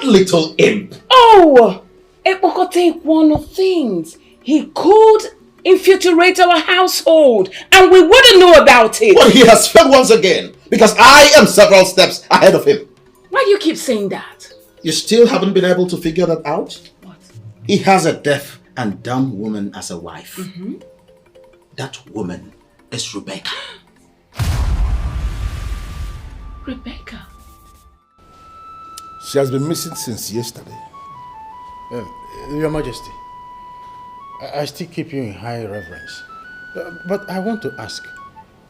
Little imp. Oh! Epokote one of things. He could infiltrate our household and we wouldn't know about it. Well, he has failed once again because I am several steps ahead of him. Why do you keep saying that? You still haven't been able to figure that out? What? He has a deaf and dumb woman as a wife. That woman is Rebecca. Rebecca? She has been missing since yesterday. Your Majesty, I still keep you in high reverence. But I want to ask,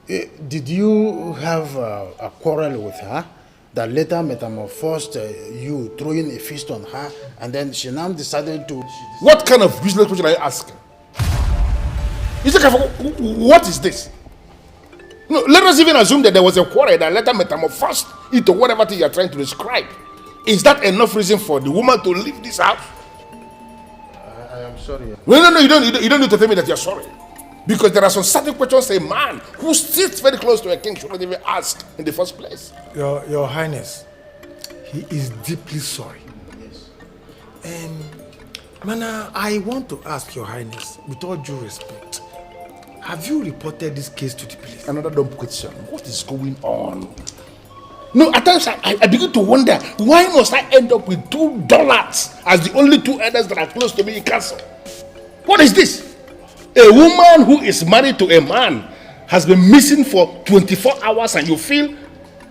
did you have a quarrel with her that later metamorphosed you throwing a fist on her and then she now decided to... What kind of business question are you asking? What is this? No, let us even assume that there was a quarrel that later metamorphosed into whatever thing you are trying to describe. Is that enough reason for the woman to leave this house? I am sorry. No, you don't need to tell me that you're sorry. Because there are some certain questions a man who sits very close to a king should not even ask in the first place. Your Highness, he is deeply sorry. Yes. Mana, I want to ask Your Highness, with all due respect, have you reported this case to the police? Another dumb question. What is going on? No, at times I begin to wonder, why must I end up with $2 as the only two elders that are close to me in castle? What is this? A woman who is married to a man has been missing for 24 hours and you feel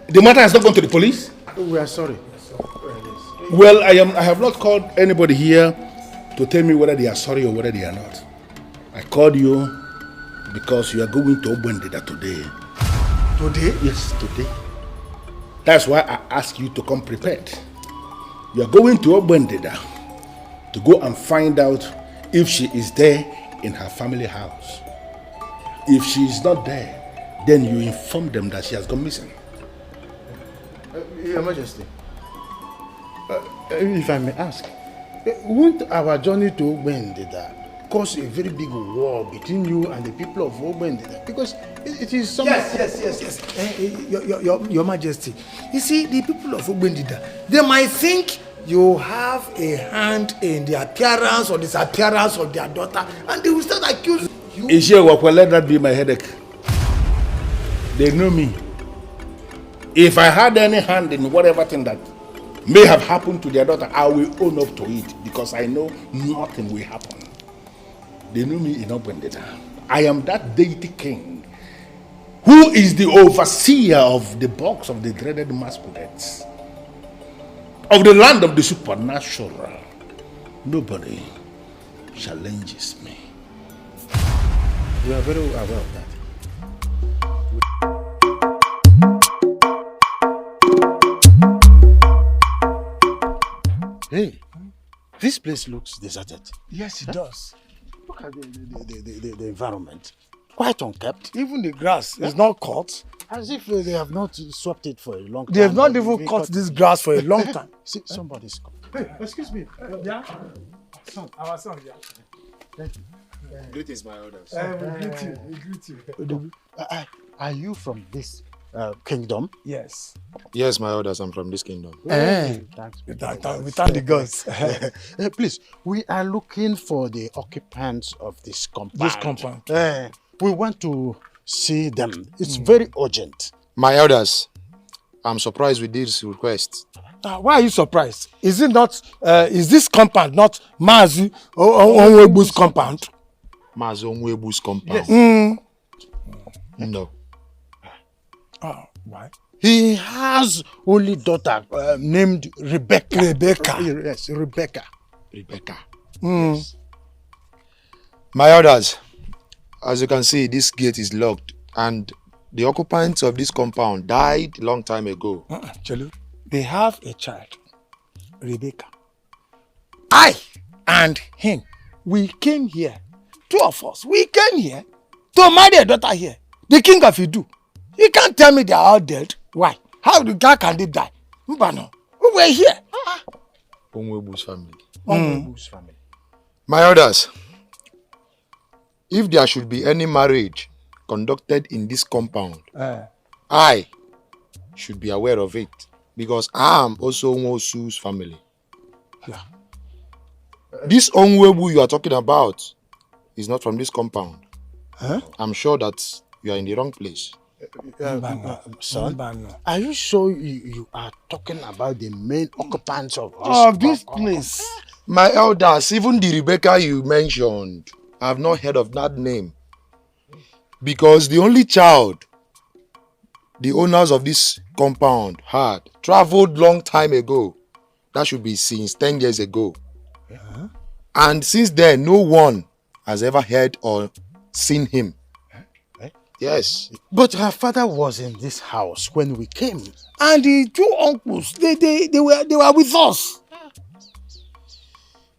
the matter has not gone to the police? We are sorry. Well, I have not called anybody here to tell me whether they are sorry or whether they are not. I called you because you are going to Obwendeda today. Today? Yes, today. That's why I asked you to come prepared. You are going to Obwendeda to go and find out if she is there in her family house. If she is not there, then you inform them that she has gone missing. Your Majesty, if I may ask, won't our journey to Obwendeda cause a very big war between you and the people of Ogbendida, because it is something. Yes. Your Majesty. You see, the people of Ogbendida, they might think you have a hand in the appearance or disappearance of their daughter, and they will start accusing you. Ishiewakwe, let that be my headache. They know me. If I had any hand in whatever thing that may have happened to their daughter, I will own up to it, because I know nothing will happen. They know me in Ogbendida. I am that deity king who is the overseer of the box of the dreaded masquerades, of the land of the supernatural. Nobody challenges me. We are very aware of that. Hey, this place looks deserted. Yes, it does. Look at the environment. Quite unkept. Even the grass is not cut. As if they have not swept it for a long time. They have not even cut this grass for a long time. See, somebody's coming. Hey, excuse me. Yeah? Son, our son, yeah. Thank you. Greetings, my elders. We greet you. Are you from this kingdom? Yes. Yes, my elders, I'm from this kingdom. Thanks. We thank the gods. Please, we are looking for the occupants of this compound. This compound. We want to see them. It's very urgent. My elders, I'm surprised with this request. Why are you surprised? Is this compound not Mazi Onwebu's compound? Mazi Onwebu's compound? Yes. No. Why? He has only daughter named Rebecca. Yes, Rebecca. Yes. My elders, as you can see, this gate is locked, and the occupants of this compound died a long time ago. Chelu, they have a child, Rebecca. I and him, we came here. Two of us, we came here to marry a daughter here. The king of Idu. You can't tell me they are all dead. Why? How can they die? Mbano, we were here. Onwebu's family. Onwebu's family. My elders, if there should be any marriage conducted in this compound, I should be aware of it, because I am also Onwosu's family. Yeah. This Onwebu you are talking about is not from this compound. I'm sure that you are in the wrong place. Son, are you sure you are talking about the main occupants of this place? My elders, even the Rebecca you mentioned, I have not heard of that name. Because the only child the owners of this compound had traveled long time ago. That should be since 10 years ago. And since then, no one has ever heard or seen him. Yes. But her father was in this house when we came. And the two uncles, they were with us.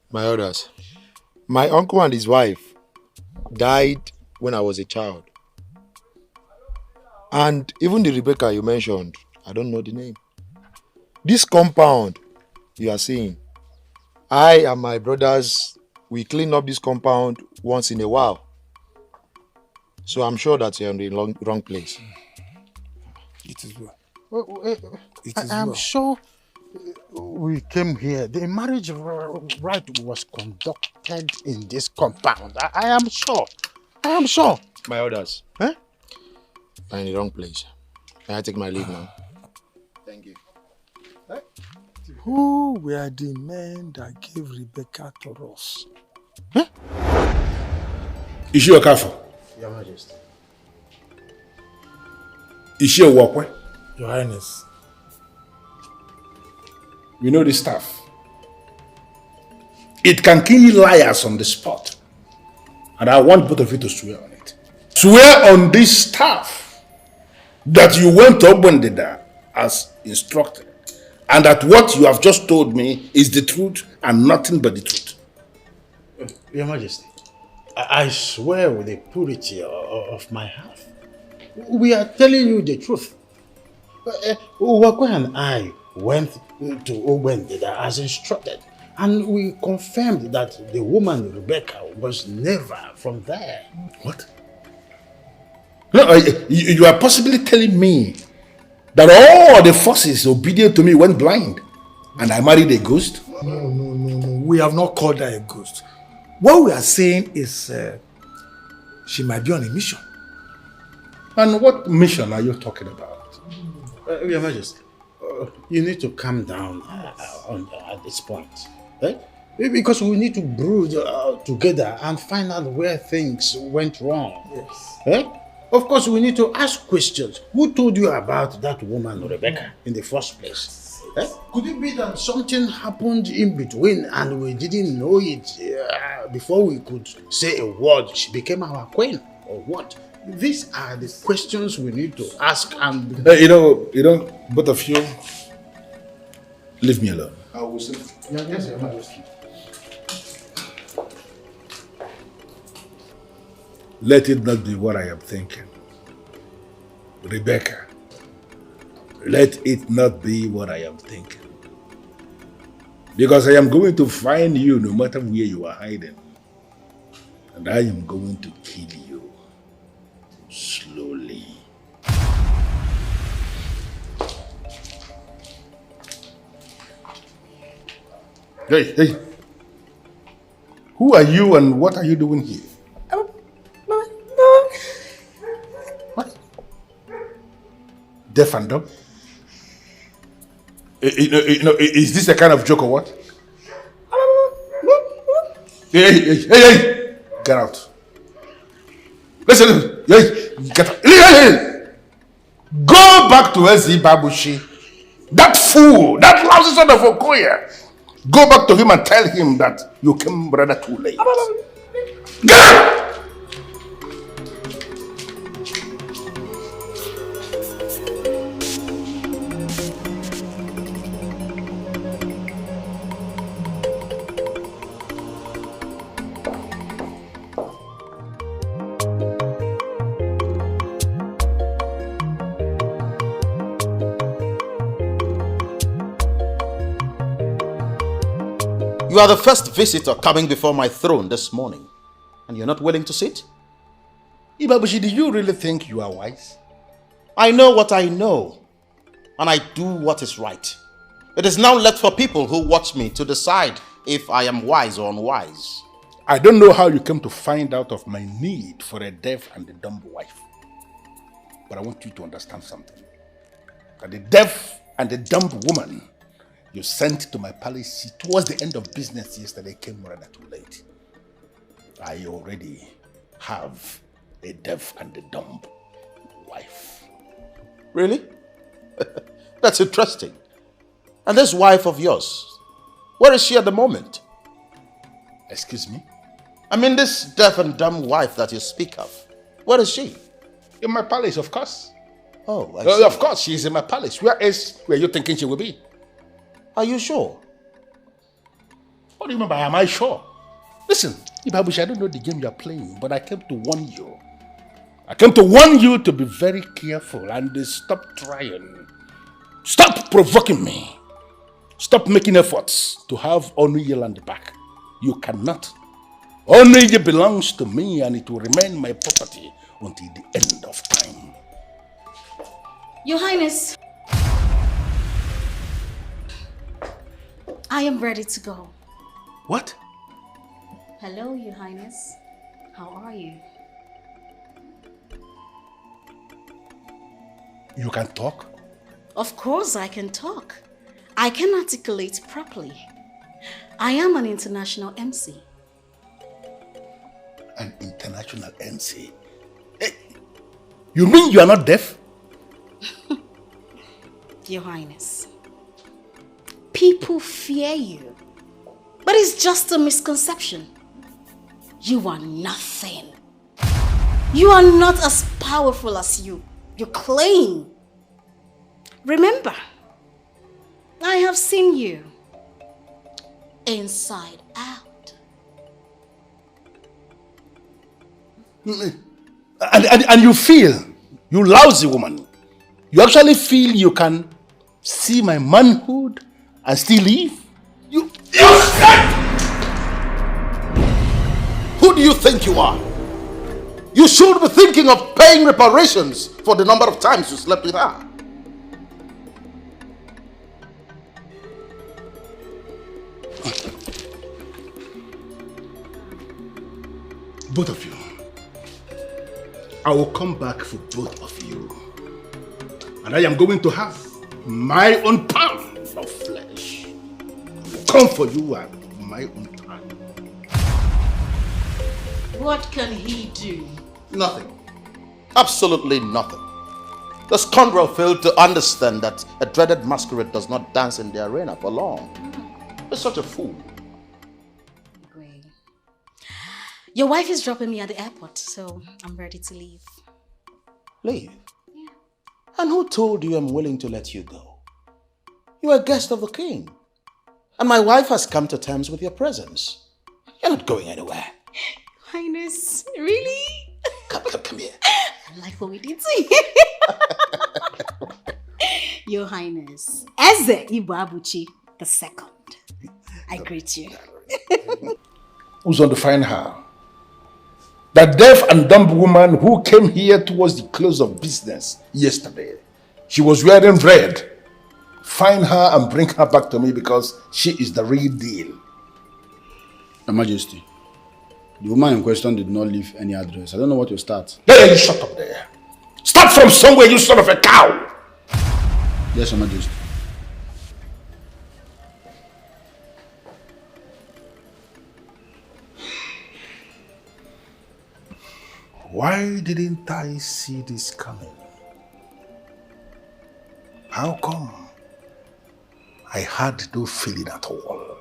My elders, my uncle and his wife died when I was a child. And even the Rebecca you mentioned, I don't know the name. This compound you are seeing, I and my brothers, we clean up this compound once in a while. So I'm sure that you're in the wrong place. It is well. I'm sure we came here. The marriage rite was conducted in this compound. I am sure. I am sure. My elders, you're in the wrong place. Can I take my leave now? Thank you. Who were the men that gave Rebecca to us? Is she Okafor? Your Majesty. Is she Owokwe? Your Highness. We know the staff. It can kill liars on the spot. And I want both of you to swear on it. Swear on this staff that you went to Ogbendida as instructed, and that what you have just told me is the truth and nothing but the truth. Your Majesty, I swear with the purity of my heart. We are telling you the truth. Owokwe and I went to Ogbendida as instructed, And we confirmed that the woman Rebecca was never from there. What? No, you are possibly telling me that all the forces obedient to me went blind and I married a ghost? No. We have not called her a ghost. What we are saying is she might be on a mission. And what mission are you talking about? Your Majesty, you need to calm down at this point. Eh? Because we need to brood together and find out where things went wrong. Yes. Eh? Of course, we need to ask questions. Who told you about that woman, Rebecca, in the first place? Eh? Could it be that something happened in between and we didn't know it before we could say a word? She became our queen, or what? These are the questions we need to ask. And you know, both of you, leave me alone. I will say, yes, Your Majesty. Let it not be what I am thinking. Rebecca, let it not be what I am thinking. Because I am going to find you no matter where you are hiding. And I am going to kill you. Slowly. Hey. Who are you and what are you doing here? What? Deaf and dumb? Is this a kind of joke or what? Hey! Get out. Listen, get out. Hey. Go back to Ezi Babushi. That fool, that lousy son of Okoye. Go back to him and tell him that you came rather too late. Get out! You are the first visitor coming before my throne this morning, and you're not willing to sit? Ibabushi, do you really think you are wise? I know what I know, and I do what is right. It is now left for people who watch me to decide if I am wise or unwise. I don't know how you came to find out of my need for a deaf and a dumb wife. But I want you to understand something. That the deaf and the dumb woman you sent to my palace towards the end of business yesterday came rather too late. I already have a deaf and a dumb wife. Really? That's interesting. And this wife of yours, where is she at the moment? Excuse me? I mean this deaf and dumb wife that you speak of. Where is she? In my palace, of course. Oh, I see. Of course, she is in my palace. Where else were you thinking she will be? Are you sure? What do you mean by am I sure? Listen, Ibabushi, I don't know the game you are playing, but I came to warn you. I came to warn you to be very careful and stop trying. Stop provoking me. Stop making efforts to have Onuyeland back. You cannot. Onuye belongs to me and it will remain my property until the end of time. Your Highness, I am ready to go. What? Hello, Your Highness. How are you? You can talk? Of course I can talk. I can articulate properly. I am an international MC. An international MC? Hey, you mean you are not deaf? Your Highness, people fear you, but it's just a misconception. You are nothing. You are not as powerful as you claim. Remember, I have seen you inside out. And you feel, you lousy woman, you actually feel you can see my manhood and still leave? You Who do you think you are? You should be thinking of paying reparations for the number of times you slept with her. Both of you. I will come back for both of you. And I am going to have my own pound of flesh. Come for you and my own time. What can he do? Nothing. Absolutely nothing. The scoundrel failed to understand that a dreaded masquerade does not dance in the arena for long. He's such a fool. Your wife is dropping me at the airport, so I'm ready to leave. Leave? Yeah. And who told you I'm willing to let you go? You are a guest of the king. And my wife has come to terms with your presence. You're not going anywhere. Highness, really? Come here. I like what we did to you. Your Highness, Eze Ibuabuchi II. I greet you. Who's going to find her? The deaf and dumb woman who came here towards the close of business yesterday. She was wearing red. Find her and bring her back to me because she is the real deal. Your Majesty, the woman in question did not leave any address. I don't know what to start. Hey, you shut up there. Start from somewhere, you son of a cow. Yes, Your Majesty. Why didn't I see this coming? How come? I had no feeling at all.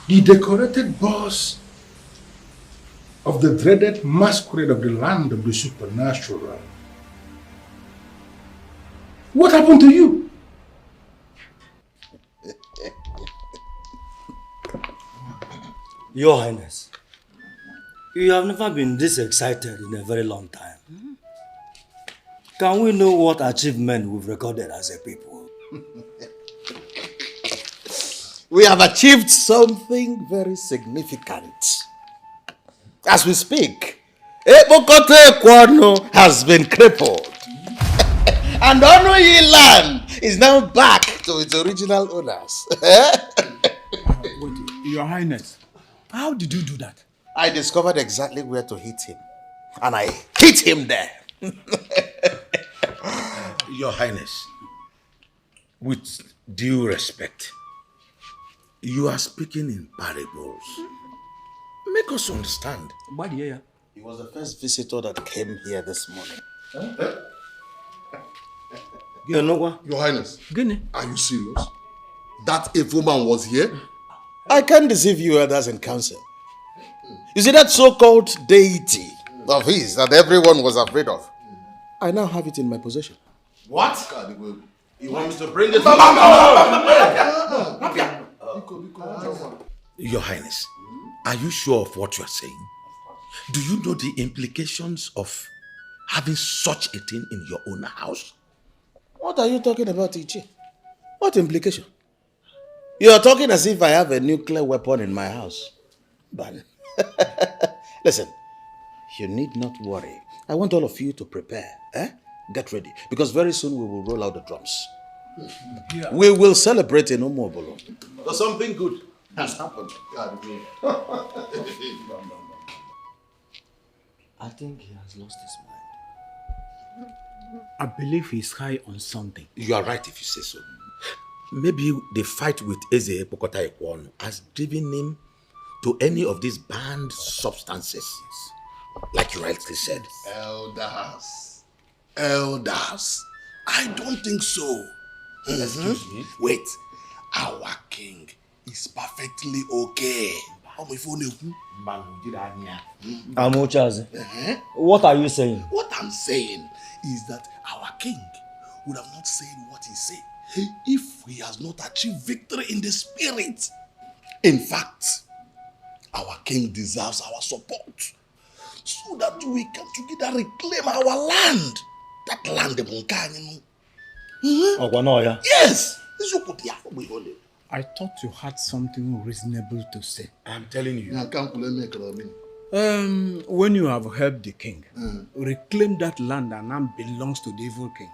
The decorated boss of the dreaded masquerade of the land of the supernatural. What happened to you? Your Highness, you have never been this excited in a very long time. Can we know what achievement we've recorded as a people? We have achieved something very significant. As we speak, Ebokote Kwano has been crippled. And Onoyi land is now back to its original owners. Wait, Your Highness, how did you do that? I discovered exactly where to hit him. And I hit him there. Your Highness, with due respect, you are speaking in parables. Make us understand. He was the first visitor that came here this morning. Your Highness, are you serious? That evil man was here? I can't deceive you others in council. You see that so-called deity of his that everyone was afraid of? I now have it in my possession. What? You want me to bring it? Your Highness, are you sure of what you are saying? Do you know the implications of having such a thing in your own house? What are you talking about, Ichi? What implication? You are talking as if I have a nuclear weapon in my house. But listen, you need not worry. I want all of you to prepare. Get ready. Because very soon we will roll out the drums. Yeah. We will celebrate in Umobolo. Because something good has happened. I think he has lost his mind. I believe he's high on something. You are right if you say so. Maybe the fight with Eze Pokota Ekwonu has driven him to any of these banned substances. Like you rightly said. Elders. I don't think so. Excuse me? Wait. Our king is perfectly okay. Amochazi, what are you saying? What I'm saying is that our king would have not said what he said if he has not achieved victory in the spirit. In fact, Our king deserves our support so that we can together reclaim our land. That land of Munkani. Paranoia. Yes! I thought you had something reasonable to say. I'm telling you. When you have helped the king, reclaim that land and now belongs to the evil king,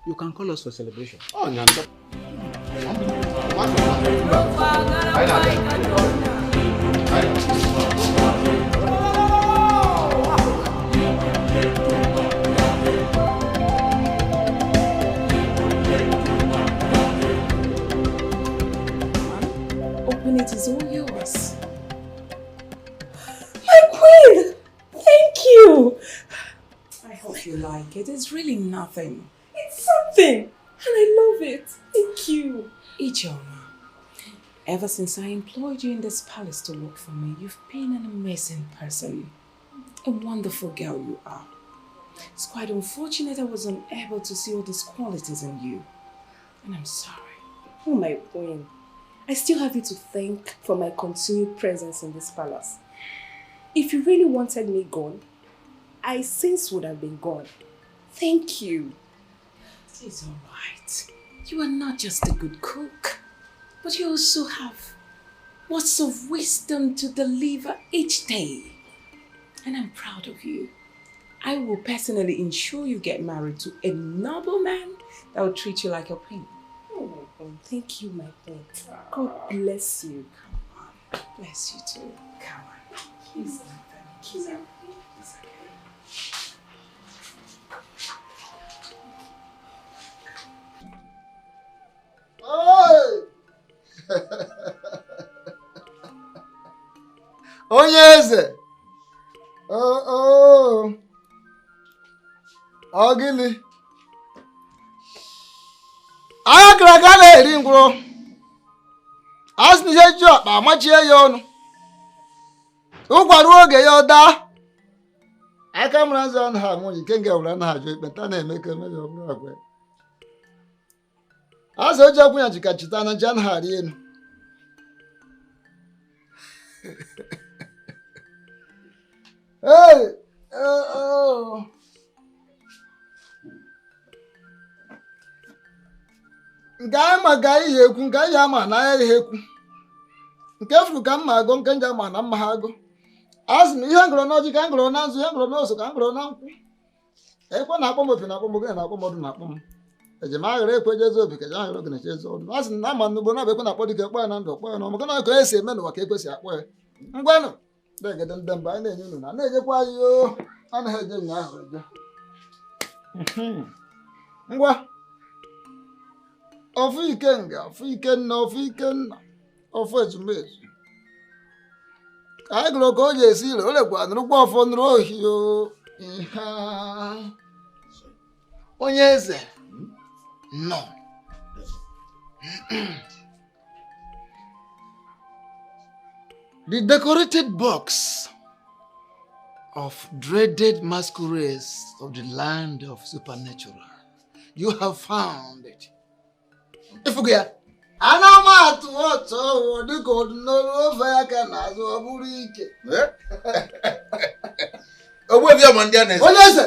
you can call us for celebration. Oh, no. Open it, is all yours. My queen! Thank you! I hope you like it. It's really nothing. It's something! And I love it. Thank you. Ijeoma, ever since I employed you in this palace to work for me, you've been an amazing person. A wonderful girl you are. It's quite unfortunate I was unable to see all these qualities in you. And I'm sorry. Oh, my queen. I still have you to thank for my continued presence in this palace. If you really wanted me gone, I since would have been gone. Thank you. It's all right. You are not just a good cook, but you also have words of wisdom to deliver each day. And I'm proud of you. I will personally ensure you get married to a noble man that will treat you like a queen. Oh, thank you, my queen. God bless you. Come on. Bless you too. Come on. Kiss me. Kiss me. It's okay. Onye eze. Ọ gịnị? Anya kara aka na-eri ngwụrọ. Asị na ihe ji ọkpa amachie ya ọnụ. Ụkwarụ oge ya ọ daa. Aka mara nzọ ọnụ ha nwunye nke nga were na ajụ ekpenta na-eme ka emejọ ọbụrụ agwa. Asị oji ọkwụ ya jika chita na jan ha rie enu. Hey! Nke anyị ma ga ihe ekwu, nke anyị ama na ihe ekwu. Nke furu ka mma agụ, nke nje ama na mma ha agụ. Asị m ihe ngụrụ n'ọjị ka ngụrụ na nzu, ihe ngụrụ n'oso ka ngụrụ na nkwụ. Ekwe na-akpọ m opi na-akpọ m oge na-akpọ m ọdụ na-akpọ m. Eji m aghara ekwe jezo obi ka je aghara oge na-eche ezo ọdụ. Asị na ama n'ugbo na ekwe na-akpọ dịka ekwe na ndụ ọkpọ ya na ọmụgọ na ka esi eme n'ụwa ka ekwesị akpọ ya. Ngwanụ, na-egede ndị mba anyị na-enye unu na na-ejekwa anyị o anaghị eje nya ahụ eje. Ngwa ofu ikenga, ofu ikenna, ofu ikenna, ofu ezumezu. Anyị gụrụ ka o ji esi ire, o lekwa nụrụkwa ọfọ nụrụ ohi o. Onye eze nọ. The decorated box of dreaded masquerades of the land of supernatural. You have found it. Ifugia. Anamatu oto dịka ọdụnọrụ ofe aka n'azụ ọ bụrụ ike. Onye eze.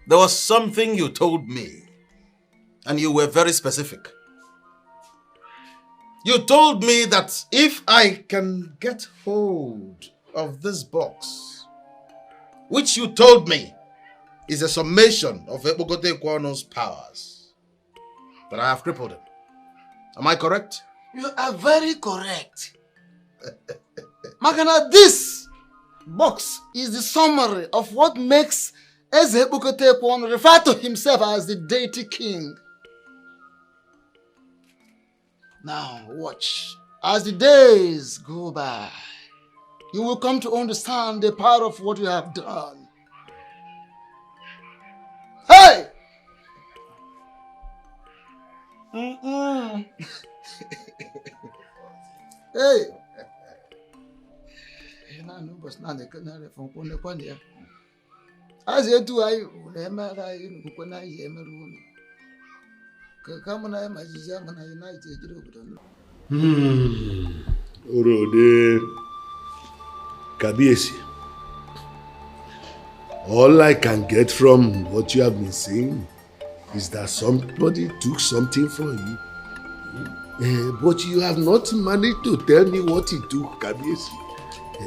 There was something you told me, and you were very specific. You told me that if I can get hold of this box, which you told me is a summation of Ebogote Kwano's powers, that I have crippled him. Am I correct? You are very correct. Makana, this box is the summary of what makes Eze Ebogote Kwano refer to himself as the deity king. Now watch. As the days go by, you will come to understand the power of what you have done. Hey! Hey! As you do, I will Orode. Kabiesi. All I can get from what you have been saying is that somebody took something from you. But you have not managed to tell me what he took, Kabiesi.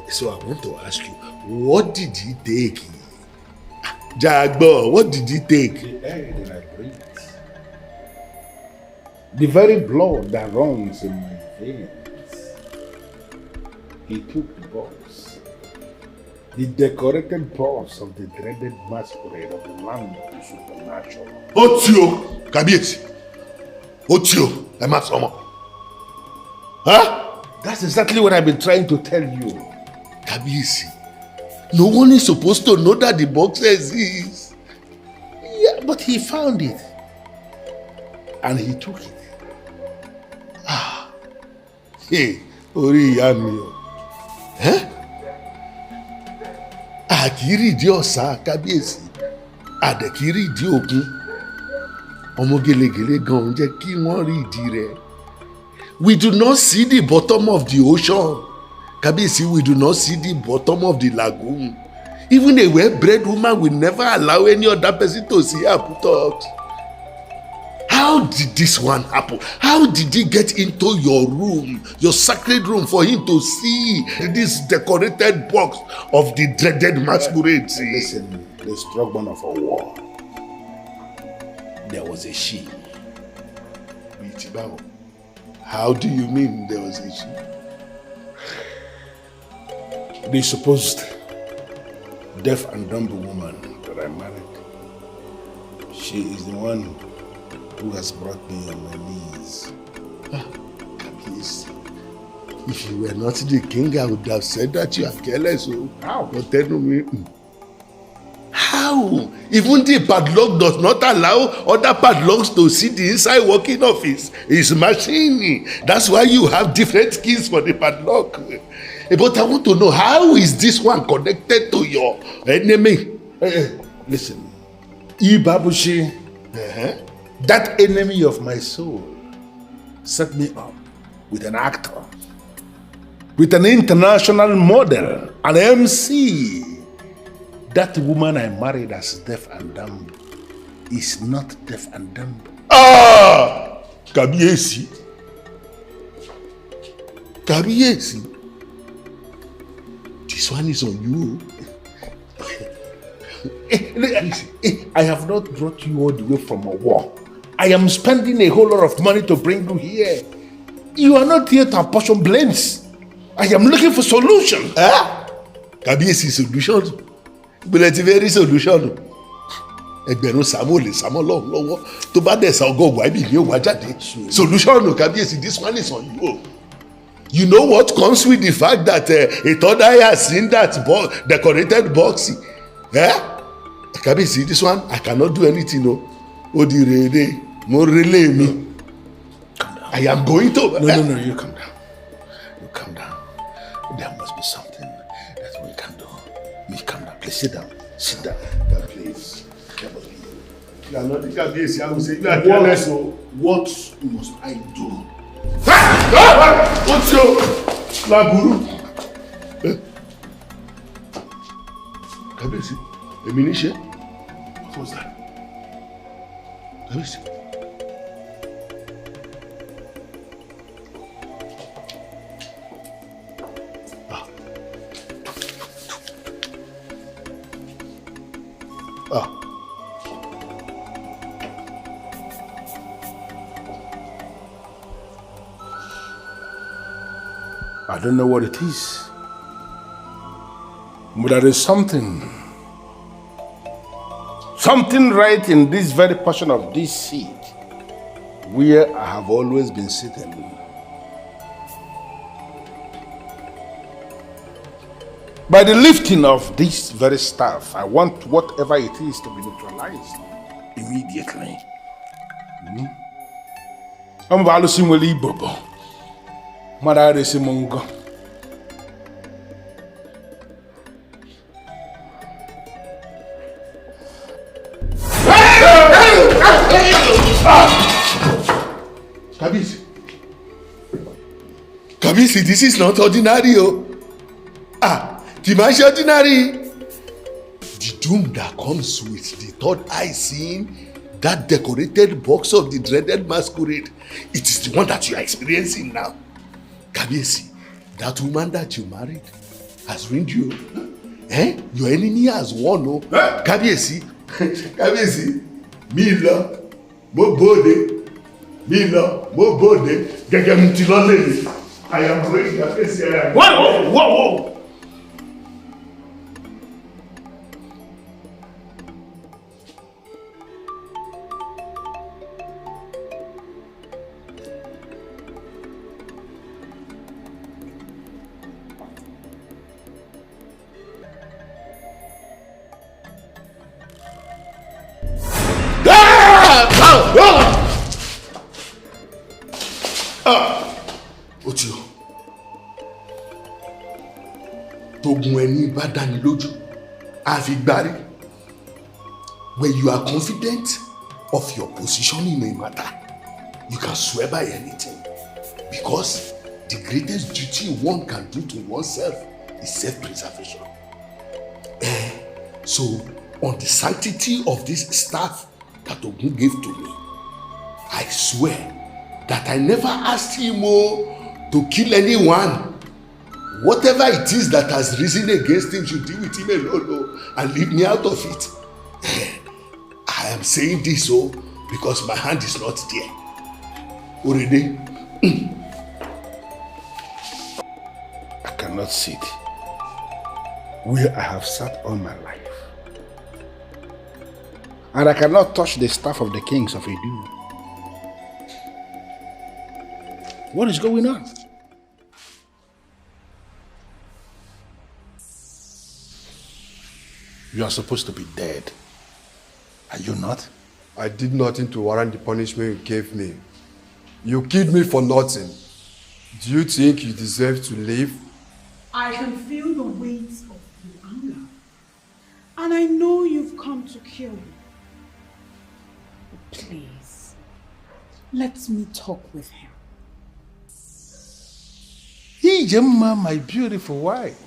So I want to ask you, what did he take? Jagbo, what did he take? The air that I breathe. The very blood that runs in my veins. He took the box. The decorated box of the dreaded masquerade of the land of the supernatural. Otio, Kabiesi. Otio, Emasomo. Huh? That's exactly what I've been trying to tell you. Kabiesi, no one is supposed to know that the box exists. Yeah, but he found it. And he took it. Hey, Ori Yamio. Huh? Akiri di ọ̀sà Kábíyèsí. Àdẹ̀kiri di òkun. Ọmọ gèlègèlè gan jẹ́ kí wọ́n rí ìdí rẹ̀. We do not see the bottom of the ocean. Kábíyèsí, we do not see the bottom of the lagoon. Even a well-bred woman will never allow any other person to see her put out. How did this one happen? How did he get into your room, your sacred room, for him to see this decorated box of the dreaded masquerade? Listen, the struggle of a war. There was a she. How do you mean there was a she? The supposed deaf and dumb woman that I married. She is the one who has brought me on my knees. Please, if you were not the king, I would have said that you are careless. How? But tell me. How? Even the padlock does not allow other padlocks to see the inside working of his machine. That's why you have different keys for the padlock. But I want to know, how is this one connected to your enemy? Listen, Ibabushi, that enemy of my soul, set me up with an actor, with an international model, an MC. That woman I married as deaf and dumb is not deaf and dumb. Kabiesi. Kabiesi. This one is on you. I have not brought you all the way from a war. I am spending a whole lot of money to bring you here. You are not here to apportion blames. I am looking for solutions. Kabiesi solutions. But it's a very solution. Ẹgbẹ̀rún Samuel lè Samuel lọ́wọ́ tó bá dẹ̀ sa ọgọ́gùn àbí ìlú òwà jáde. Solution Kabiesi, this one is on you. You know what comes with the fact that a third eye has seen that decorated box? Kabiesi, this one, I cannot do anything. No. Odirede, mo relay me. I am going to. No, you calm down. You calm down. There must be something that we can do. You calm down. Please sit down. Sit down. Please. You are not the Kabiesi. I will say you are careless. What must I do? What's your laburu? Kabiesi, Eminishe? What was that? Kabiesi. I don't know what it is, but there is something right in this very portion of this seat where I have always been sitting. By the lifting of this very staff, I want whatever it is to be neutralized immediately. I'm valuing Willie Bobo. Mara Simongo. Kabiesi. Kabisi, this is not ordinary, oh. Demise ordinary. The doom that comes with the third eye seeing that decorated box of the dreaded masquerade, it is the one that you are experiencing now. Kabisi, that woman that you married has ruined you. Your enemy has won, oh. Kabisi, Kabisi, Mila, mo bode, gẹ́gẹ́ mi ti lọ lé. I am going to face here. Whoa. Otio, tógun ẹni bá dáni lójú, àfigbárí. When you are confident of your position in a matter, you can swear by anything. Because the greatest duty one can do to oneself is self-preservation. So, on the sanctity of this staff that Ogun gave to me, I swear that I never asked him to kill anyone. Whatever it is that has risen against him should deal with him alone and leave me out of it. I am saying this because my hand is not there. Already, I cannot sit where I have sat all my life. And I cannot touch the staff of the kings of Edu. What is going on? You are supposed to be dead. Are you not? I did nothing to warrant the punishment you gave me. You killed me for nothing. Do you think you deserve to live? I can feel the weight of your anger. And I know you've come to kill me. But please, let me talk with him. Ijemma, my beautiful wife.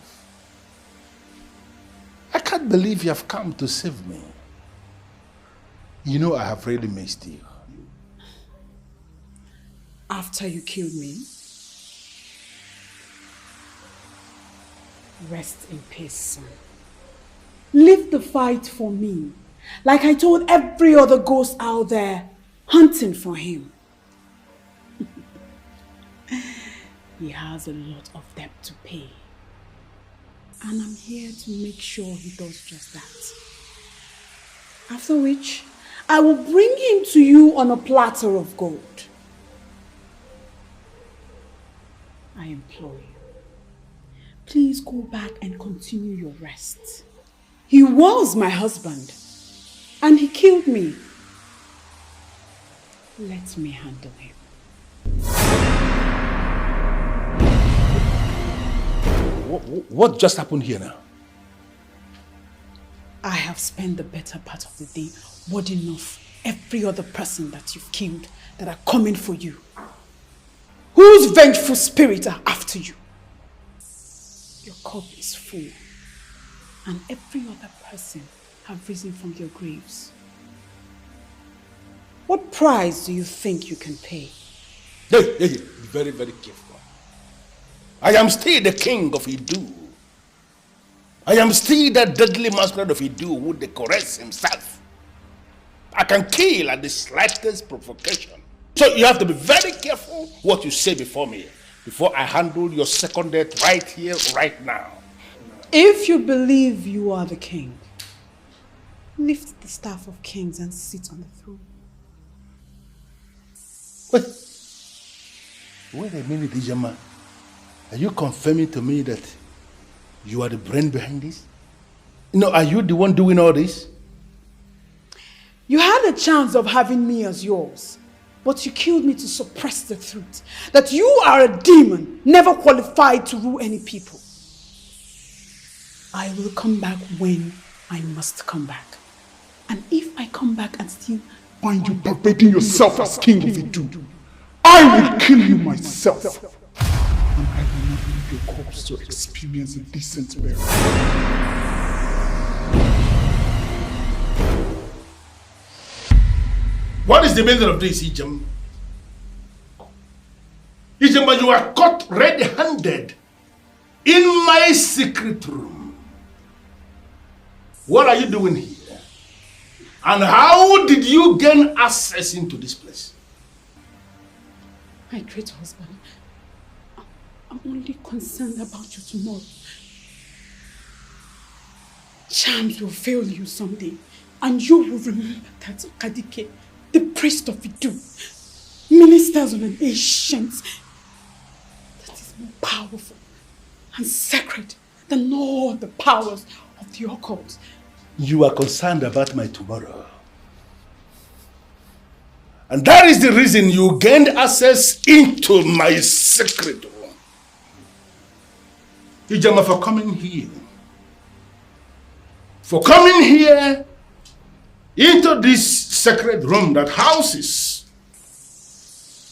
I can't believe you have come to save me. You know I have really missed you. After you killed me, rest in peace, son. Leave the fight for me, like I told every other ghost out there hunting for him. He has a lot of debt to pay. And I'm here to make sure he does just that. After which, I will bring him to you on a platter of gold. I implore you, please go back and continue your rest. He was my husband, and he killed me. Let me handle him. What just happened here now? I have spent the better part of the day warding off every other person that you've killed that are coming for you. Whose vengeful spirits are after you? Your cup is full, and every other person have risen from their graves. What price do you think you can pay? Hey, be very, very careful. I am still the king of Edu. I am still the deadly masquerade of Edu who decorates himself. I can kill at the slightest provocation. So you have to be very careful what you say before me, before I handle your second death right here, right now. If you believe you are the king, lift the staff of kings and sit on the throne. Wait a minute, Ijama. Are you confirming to me that you are the brain behind this? No, are you the one doing all this? You had a chance of having me as yours, but you killed me to suppress the truth that you are a demon, never qualified to rule any people. I will come back when I must come back. And if I come back and still find you perpetuating yourself as king of Edu, I will kill you myself. And I your corpse to experience a decent burial. What is the meaning of this, Ijem? Ijem, you are caught red-handed in my secret room. What are you doing here? And how did you gain access into this place? My great husband, I'm only concerned about you tomorrow. Charms will fail you someday, and you will remember that Kadike, the priest of Idu, ministers of an ancient that is more powerful and sacred than all the powers of the occult. You are concerned about my tomorrow. And that is the reason you gained access into my secret room. Ijama, for coming here. For coming here into this sacred room that houses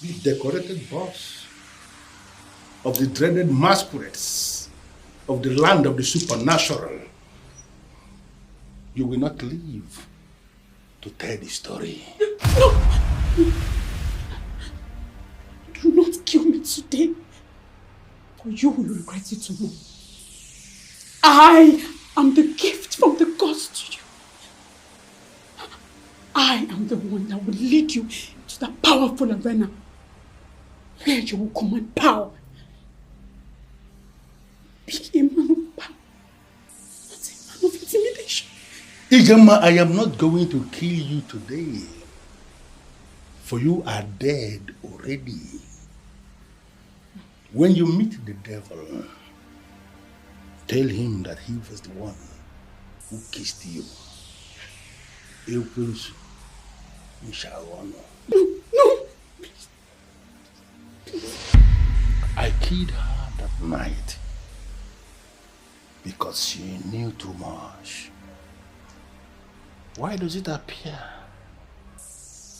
the decorated boss of the dreaded masquerades of the land of the supernatural. You will not live to tell the story. No! Do not kill me today, or you will regret it tomorrow. I am the gift from the gods to you. I am the one that will lead you to that powerful arena where you will command power. Be a man of power, not a man of intimidation. Ijama, I am not going to kill you today, for you are dead already. When you meet the devil, tell him that he was the one who kissed you. No, please. Please. I killed her that night because she knew too much. Why does it appear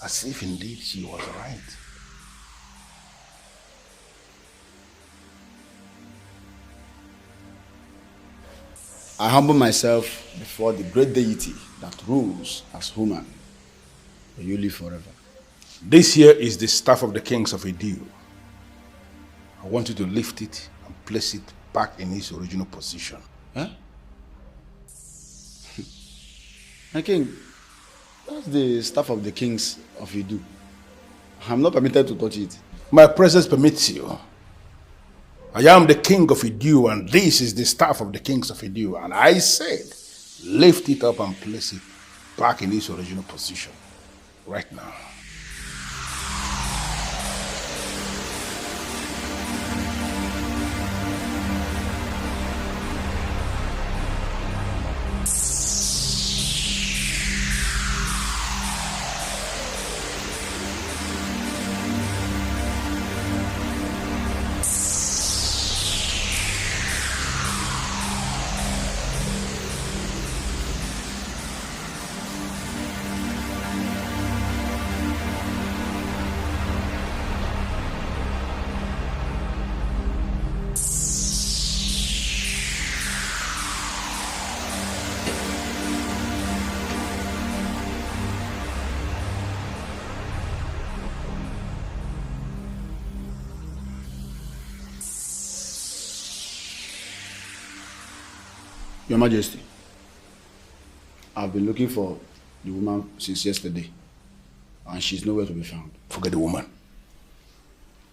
as if indeed she was right? I humble myself before the great deity that rules as human. May you live forever. This here is the staff of the kings of Antview. I want you to lift it and place it back in its original position. Huh? My king, that's the staff of the kings of Idu. I'm not permitted to touch it. My presence permits you. I am the king of Idu, and this is the staff of the kings of Idu. And I said, lift it up and place it back in its original position. Right now. Your Majesty, I've been looking for the woman since yesterday, and she's nowhere to be found. Forget the woman.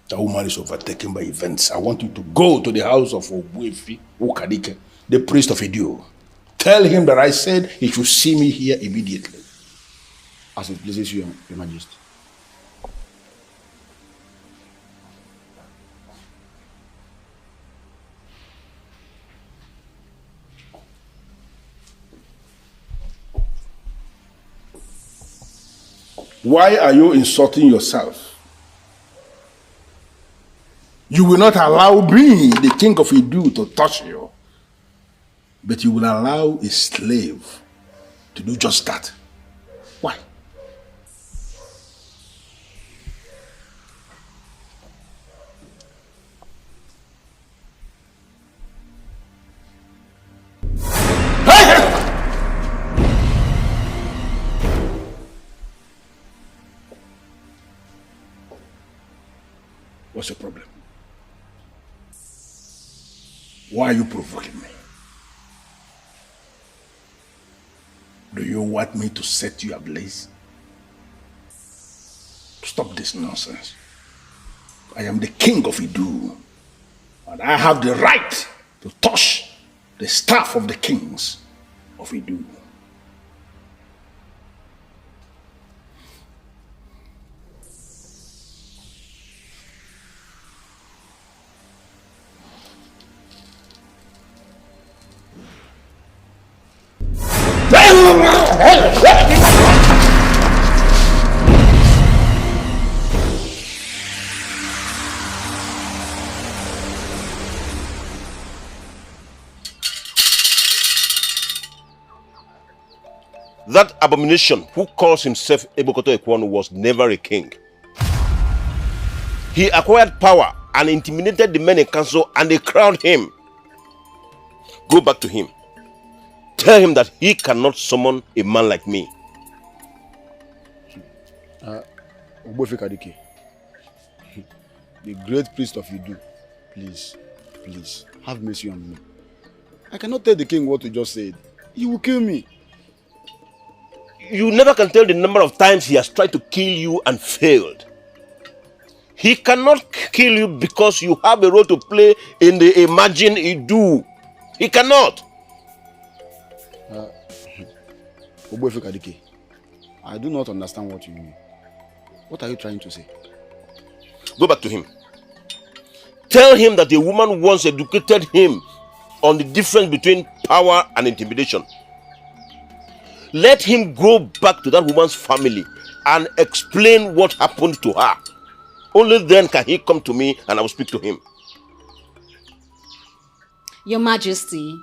The woman is overtaken by events. I want you to go to the house of Ogbuefi Ukadike, the priest of Idu. Tell him that I said he should see me here immediately. As it pleases you, Your Majesty. Why are you insulting yourself? You will not allow me, the king of Idu, to touch you. But you will allow a slave to do just that. Why? What's your problem? Why are you provoking me? Do you want me to set you ablaze? Stop this nonsense. I am the king of Idu, and I have the right to touch the staff of the kings of Idu. That abomination who calls himself Ebokoto Ekwonu was never a king. He acquired power and intimidated the men in council, and they crowned him. Go back to him. Tell him that he cannot summon a man like me. Ogbofe Kadike, the great priest of Idu, please, have mercy on me. I cannot tell the king what you just said. He will kill me. You never can tell the number of times he has tried to kill you and failed. He cannot kill you because you have a role to play in the Imagine Idu. He cannot. Ogbofe Kadike, I do not understand what you mean. What are you trying to say? Go back to him. Tell him that a woman once educated him on the difference between power and intimidation. Let him go back to that woman's family and explain what happened to her. Only then can he come to me and I will speak to him. Your Majesty,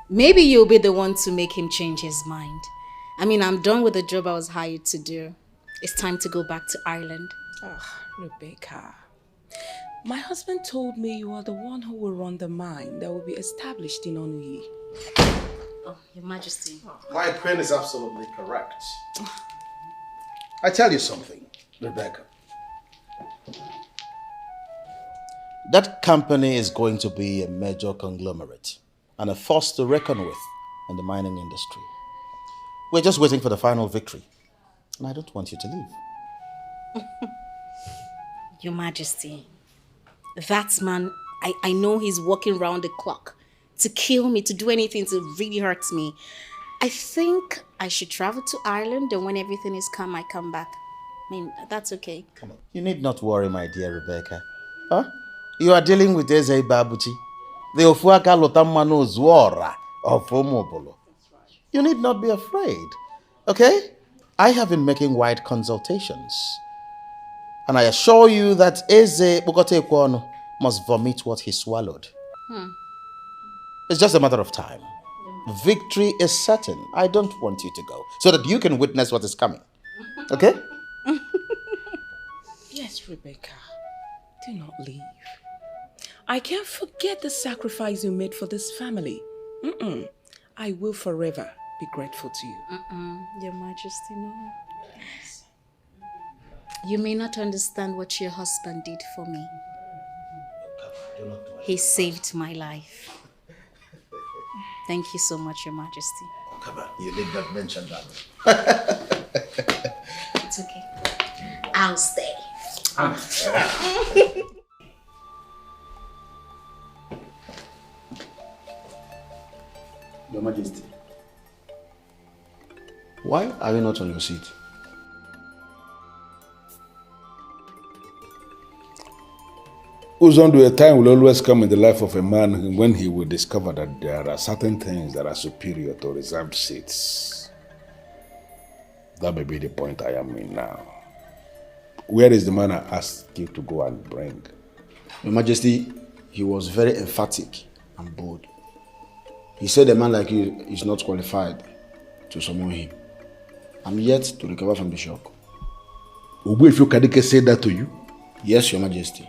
maybe you'll be the one to make him change his mind. I mean, I'm done with the job I was hired to do. It's time to go back to Ireland. Ah, Rebecca. My husband told me you are the one who will run the mine that will be established in Onuyi. Oh, Your Majesty. My queen is absolutely correct. I tell you something, Rebecca. That company is going to be a major conglomerate and a force to reckon with in the mining industry. We're just waiting for the final victory. And I don't want you to leave. Your Majesty, that man, I know he's working round the clock to kill me, to do anything to really hurt me. I think I should travel to Ireland, and when everything is calm, I come back. I mean, that's okay. Come on. You need not worry, my dear Rebecca. Huh? You are dealing with Eze Babuchi, the Ofuaka Lotamano Zwara of Omobolo. You need not be afraid, okay? I have been making wide consultations, and I assure you that Eze Bokote Ekwono must vomit what he swallowed. It's just a matter of time. Victory is certain. I don't want you to go, so that you can witness what is coming. Okay? Yes, Rebecca. Do not leave. I can't forget the sacrifice you made for this family. I will forever be grateful to you. Your Majesty, no. You may not understand what your husband did for me. He saved my life. Thank you so much, Your Majesty. Oh, come on, you did not mention that. It's okay. I'll stay. Your Majesty, why are you not on your seat? Uzondu, a time will always come in the life of a man when he will discover that there are certain things that are superior to reserved seats. That may be the point I am in now. Where is the man I asked you to go and bring? Your Majesty, he was very emphatic and bold. He said a man like you is not qualified to summon him. I'm yet to recover from the shock. Ogbuefi Kadike said that to you? Yes, Your Majesty.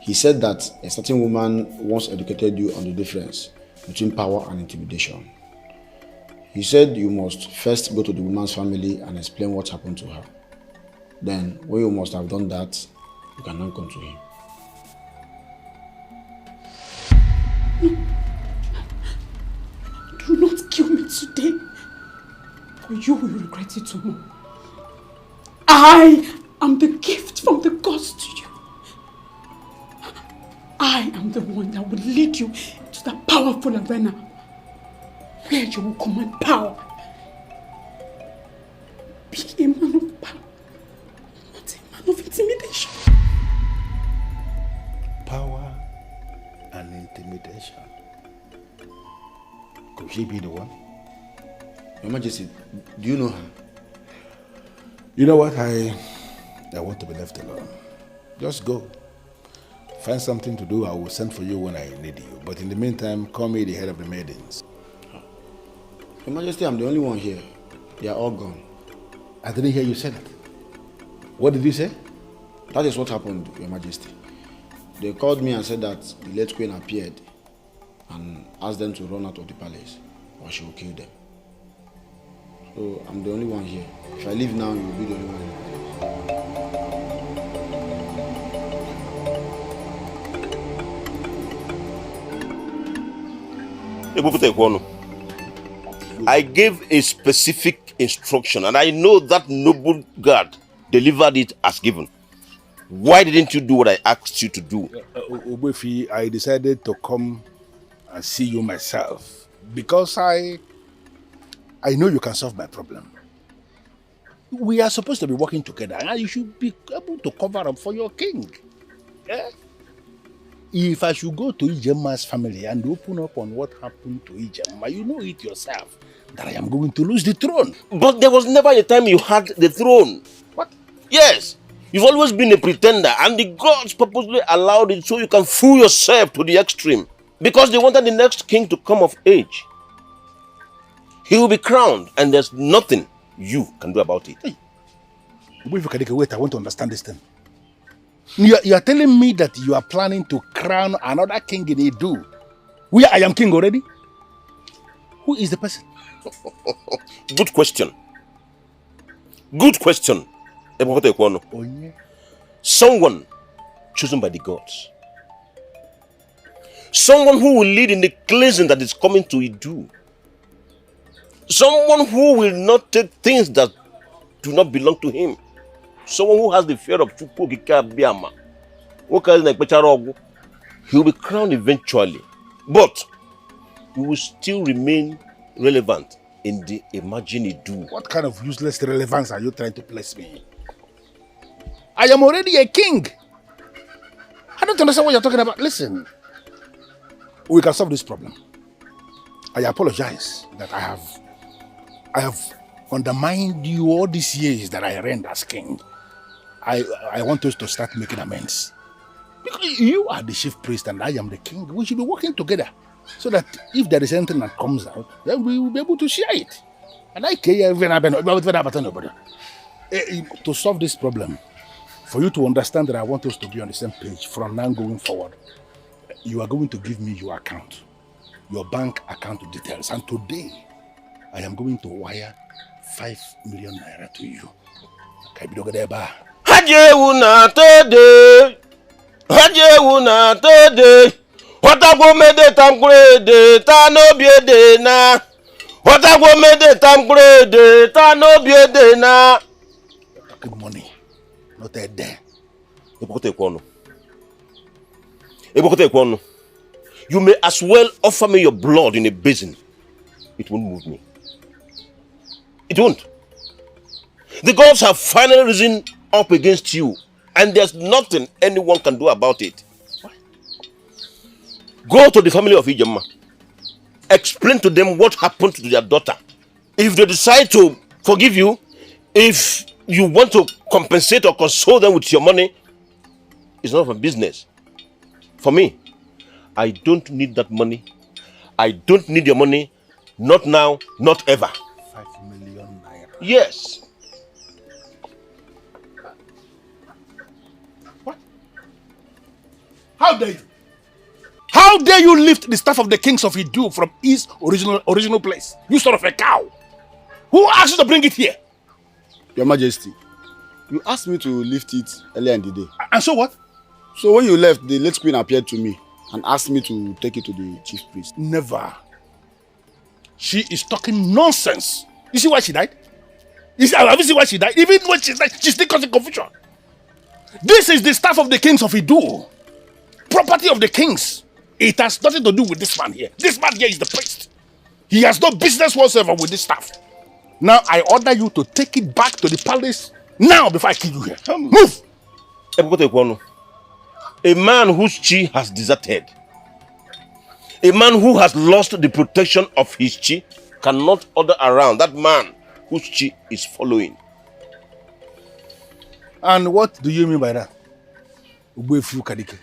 He said that a certain woman once educated you on the difference between power and intimidation. He said you must first go to the woman's family and explain what happened to her. Then, when you must have done that, you can now come to him. You will regret it tomorrow. I am the gift from the gods to you. I am the one that will lead you to the powerful arena where you will command power. Be a man of power, not a man of intimidation. Power and intimidation. Could she be the one? Your Majesty, do you know her? You know what? I want to be left alone. Just go. Find something to do. I will send for you when I need you. But in the meantime, call me the head of the maidens. Your Majesty, I'm the only one here. They are all gone. I didn't hear you say that. What did you say? That is what happened, Your Majesty. They called me and said that the late queen appeared and asked them to run out of the palace or she will kill them. So I'm the only one here. If I leave now, you will be the only one here. I gave a specific instruction and I know that noble guard delivered it as given. Why didn't you do what I asked you to do? Obefi, I decided to come and see you myself because I know you can solve my problem. We are supposed to be working together and you should be able to cover up for your king. Eh? If I should go to Ijema's family and open up on what happened to Ijema, you know it yourself that I am going to lose the throne. But there was never a time you had the throne. What? Yes. You've always been a pretender and the gods purposely allowed it so you can fool yourself to the extreme. Because they wanted the next king to come of age. He will be crowned and there's nothing you can do about it. Hey. Wait, I want to understand this thing. You are telling me that you are planning to crown another king in Edo, where I am king already? Who is the person? Good question. Good question. Someone chosen by the gods. Someone who will lead in the cleansing that is coming to Edo. Someone who will not take things that do not belong to him. Someone who has the fear of Chukwu. He will be crowned eventually. But he will still remain relevant in the imagined Edo. What kind of useless relevance are you trying to place me in? I am already a king. I don't understand what you're talking about. Listen, we can solve this problem. I apologize that I have undermined you all these years that I reigned as king. I want us to start making amends. Because you are the chief priest and I am the king. We should be working together so that if there is anything that comes out, then we will be able to share it. And I care to solve this problem, for you to understand that I want us to be on the same page from now going forward, you are going to give me your account, your bank account details. And today, I am going to wire 5 million naira to you. Hajewuna tede, Hajewuna tede. Whatagwo mede tamgrede, ta no biede na. Whatagwo mede tamgrede, ta no biede na. Good money, not a day. You may as well offer me your blood in a basin. It won't move me. It won't. The gods have finally risen up against you, and there's nothing anyone can do about it. Go to the family of Ijema. Explain to them what happened to their daughter. If they decide to forgive you, if you want to compensate or console them with your money, it's not my business. For me, I don't need that money. I don't need your money. Not now, not ever. 5 million naira. Yes. What? How dare you? How dare you lift the staff of the kings of Edo from his original place? You sort of a cow. Who asked you to bring it here? Your Majesty, you asked me to lift it earlier in the day. And so what? So when you left, the late queen appeared to me and asked me to take it to the chief priest. Never. She is talking nonsense. You see why she died? Have you seen why she died? Even when she died, she's still causing confusion. This is the staff of the kings of Idu. Property of the kings. It has nothing to do with this man here. This man here is the priest. He has no business whatsoever with this staff. Now I order you to take it back to the palace now before I kill you here. Move! A man whose chi has deserted, a man who has lost the protection of his chi, cannot order around that man whose chi is following. And what do you mean by that? Ubefu Kadike.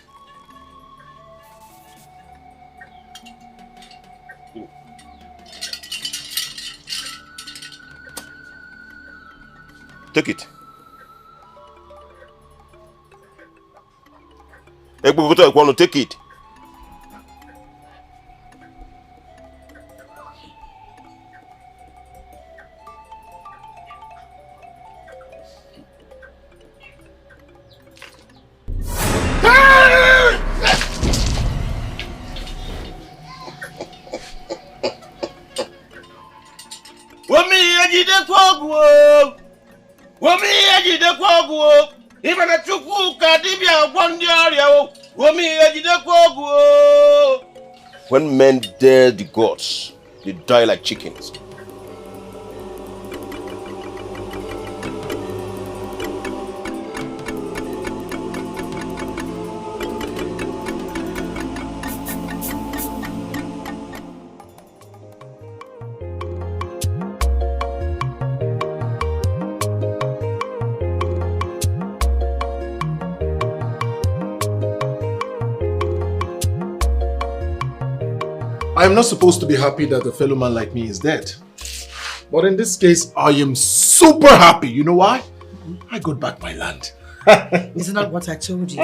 Take it. Take it. When men dare the gods, they die like chickens. I am not supposed to be happy that a fellow man like me is dead. But in this case, I am super happy. You know why? I got back my land. Isn't that what I told you?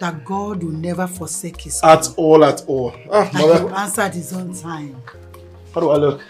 That God will never forsake his At all, at all. That he will answer at his own time. How do I look?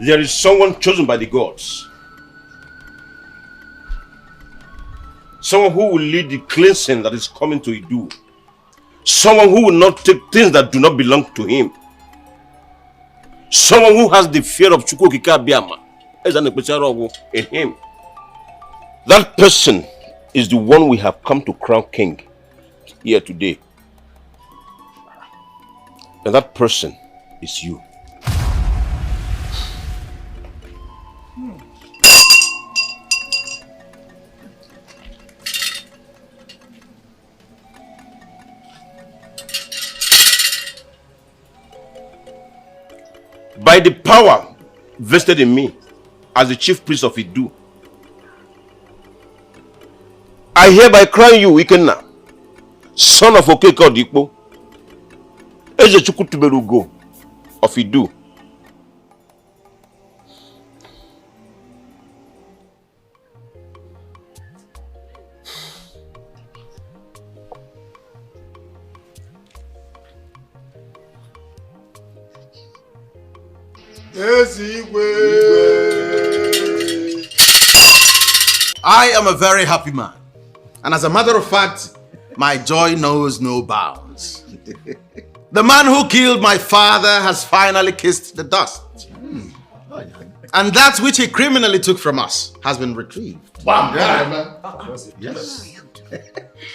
There is someone chosen by the gods. Someone who will lead the cleansing that is coming to Idu. Someone who will not take things that do not belong to him. Someone who has the fear of Chukwukika Biama in him. That person is the one we have come to crown king here today. And that person is you. By the power vested in me as the chief priest of Idu, I hereby crown you, Ikenna, son of Okeke Odikpo, Ezechukwu Tuberugo of Idu. I am a very happy man. And as a matter of fact, my joy knows no bounds. The man who killed my father has finally kissed the dust. And that which he criminally took from us has been retrieved. Bam! Yes.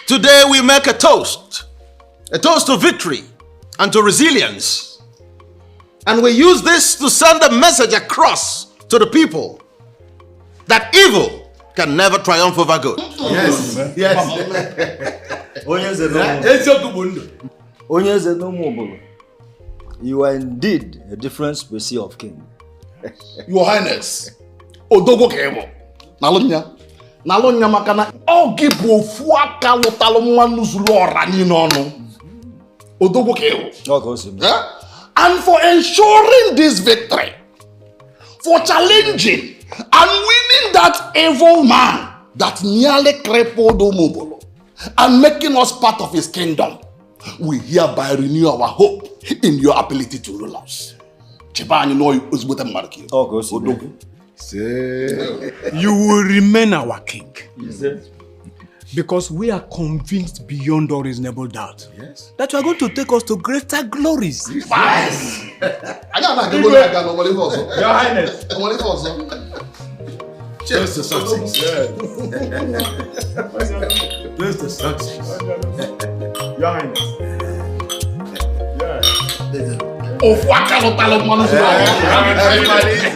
Today we make a toast to victory and to resilience. And we use this to send a message across to the people that evil can never triumph over good. Yes. Yes. You are indeed a different species of king. Your Highness, Odogo Kebo, Nalonya Makana, Ogibo Fuaka Lotaloma Zulora Ninono, Odogo Kebo. And for ensuring this victory, for challenging and winning that evil man that nearly crippled Omobolo and making us part of his kingdom, we hereby renew our hope in your ability to rule us. You will remain our king. Because we are convinced beyond all reasonable doubt that you are going to take us to greater glories. Your Highness. Cheers to success. Cheers to success. Your Highness. Everybody.